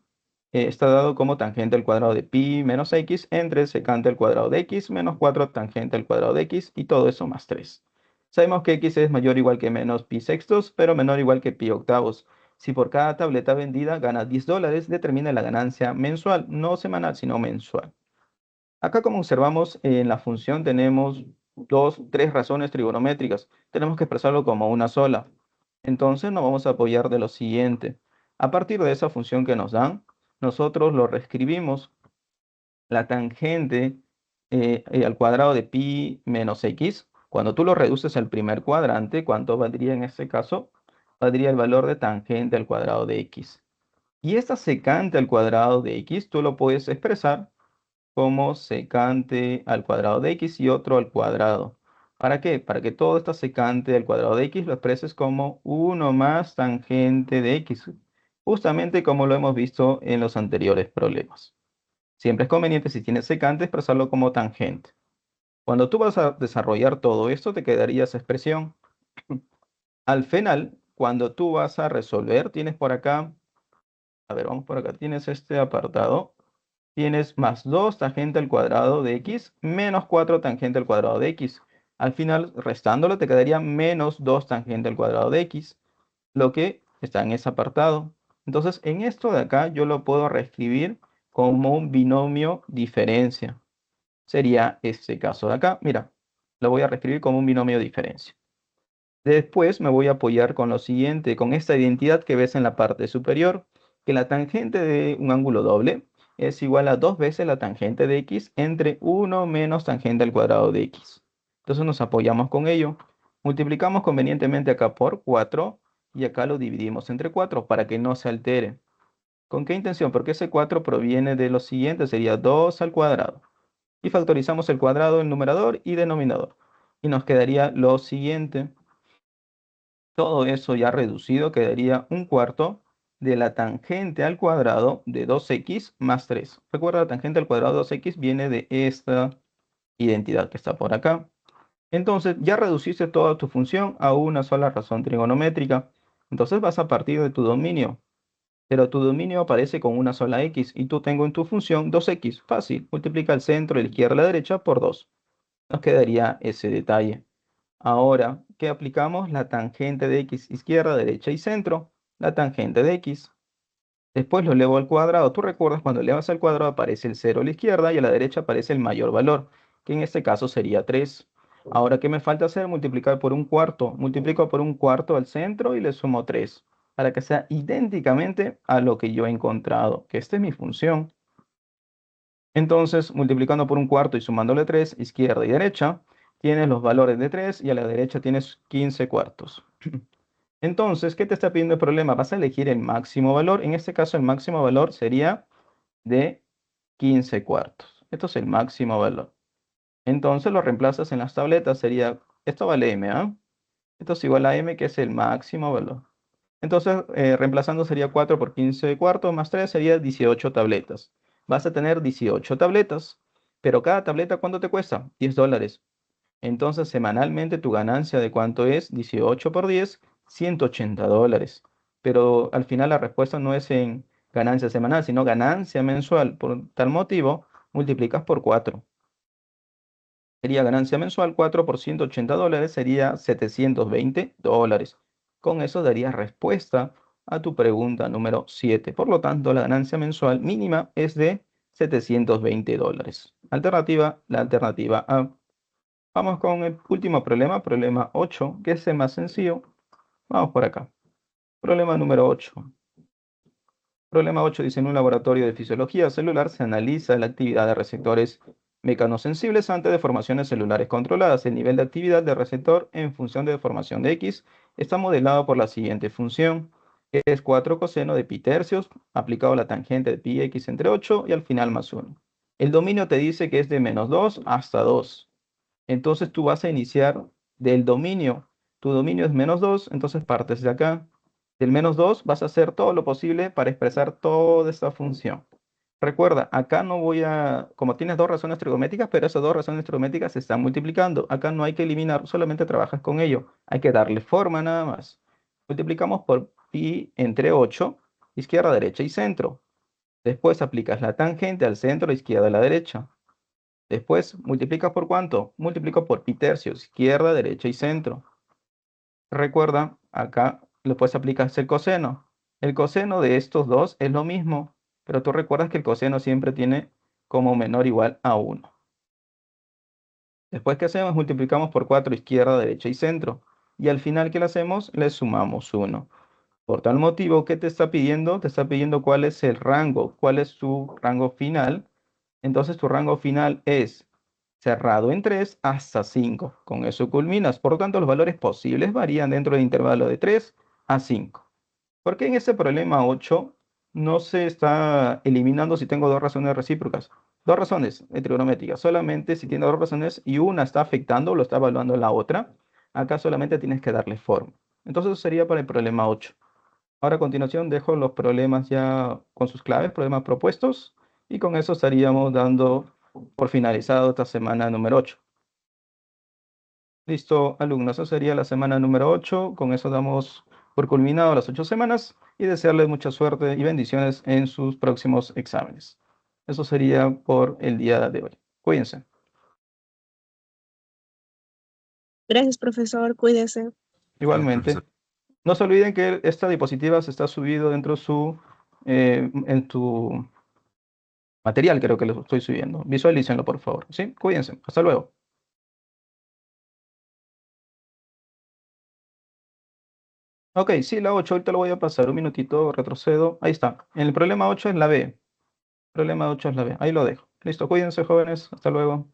está dado como tangente al cuadrado de pi menos x entre secante al cuadrado de x menos 4 tangente al cuadrado de x y todo eso más 3. Sabemos que x es mayor o igual que menos pi sextos, pero menor o igual que pi octavos. Si por cada tableta vendida gana $10, determina la ganancia mensual, no semanal, sino mensual. Acá, como observamos, en la función tenemos tres razones trigonométricas. Tenemos que expresarlo como una sola. Entonces nos vamos a apoyar de lo siguiente. A partir de esa función que nos dan, nosotros lo reescribimos. La tangente al cuadrado de pi menos x, cuando tú lo reduces al primer cuadrante, ¿cuánto valdría en este caso? Valdría el valor de tangente al cuadrado de x. Y esta secante al cuadrado de x, tú lo puedes expresar como secante al cuadrado de x y otro al cuadrado. ¿Para qué? Para que todo esta secante al cuadrado de x lo expreses como 1 más tangente de x, justamente como lo hemos visto en los anteriores problemas. Siempre es conveniente, si tienes secante, expresarlo como tangente. Cuando tú vas a desarrollar todo esto, te quedaría esa expresión. Al final, cuando tú vas a resolver, tienes por acá, a ver, vamos por acá, tienes este apartado. Tienes más 2 tangente al cuadrado de x menos 4 tangente al cuadrado de x. Al final, restándolo, te quedaría menos 2 tangente al cuadrado de x, lo que está en ese apartado. Entonces, en esto de acá, yo lo puedo reescribir como un binomio diferencia. Sería este caso de acá. Mira, lo voy a reescribir como un binomio diferencia. Después me voy a apoyar con lo siguiente, con esta identidad que ves en la parte superior, que la tangente de un ángulo doble es igual a 2 veces la tangente de x entre 1 menos tangente al cuadrado de x. Entonces nos apoyamos con ello. Multiplicamos convenientemente acá por 4 y acá lo dividimos entre 4 para que no se altere. ¿Con qué intención? Porque ese 4 proviene de lo siguiente, sería 2 al cuadrado. Y factorizamos el cuadrado en numerador y denominador. Y nos quedaría lo siguiente. Todo eso ya reducido quedaría un cuarto de la tangente al cuadrado de 2x más 3. Recuerda, la tangente al cuadrado de 2x viene de esta identidad que está por acá. Entonces ya reduciste toda tu función a una sola razón trigonométrica. Entonces vas a partir de tu dominio. Pero tu dominio aparece con una sola x y tú tengo en tu función 2x. Fácil. Multiplica el centro, la izquierda y la derecha por 2. Nos quedaría ese detalle. Ahora, ¿qué aplicamos? La tangente de x izquierda, derecha y centro. La tangente de x. Después lo elevo al cuadrado. Tú recuerdas, cuando elevas al cuadrado aparece el 0 a la izquierda y a la derecha aparece el mayor valor, que en este caso sería 3. Ahora, ¿qué me falta hacer? Multiplicar por un cuarto. Multiplico por un cuarto al centro y le sumo 3, para que sea idénticamente a lo que yo he encontrado, que esta es mi función. Entonces, multiplicando por un cuarto y sumándole 3, izquierda y derecha, tienes los valores de 3 y a la derecha tienes 15 cuartos. Entonces, ¿qué te está pidiendo el problema? Vas a elegir el máximo valor. En este caso, el máximo valor sería de 15 cuartos. Esto es el máximo valor. Entonces, lo reemplazas en las tabletas. Sería, esto vale m, ¿ah? Esto es igual a m, que es el máximo valor. Entonces, reemplazando sería 4 por 15 cuartos más 3 sería 18 tabletas. Vas a tener 18 tabletas, pero cada tableta, ¿cuánto te cuesta? $10. Entonces, semanalmente tu ganancia, ¿de cuánto es? 18 por 10, $180. Pero al final la respuesta no es en ganancia semanal, sino ganancia mensual. Por tal motivo, multiplicas por 4. Sería ganancia mensual, 4 por $180 sería $720. Con eso darías respuesta a tu pregunta número 7. Por lo tanto, la ganancia mensual mínima es de $720. Alternativa, la alternativa A. Vamos con el último problema, problema 8, que es el más sencillo. Vamos por acá. Problema número 8. Problema 8 dice: en un laboratorio de fisiología celular se analiza la actividad de receptores Mecanosensibles ante deformaciones celulares controladas. El nivel de actividad del receptor en función de deformación de X está modelado por la siguiente función, que es 4 coseno de pi tercios aplicado a la tangente de pi x entre 8 y al final más 1. El dominio te dice que es de -2 hasta 2. Entonces tú vas a iniciar del dominio. Tu dominio es -2, entonces partes de acá. Del -2 vas a hacer todo lo posible para expresar toda esta función. Recuerda, acá no voy a, como tienes dos razones trigonométricas, pero esas dos razones trigonométricas se están multiplicando. Acá no hay que eliminar, solamente trabajas con ello. Hay que darle forma nada más. Multiplicamos por pi entre 8, izquierda, derecha y centro. Después aplicas la tangente al centro, izquierda y la derecha. Después multiplicas por ¿cuánto? Multiplico por pi tercios, izquierda, derecha y centro. Recuerda, acá después aplicas el coseno. El coseno de estos dos es lo mismo, pero tú recuerdas que el coseno siempre tiene como menor o igual a 1. Después, ¿qué hacemos? Multiplicamos por 4 izquierda, derecha y centro. Y al final, ¿qué le hacemos? Le sumamos 1. Por tal motivo, ¿qué te está pidiendo? Te está pidiendo cuál es el rango, cuál es tu rango final. Entonces, tu rango final es cerrado en 3 hasta 5. Con eso culminas. Por lo tanto, los valores posibles varían dentro del intervalo de 3 a 5. ¿Por qué en este problema 8 no se está eliminando si tengo dos razones recíprocas? Dos razones trigonométricas. Solamente si tiene dos razones y una está afectando o lo está evaluando la otra, acá solamente tienes que darle forma. Entonces eso sería para el problema 8. Ahora a continuación dejo los problemas ya con sus claves, problemas propuestos, y con eso estaríamos dando por finalizado esta semana número 8. Listo, alumnos, eso sería la semana número 8. Con eso damos por culminado las 8 semanas y desearles mucha suerte y bendiciones en sus próximos exámenes. Eso sería por el día de hoy. Cuídense. Gracias, profesor. Cuídese. Igualmente, no se olviden que esta diapositiva se está subido dentro en tu material, creo que lo estoy subiendo. Visualícenlo, por favor. ¿Sí? Cuídense. Hasta luego. Ok, sí, la 8. Ahorita lo voy a pasar. Un minutito, retrocedo. Ahí está. En el problema 8 es la B. Problema 8 es la B. Ahí lo dejo. Listo, cuídense, jóvenes. Hasta luego.